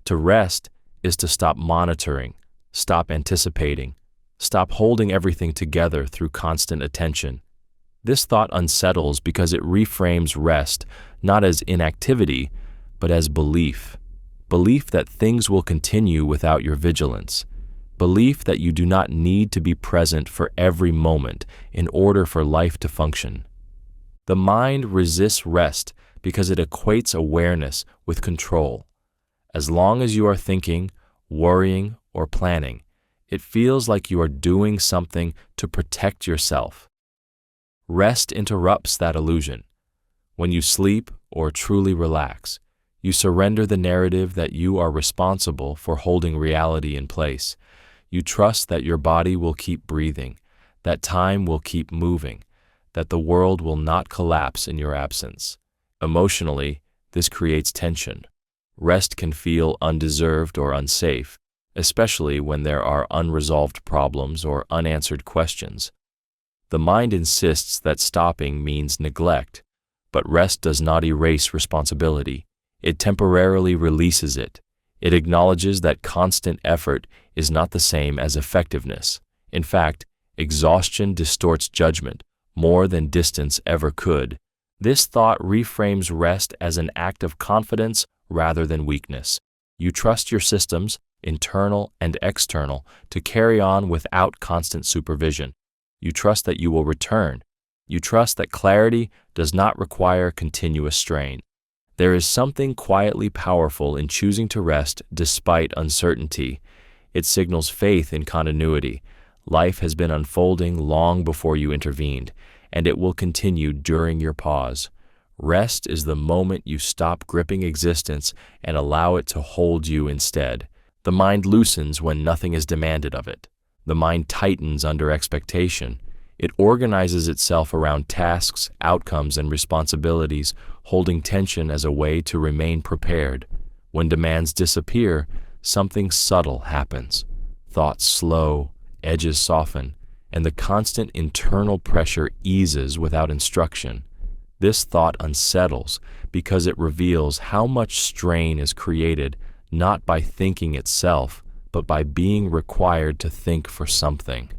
Speaker 1: To rest is to stop monitoring, stop anticipating, stop holding everything together through constant attention. This thought unsettles because it reframes rest not as inactivity, but as belief. Belief that things will continue without your vigilance. Belief that you do not need to be present for every moment in order for life to function. The mind resists rest because it equates awareness with control. As long as you are thinking, worrying, or planning, it feels like you are doing something to protect yourself. Rest interrupts that illusion. When you sleep or truly relax, you surrender the narrative that you are responsible for holding reality in place. You trust that your body will keep breathing, that time will keep moving, that the world will not collapse in your absence. Emotionally, this creates tension. Rest can feel undeserved or unsafe, especially when there are unresolved problems or unanswered questions. The mind insists that stopping means neglect, But rest does not erase responsibility. It temporarily releases it. It acknowledges that constant effort is not the same as effectiveness. In fact, exhaustion distorts judgment more than distance ever could. This thought reframes rest as an act of confidence rather than weakness. You trust your systems, internal and external, to carry on without constant supervision. You trust that you will return. You trust that clarity does not require continuous strain. There is something quietly powerful in choosing to rest despite uncertainty. It signals faith in continuity. Life has been unfolding long before you intervened, and it will continue during your pause. Rest is the moment you stop gripping existence and allow it to hold you instead. The mind loosens when nothing is demanded of it. The mind tightens under expectation. It organizes itself around tasks, outcomes, and responsibilities, holding tension as a way to remain prepared. When demands disappear, something subtle happens. Thoughts slow, edges soften, and the constant internal pressure eases without instruction. This thought unsettles because it reveals how much strain is created not by thinking itself, but by being required to think for something.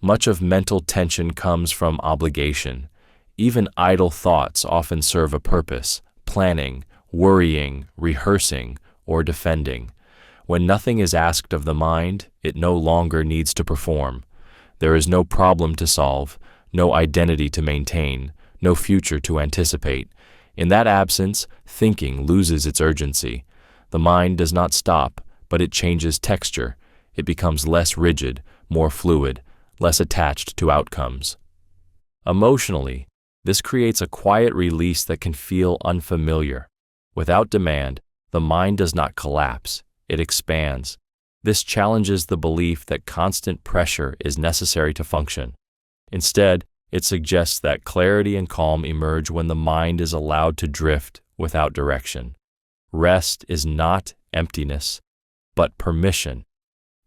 Speaker 1: Much of mental tension comes from obligation. Even idle thoughts often serve a purpose: planning, worrying, rehearsing, or defending. When nothing is asked of the mind, it no longer needs to perform. There is no problem to solve, no identity to maintain, no future to anticipate. In that absence, thinking loses its urgency. The mind does not stop, but it changes texture. It becomes less rigid, more fluid, less attached to outcomes. Emotionally, this creates a quiet release that can feel unfamiliar. Without demand, the mind does not collapse, it expands. This challenges the belief that constant pressure is necessary to function. Instead, it suggests that clarity and calm emerge when the mind is allowed to drift without direction. Rest is not emptiness, but permission.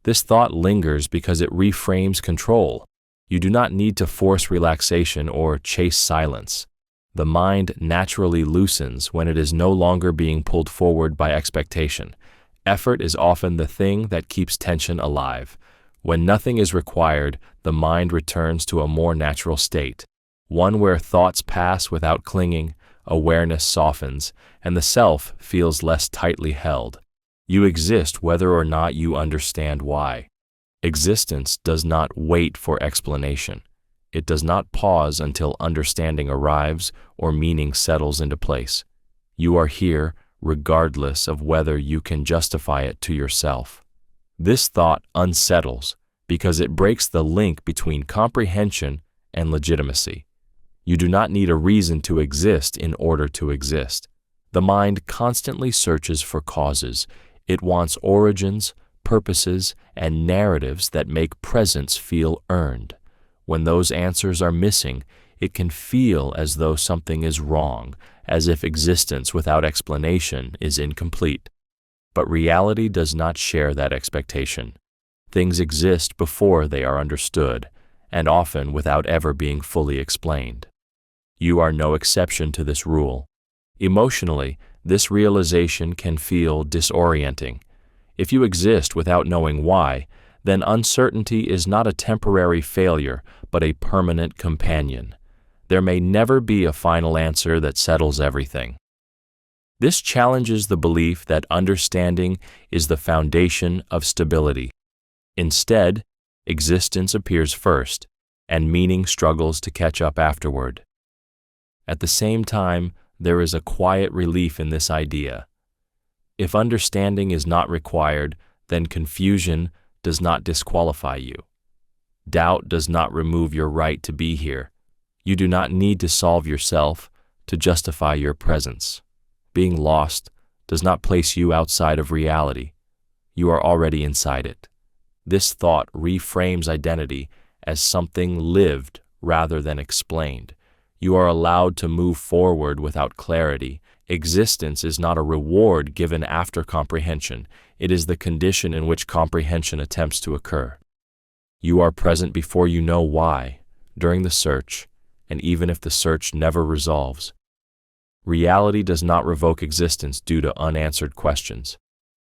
Speaker 1: This thought lingers because it reframes control. You do not need to force relaxation or chase silence. The mind naturally loosens when it is no longer being pulled forward by expectation. Effort is often the thing that keeps tension alive. When nothing is required, the mind returns to a more natural state, one where thoughts pass without clinging, awareness softens, and the self feels less tightly held. You exist whether or not you understand why. Existence does not wait for explanation. It does not pause until understanding arrives or meaning settles into place. You are here regardless of whether you can justify it to yourself. This thought unsettles because it breaks the link between comprehension and legitimacy. You do not need a reason to exist in order to exist. The mind constantly searches for causes. It wants origins, purposes, and narratives that make presence feel earned. When those answers are missing, it can feel as though something is wrong, as if existence without explanation is incomplete. But reality does not share that expectation. Things exist before they are understood, and often without ever being fully explained. You are no exception to this rule. Emotionally, this realization can feel disorienting. If you exist without knowing why, then uncertainty is not a temporary failure, but a permanent companion. There may never be a final answer that settles everything. This challenges the belief that understanding is the foundation of stability. Instead, existence appears first, and meaning struggles to catch up afterward. At the same time, there is a quiet relief in this idea. If understanding is not required, then confusion does not disqualify you. Doubt does not remove your right to be here. You do not need to solve yourself to justify your presence. Being lost does not place you outside of reality. You are already inside it. This thought reframes identity as something lived rather than explained. You are allowed to move forward without clarity. Existence is not a reward given after comprehension. It is the condition in which comprehension attempts to occur. You are present before you know why, during the search, and even if the search never resolves, Reality does not revoke existence due to unanswered questions.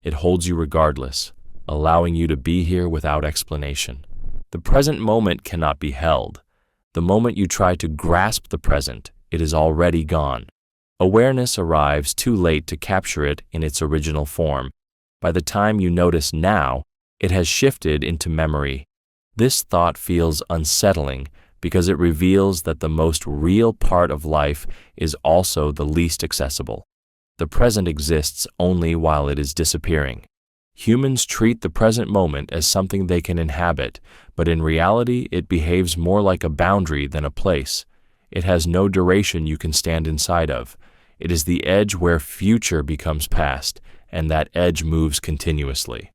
Speaker 1: It holds you regardless, allowing you to be here without explanation. The present moment cannot be held. The moment you try to grasp the present, it is already gone. Awareness arrives too late to capture it in its original form. By the time you notice now, it has shifted into memory. This thought feels unsettling because it reveals that the most real part of life is also the least accessible. The present exists only while it is disappearing. Humans treat the present moment as something they can inhabit, but in reality it behaves more like a boundary than a place. It has no duration you can stand inside of. It is the edge where future becomes past, and that edge moves continuously.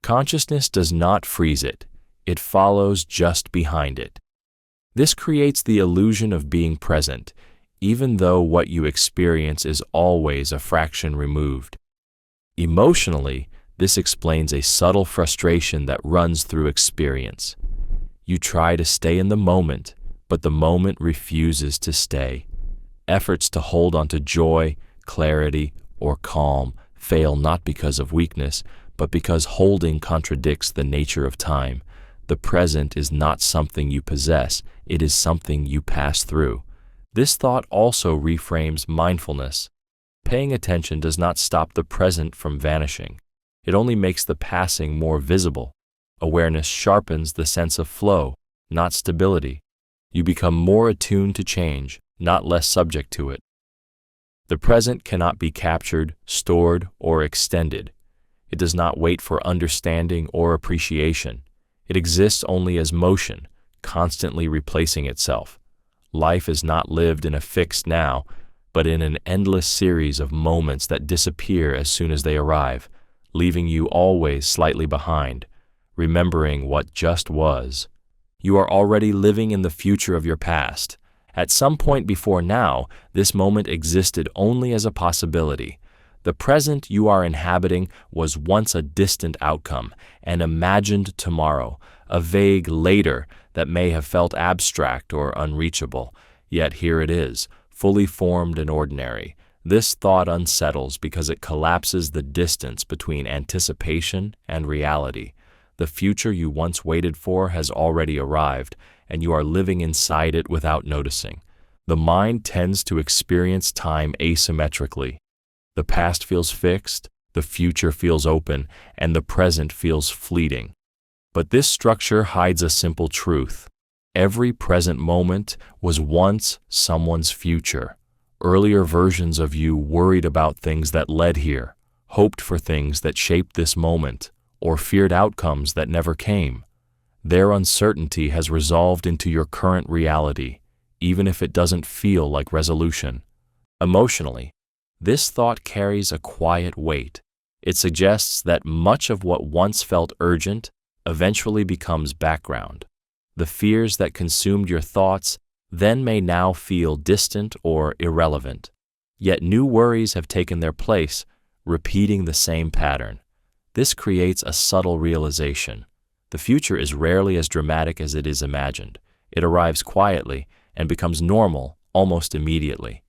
Speaker 1: Consciousness does not freeze it. It follows just behind it. This creates the illusion of being present, even though what you experience is always a fraction removed. Emotionally, this explains a subtle frustration that runs through experience. You try to stay in the moment, but the moment refuses to stay. Efforts to hold onto joy, clarity, or calm fail not because of weakness, but because holding contradicts the nature of time. The present is not something you possess, it is something you pass through. This thought also reframes mindfulness. Paying attention does not stop the present from vanishing. It only makes the passing more visible. Awareness sharpens the sense of flow, not stability. You become more attuned to change, not less subject to it. The present cannot be captured, stored, or extended. It does not wait for understanding or appreciation. It exists only as motion, constantly replacing itself. Life is not lived in a fixed now, but in an endless series of moments that disappear as soon as they arrive, leaving you always slightly behind, remembering what just was. You are already living in the future of your past. At some point before now, this moment existed only as a possibility. The present you are inhabiting was once a distant outcome, an imagined tomorrow, a vague later that may have felt abstract or unreachable. Yet here it is, fully formed and ordinary. This thought unsettles because it collapses the distance between anticipation and reality. The future you once waited for has already arrived, and you are living inside it without noticing. The mind tends to experience time asymmetrically. The past feels fixed, the future feels open, and the present feels fleeting. But this structure hides a simple truth. Every present moment was once someone's future. Earlier versions of you worried about things that led here, hoped for things that shaped this moment, or feared outcomes that never came. Their uncertainty has resolved into your current reality, even if it doesn't feel like resolution. Emotionally, this thought carries a quiet weight. It suggests that much of what once felt urgent eventually becomes background. The fears that consumed your thoughts then may now feel distant or irrelevant. Yet new worries have taken their place, repeating the same pattern. This creates a subtle realization. The future is rarely as dramatic as it is imagined. It arrives quietly and becomes normal almost immediately.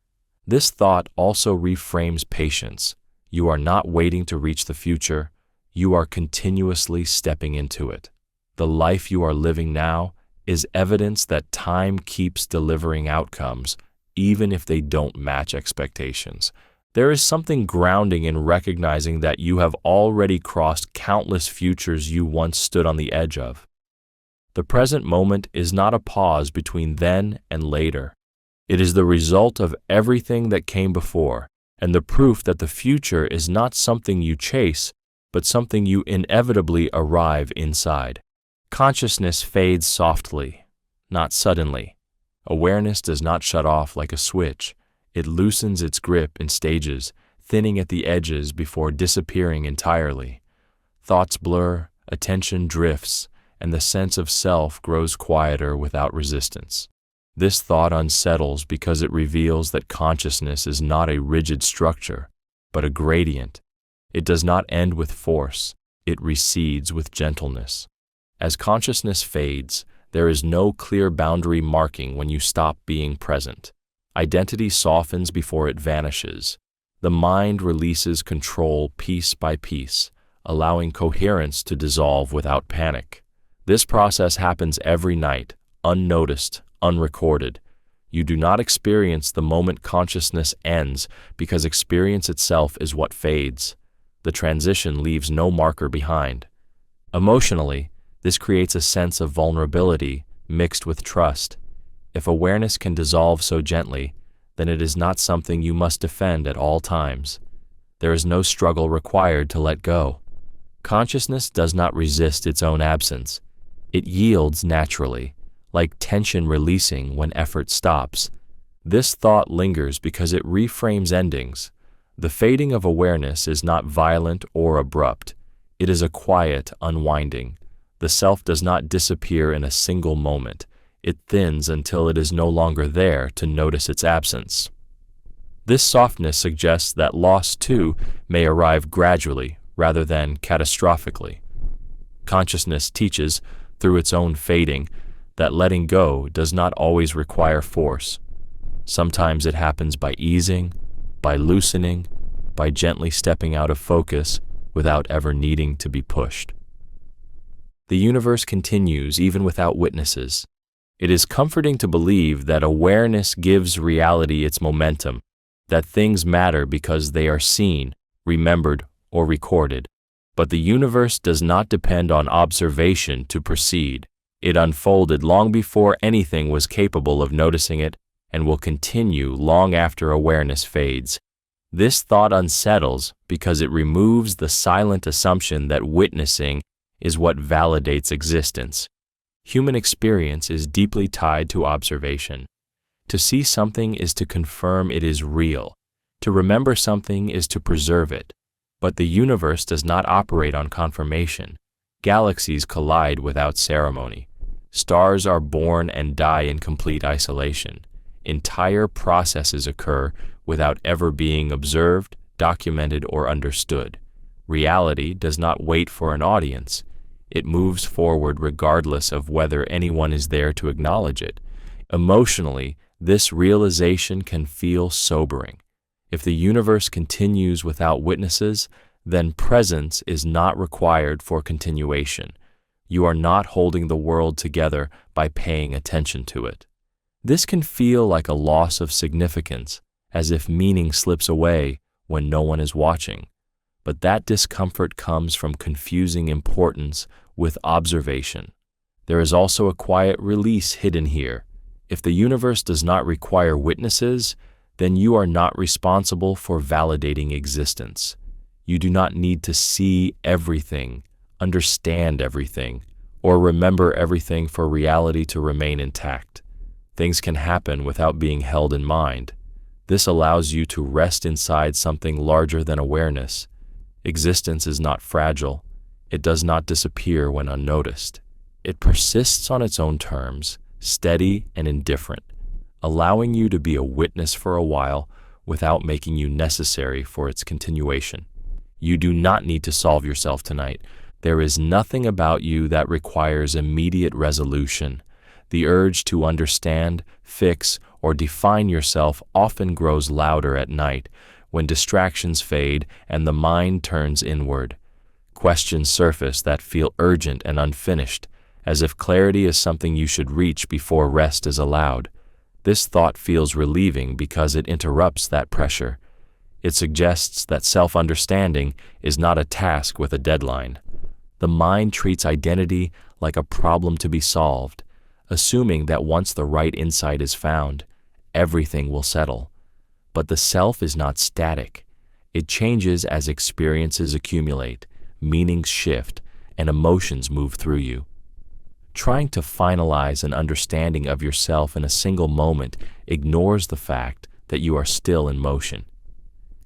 Speaker 1: This thought also reframes patience. You are not waiting to reach the future. You are continuously stepping into it. The life you are living now is evidence that time keeps delivering outcomes, even if they don't match expectations. There is something grounding in recognizing that you have already crossed countless futures you once stood on the edge of. The present moment is not a pause between then and later. It is the result of everything that came before, and the proof that the future is not something you chase, but something you inevitably arrive inside. Consciousness fades softly, not suddenly. Awareness does not shut off like a switch. It loosens its grip in stages, thinning at the edges before disappearing entirely. Thoughts blur, attention drifts, and the sense of self grows quieter without resistance. This thought unsettles because it reveals that consciousness is not a rigid structure, but a gradient. It does not end with force, it recedes with gentleness. As consciousness fades, there is no clear boundary marking when you stop being present. Identity softens before it vanishes. The mind releases control piece by piece, allowing coherence to dissolve without panic. This process happens every night, unnoticed, unrecorded. You do not experience the moment consciousness ends because experience itself is what fades. The transition leaves no marker behind. Emotionally, this creates a sense of vulnerability mixed with trust. If awareness can dissolve so gently, then it is not something you must defend at all times. There is no struggle required to let go. Consciousness does not resist its own absence. It yields naturally, like tension releasing when effort stops. This thought lingers because it reframes endings. The fading of awareness is not violent or abrupt. It is a quiet unwinding. The self does not disappear in a single moment. It thins until it is no longer there to notice its absence. This softness suggests that loss, too, may arrive gradually rather than catastrophically. Consciousness teaches, through its own fading, that letting go does not always require force. Sometimes it happens by easing, by loosening, by gently stepping out of focus without ever needing to be pushed. The universe continues even without witnesses. It is comforting to believe that awareness gives reality its momentum, that things matter because they are seen, remembered, or recorded. But the universe does not depend on observation to proceed. It unfolded long before anything was capable of noticing it and will continue long after awareness fades. This thought unsettles because it removes the silent assumption that witnessing is what validates existence. Human experience is deeply tied to observation. To see something is to confirm it is real. To remember something is to preserve it. But the universe does not operate on confirmation. Galaxies collide without ceremony. Stars are born and die in complete isolation. Entire processes occur without ever being observed, documented, or understood. Reality does not wait for an audience. It moves forward regardless of whether anyone is there to acknowledge it. Emotionally, this realization can feel sobering. If the universe continues without witnesses, then presence is not required for continuation. You are not holding the world together by paying attention to it. This can feel like a loss of significance, as if meaning slips away when no one is watching. But that discomfort comes from confusing importance with observation. There is also a quiet release hidden here. If the universe does not require witnesses, then you are not responsible for validating existence. You do not need to see everything, understand everything, or remember everything for reality to remain intact. Things can happen without being held in mind. This allows you to rest inside something larger than awareness. Existence is not fragile. It does not disappear when unnoticed. It persists on its own terms, steady and indifferent, allowing you to be a witness for a while without making you necessary for its continuation. You do not need to solve yourself tonight. There is nothing about you that requires immediate resolution. The urge to understand, fix, or define yourself often grows louder at night when distractions fade and the mind turns inward. Questions surface that feel urgent and unfinished, as if clarity is something you should reach before rest is allowed. This thought feels relieving because it interrupts that pressure. It suggests that self-understanding is not a task with a deadline. The mind treats identity like a problem to be solved, assuming that once the right insight is found, everything will settle. But the self is not static. It changes as experiences accumulate, meanings shift, and emotions move through you. Trying to finalize an understanding of yourself in a single moment ignores the fact that you are still in motion.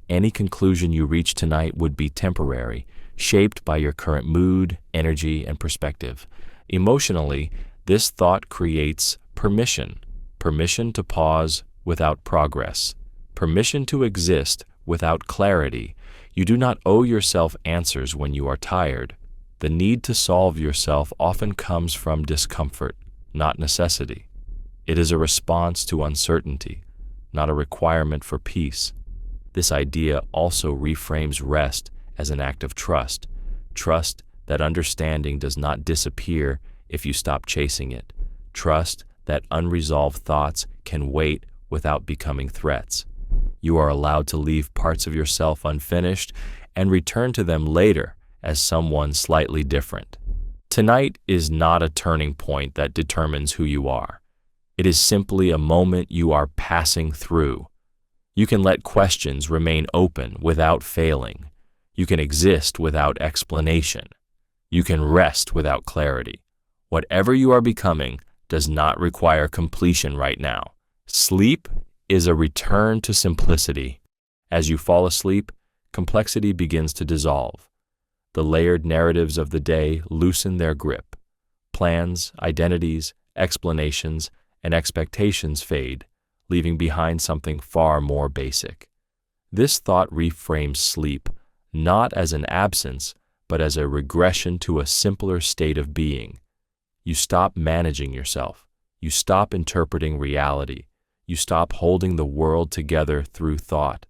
Speaker 1: Any conclusion you reach tonight would be temporary, shaped by your current mood, energy, and perspective. Emotionally, this thought creates permission to pause without progress, permission to exist without clarity. You do not owe yourself answers when you are tired. The need to solve yourself often comes from discomfort, not necessity. It is a response to uncertainty. not a requirement for peace. This idea also reframes rest as an act of trust, trust that understanding does not disappear if you stop chasing it, trust that unresolved thoughts can wait without becoming threats. You are allowed to leave parts of yourself unfinished and return to them later as someone slightly different. Tonight is not a turning point that determines who you are. It is simply a moment you are passing through. You can let questions remain open without failing. You can exist without explanation. You can rest without clarity. Whatever you are becoming does not require completion right now. Sleep is a return to simplicity. As you fall asleep, complexity begins to dissolve. The layered narratives of the day loosen their grip. Plans, identities, explanations, and expectations fade, leaving behind something far more basic. This thought reframes sleep not as an absence, but as a regression to a simpler state of being. You stop managing yourself. You stop interpreting reality. You stop holding the world together through thought.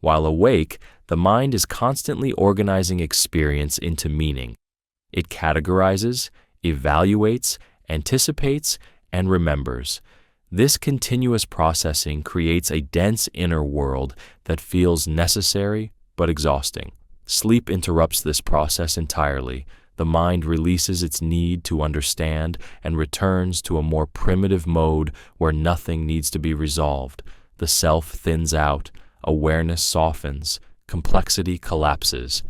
Speaker 1: While awake, the mind is constantly organizing experience into meaning. It categorizes, evaluates, anticipates, and remembers. This continuous processing creates a dense inner world that feels necessary but exhausting. Sleep interrupts this process entirely. The mind releases its need to understand and returns to a more primitive mode where nothing needs to be resolved. The self thins out, awareness softens, complexity collapses.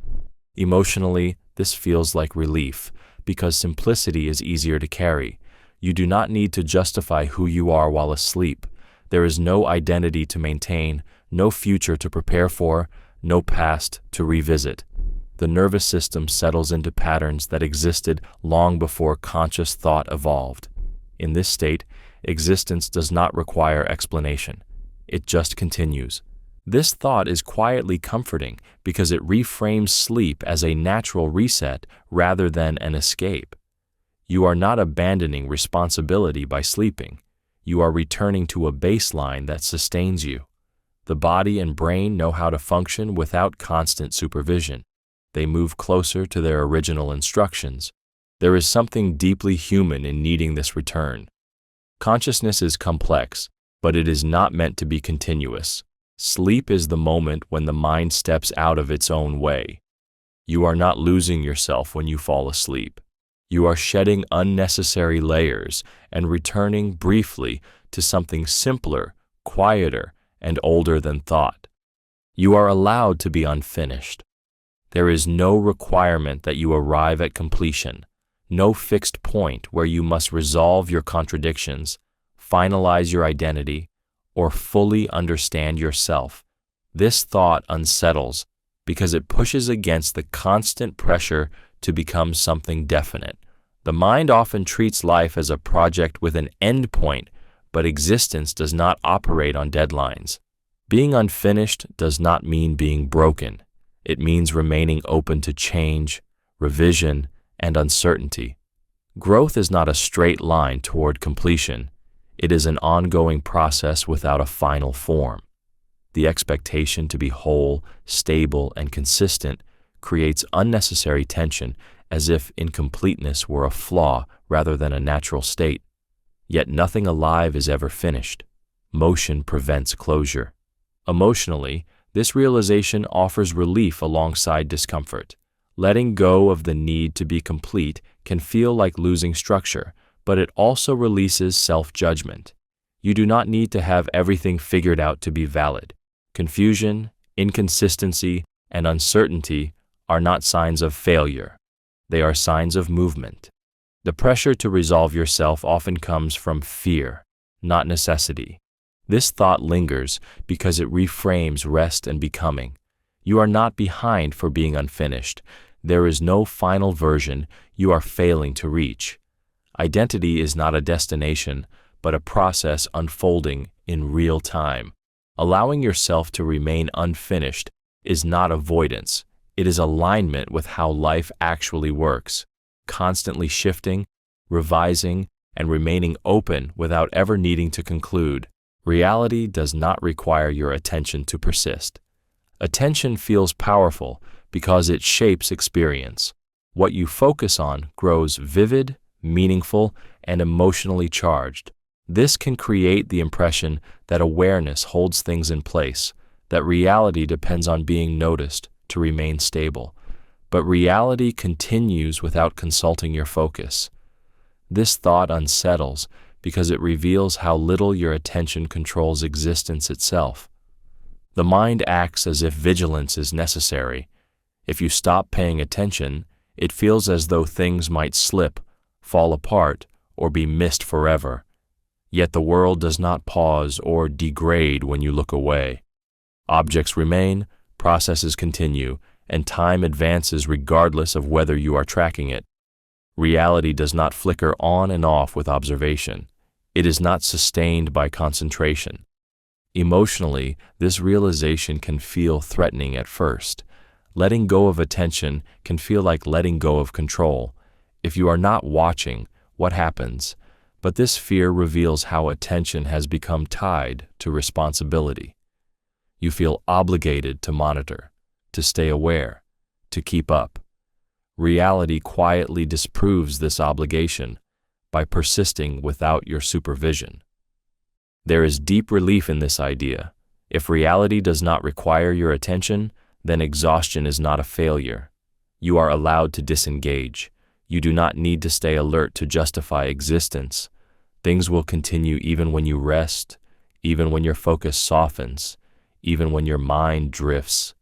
Speaker 1: Emotionally, this feels like relief because simplicity is easier to carry. You do not need to justify who you are while asleep. There is no identity to maintain, no future to prepare for, no past to revisit. The nervous system settles into patterns that existed long before conscious thought evolved. In this state, existence does not require explanation. It just continues. This thought is quietly comforting because it reframes sleep as a natural reset rather than an escape. You are not abandoning responsibility by sleeping. You are returning to a baseline that sustains you. The body and brain know how to function without constant supervision. They move closer to their original instructions. There is something deeply human in needing this return. Consciousness is complex, but it is not meant to be continuous. Sleep is the moment when the mind steps out of its own way. You are not losing yourself when you fall asleep. You are shedding unnecessary layers and returning briefly to something simpler, quieter, and older than thought. You are allowed to be unfinished. There is no requirement that you arrive at completion, no fixed point where you must resolve your contradictions, finalize your identity, or fully understand yourself. This thought unsettles because it pushes against the constant pressure to become something definite. The mind often treats life as a project with an end point, but existence does not operate on deadlines. Being unfinished does not mean being broken. It means remaining open to change, revision, and uncertainty. Growth is not a straight line toward completion. It is an ongoing process without a final form. The expectation to be whole, stable, and consistent creates unnecessary tension as if incompleteness were a flaw rather than a natural state. Yet nothing alive is ever finished. Motion prevents closure. Emotionally, this realization offers relief alongside discomfort. Letting go of the need to be complete can feel like losing structure, but it also releases self-judgment. You do not need to have everything figured out to be valid. Confusion, inconsistency, and uncertainty are not signs of failure. They are signs of movement. The pressure to resolve yourself often comes from fear, not necessity. This thought lingers because it reframes rest and becoming. You are not behind for being unfinished. There is no final version you are failing to reach. Identity is not a destination, but a process unfolding in real time. Allowing yourself to remain unfinished is not avoidance. It is alignment with how life actually works, constantly shifting, revising, and remaining open without ever needing to conclude. Reality does not require your attention to persist. Attention feels powerful because it shapes experience. What you focus on grows vivid, meaningful, and emotionally charged. This can create the impression that awareness holds things in place, that reality depends on being noticed to remain stable. But reality continues without consulting your focus. This thought unsettles because it reveals how little your attention controls existence itself. The mind acts as if vigilance is necessary. If you stop paying attention, it feels as though things might slip, fall apart, or be missed forever. Yet the world does not pause or degrade when you look away. Objects remain, processes continue, and time advances regardless of whether you are tracking it. Reality does not flicker on and off with observation. It is not sustained by concentration. Emotionally, this realization can feel threatening at first. Letting go of attention can feel like letting go of control. If you are not watching, what happens? But this fear reveals how attention has become tied to responsibility. You feel obligated to monitor, to stay aware, to keep up. Reality quietly disproves this obligation by persisting without your supervision. There is deep relief in this idea. If reality does not require your attention, then exhaustion is not a failure. You are allowed to disengage. You do not need to stay alert to justify existence. Things will continue even when you rest, even when your focus softens, even when your mind drifts.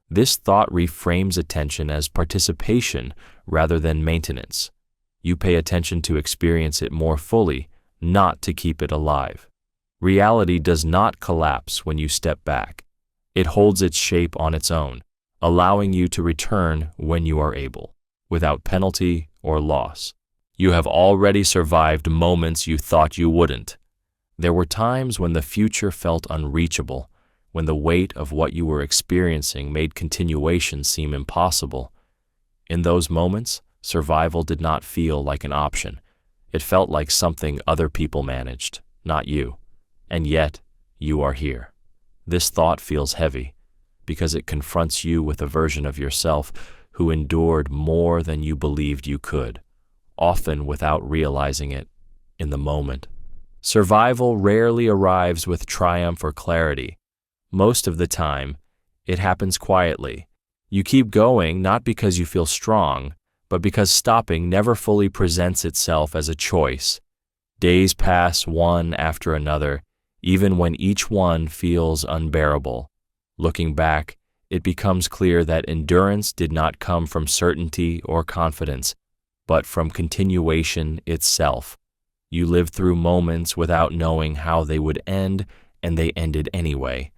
Speaker 1: This thought reframes attention as participation rather than maintenance. You pay attention to experience it more fully, not to keep it alive. Reality does not collapse when you step back. It holds its shape on its own, allowing you to return when you are able, without penalty or loss. You have already survived moments you thought you wouldn't. There were times when the future felt unreachable, when the weight of what you were experiencing made continuation seem impossible. In those moments, survival did not feel like an option. It felt like something other people managed, not you. And yet, you are here. This thought feels heavy because it confronts you with a version of yourself who endured more than you believed you could, often without realizing it in the moment. Survival rarely arrives with triumph or clarity. Most of the time, it happens quietly. You keep going not because you feel strong, but because stopping never fully presents itself as a choice. Days pass one after another, even when each one feels unbearable. Looking back, it becomes clear that endurance did not come from certainty or confidence, but from continuation itself. You lived through moments without knowing how they would end, and they ended anyway.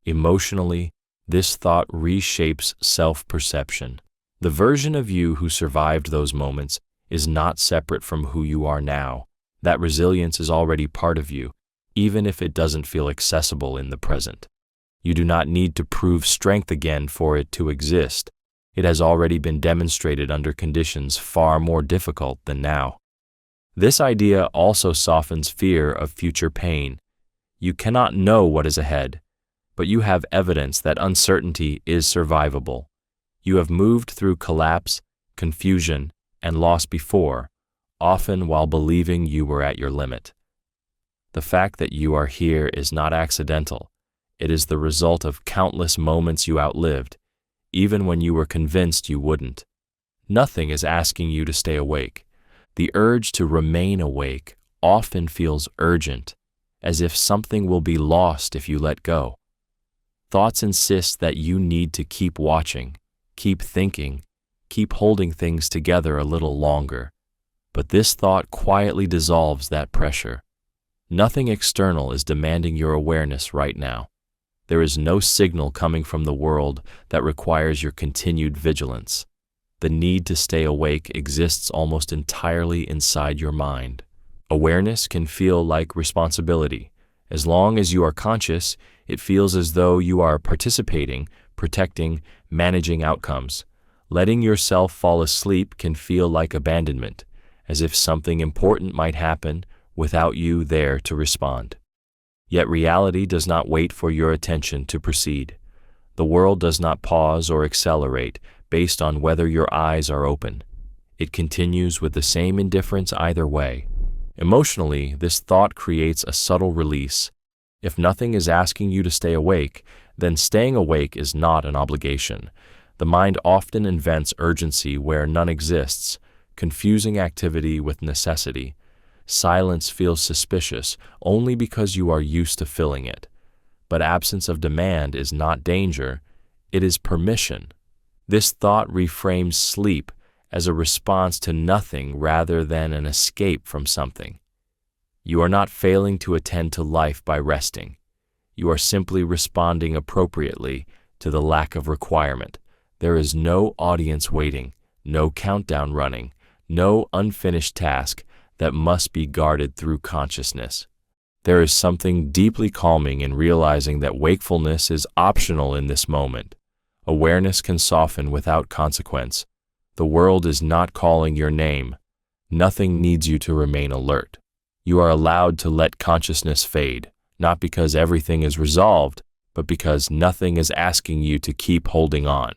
Speaker 1: Emotionally, this thought reshapes self-perception. The version of you who survived those moments is not separate from who you are now. That resilience is already part of you, even if it doesn't feel accessible in the present. You do not need to prove strength again for it to exist. It has already been demonstrated under conditions far more difficult than now. This idea also softens fear of future pain. You cannot know what is ahead, but you have evidence that uncertainty is survivable. You have moved through collapse, confusion, and loss before, often while believing you were at your limit. The fact that you are here is not accidental. It is the result of countless moments you outlived, even when you were convinced you wouldn't. Nothing is asking you to stay awake. The urge to remain awake often feels urgent, as if something will be lost if you let go. Thoughts insist that you need to keep watching, keep thinking, keep holding things together a little longer. But this thought quietly dissolves that pressure. Nothing external is demanding your awareness right now. There is no signal coming from the world that requires your continued vigilance. The need to stay awake exists almost entirely inside your mind. Awareness can feel like responsibility. As long as you are conscious, it feels as though you are participating, protecting, managing outcomes. Letting yourself fall asleep can feel like abandonment, as if something important might happen without you there to respond. Yet reality does not wait for your attention to proceed. The world does not pause or accelerate based on whether your eyes are open. It continues with the same indifference either way. Emotionally, this thought creates a subtle release. If nothing is asking you to stay awake, then staying awake is not an obligation. The mind often invents urgency where none exists, confusing activity with necessity. Silence feels suspicious only because you are used to filling it. But absence of demand is not danger, it is permission. This thought reframes sleep as a response to nothing rather than an escape from something. You are not failing to attend to life by resting. You are simply responding appropriately to the lack of requirement. There is no audience waiting, no countdown running, no unfinished task that must be guarded through consciousness. There is something deeply calming in realizing that wakefulness is optional in this moment. Awareness can soften without consequence. The world is not calling your name. Nothing needs you to remain alert. You are allowed to let consciousness fade, not because everything is resolved, but because nothing is asking you to keep holding on.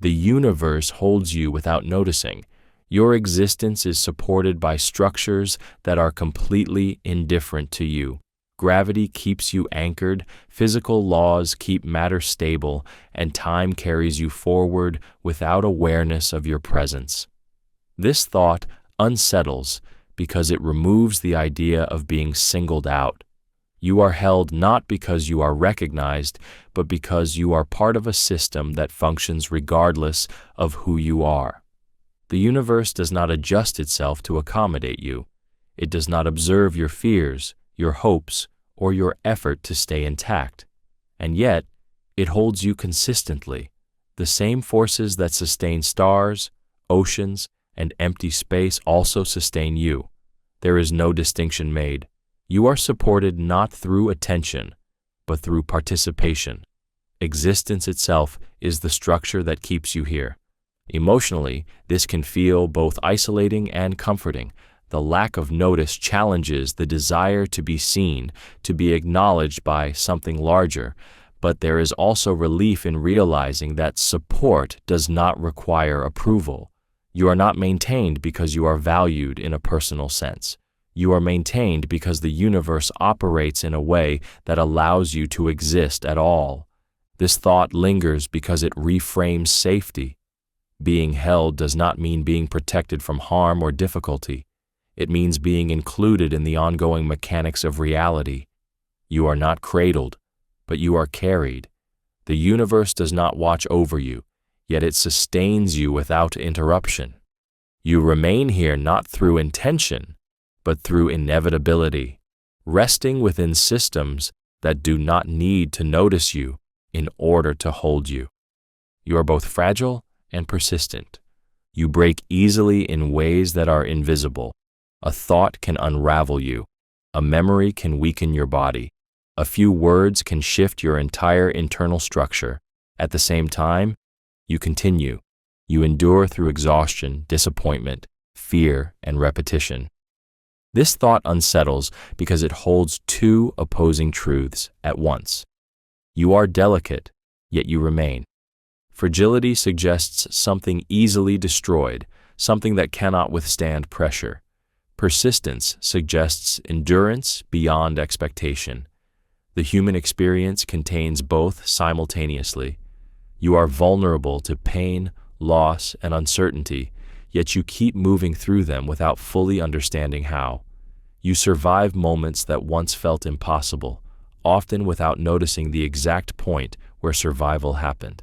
Speaker 1: The universe holds you without noticing. Your existence is supported by structures that are completely indifferent to you. Gravity keeps you anchored, physical laws keep matter stable, and time carries you forward without awareness of your presence. This thought unsettles because it removes the idea of being singled out. You are held not because you are recognized, but because you are part of a system that functions regardless of who you are. The universe does not adjust itself to accommodate you. It does not observe your fears, your hopes, or your effort to stay intact. And yet, it holds you consistently. The same forces that sustain stars, oceans, and empty space also sustain you. There is no distinction made. You are supported not through attention, but through participation. Existence itself is the structure that keeps you here. Emotionally, this can feel both isolating and comforting. The lack of notice challenges the desire to be seen, to be acknowledged by something larger, but there is also relief in realizing that support does not require approval. You are not maintained because you are valued in a personal sense. You are maintained because the universe operates in a way that allows you to exist at all. This thought lingers because it reframes safety. Being held does not mean being protected from harm or difficulty. It means being included in the ongoing mechanics of reality. You are not cradled, but you are carried. The universe does not watch over you, yet it sustains you without interruption. You remain here not through intention, but through inevitability, resting within systems that do not need to notice you in order to hold you. You are both fragile and persistent. You break easily in ways that are invisible. A thought can unravel you. A memory can weaken your body. A few words can shift your entire internal structure. At the same time, you continue. You endure through exhaustion, disappointment, fear, and repetition. This thought unsettles because it holds two opposing truths at once. You are delicate, yet you remain. Fragility suggests something easily destroyed, something that cannot withstand pressure. Persistence suggests endurance beyond expectation. The human experience contains both simultaneously. You are vulnerable to pain, loss, and uncertainty, yet you keep moving through them without fully understanding how. You survive moments that once felt impossible, often without noticing the exact point where survival happened.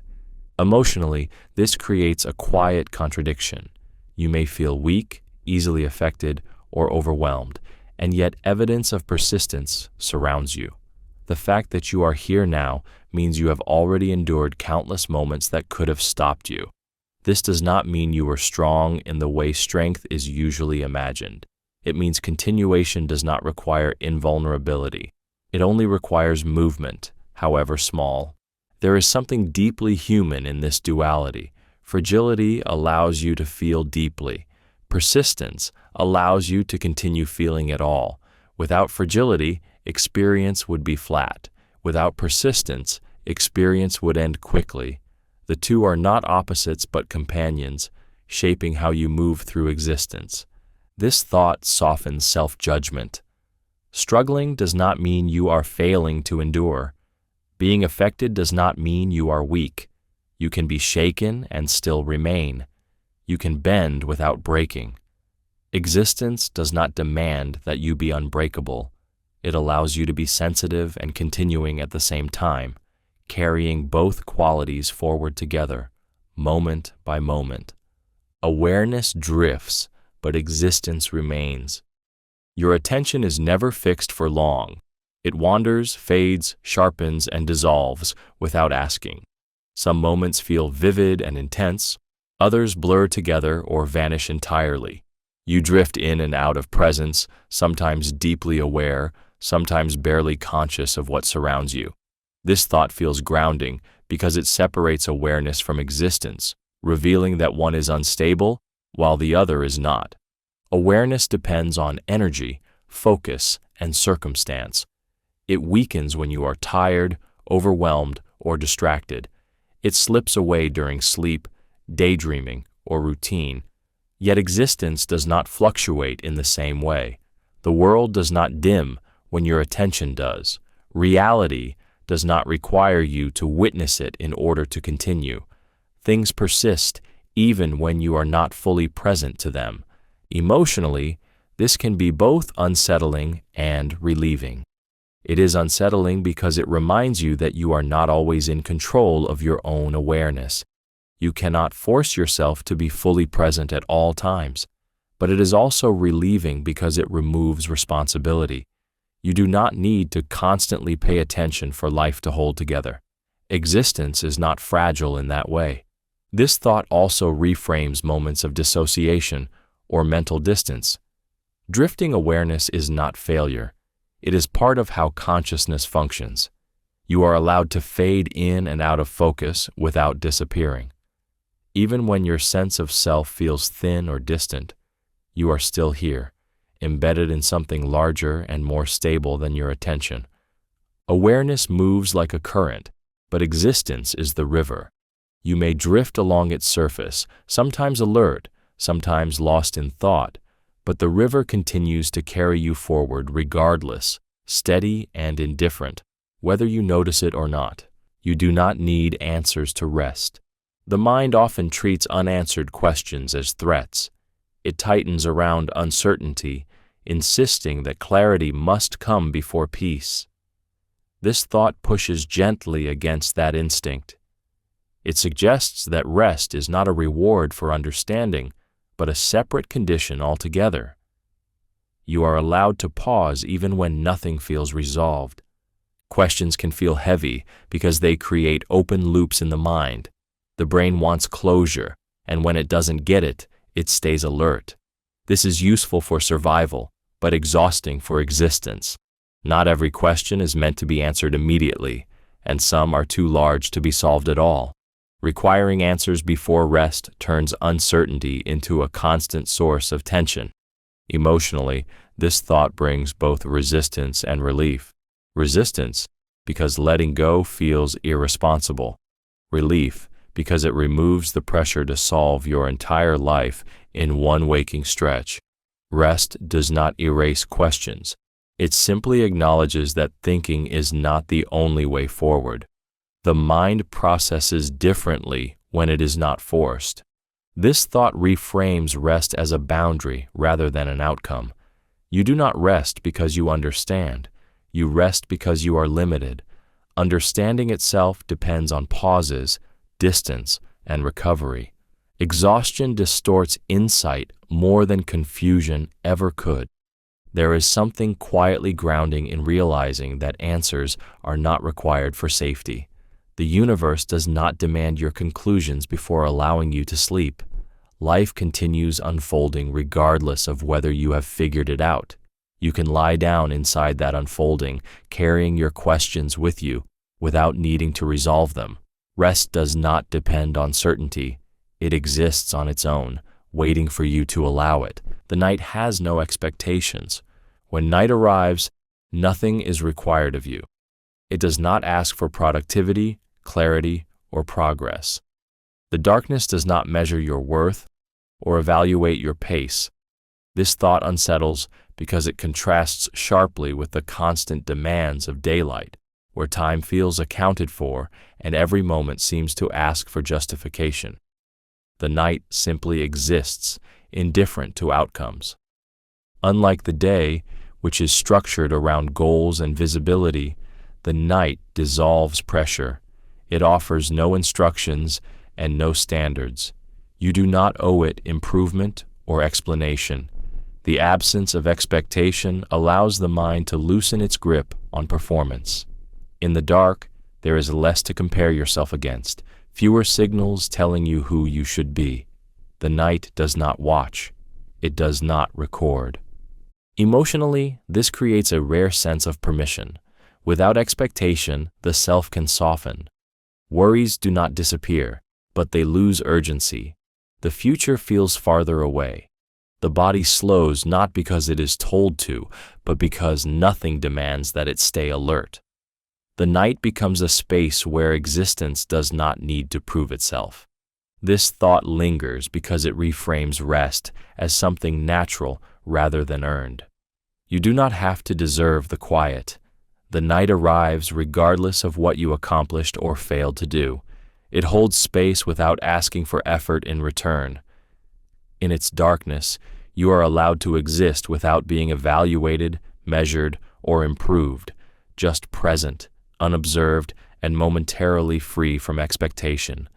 Speaker 1: Emotionally, this creates a quiet contradiction. You may feel weak, easily affected, or overwhelmed, and yet evidence of persistence surrounds you. The fact that you are here now means you have already endured countless moments that could have stopped you. This does not mean you are strong in the way strength is usually imagined. It means continuation does not require invulnerability. It only requires movement, however small. There is something deeply human in this duality. Fragility allows you to feel deeply. Persistence allows you to continue feeling it all. Without fragility, experience would be flat. Without persistence, experience would end quickly. The two are not opposites but companions, shaping how you move through existence. This thought softens self-judgment. Struggling does not mean you are failing to endure. Being affected does not mean you are weak. You can be shaken and still remain. You can bend without breaking. Existence does not demand that you be unbreakable. It allows you to be sensitive and continuing at the same time, carrying both qualities forward together, moment by moment. Awareness drifts, but existence remains. Your attention is never fixed for long. It wanders, fades, sharpens, and dissolves without asking. Some moments feel vivid and intense, others blur together or vanish entirely. You drift in and out of presence, sometimes deeply aware, sometimes barely conscious of what surrounds you. This thought feels grounding because it separates awareness from existence, revealing that one is unstable while the other is not. Awareness depends on energy, focus, and circumstance. It weakens when you are tired, overwhelmed, or distracted. It slips away during sleep, daydreaming, or routine. Yet existence does not fluctuate in the same way. The world does not dim when your attention does. Reality does not require you to witness it in order to continue. Things persist even when you are not fully present to them. Emotionally, this can be both unsettling and relieving. It is unsettling because it reminds you that you are not always in control of your own awareness. You cannot force yourself to be fully present at all times, but it is also relieving because it removes responsibility. You do not need to constantly pay attention for life to hold together. Existence is not fragile in that way. This thought also reframes moments of dissociation or mental distance. Drifting awareness is not failure. It is part of how consciousness functions. You are allowed to fade in and out of focus without disappearing. Even when your sense of self feels thin or distant, you are still here, embedded in something larger and more stable than your attention. Awareness moves like a current, but existence is the river. You may drift along its surface, sometimes alert, sometimes lost in thought, but the river continues to carry you forward regardless, steady and indifferent, whether you notice it or not. You do not need answers to rest. The mind often treats unanswered questions as threats. It tightens around uncertainty, insisting that clarity must come before peace. This thought pushes gently against that instinct. It suggests that rest is not a reward for understanding, but a separate condition altogether. You are allowed to pause even when nothing feels resolved. Questions can feel heavy because they create open loops in the mind. The brain wants closure, and when it doesn't get it, it stays alert. This is useful for survival, but exhausting for existence. Not every question is meant to be answered immediately, and some are too large to be solved at all. Requiring answers before rest turns uncertainty into a constant source of tension. Emotionally, this thought brings both resistance and relief. Resistance, because letting go feels irresponsible. Relief, because it removes the pressure to solve your entire life in one waking stretch. Rest does not erase questions. It simply acknowledges that thinking is not the only way forward. The mind processes differently when it is not forced. This thought reframes rest as a boundary rather than an outcome. You do not rest because you understand. You rest because you are limited. Understanding itself depends on pauses, distance, and recovery. Exhaustion distorts insight more than confusion ever could. There is something quietly grounding in realizing that answers are not required for safety. The universe does not demand your conclusions before allowing you to sleep. Life continues unfolding regardless of whether you have figured it out. You can lie down inside that unfolding, carrying your questions with you without needing to resolve them. Rest does not depend on certainty. It exists on its own, waiting for you to allow it. The night has no expectations. When night arrives, Nothing is required of you. It does not ask for productivity, clarity, or progress. The darkness does not measure your worth or evaluate your pace. This thought unsettles because it contrasts sharply with the constant demands of daylight, where time feels accounted for and every moment seems to ask for justification. The night simply exists, indifferent to outcomes. Unlike the day, which is structured around goals and visibility, the night dissolves pressure. It offers no instructions and no standards. You do not owe it improvement or explanation. The absence of expectation allows the mind to loosen its grip on performance. In the dark, there is less to compare yourself against, fewer signals telling you who you should be. The night does not watch. It does not record. Emotionally, this creates a rare sense of permission. Without expectation, the self can soften. Worries do not disappear, but they lose urgency. The future feels farther away. The body slows not because it is told to, but because nothing demands that it stay alert. The night becomes a space where existence does not need to prove itself. This thought lingers because it reframes rest as something natural rather than earned. You do not have to deserve the quiet. The night arrives regardless of what you accomplished or failed to do. It holds space without asking for effort in return. In its darkness, you are allowed to exist without being evaluated, measured, or improved, just present, unobserved, and momentarily free from expectation.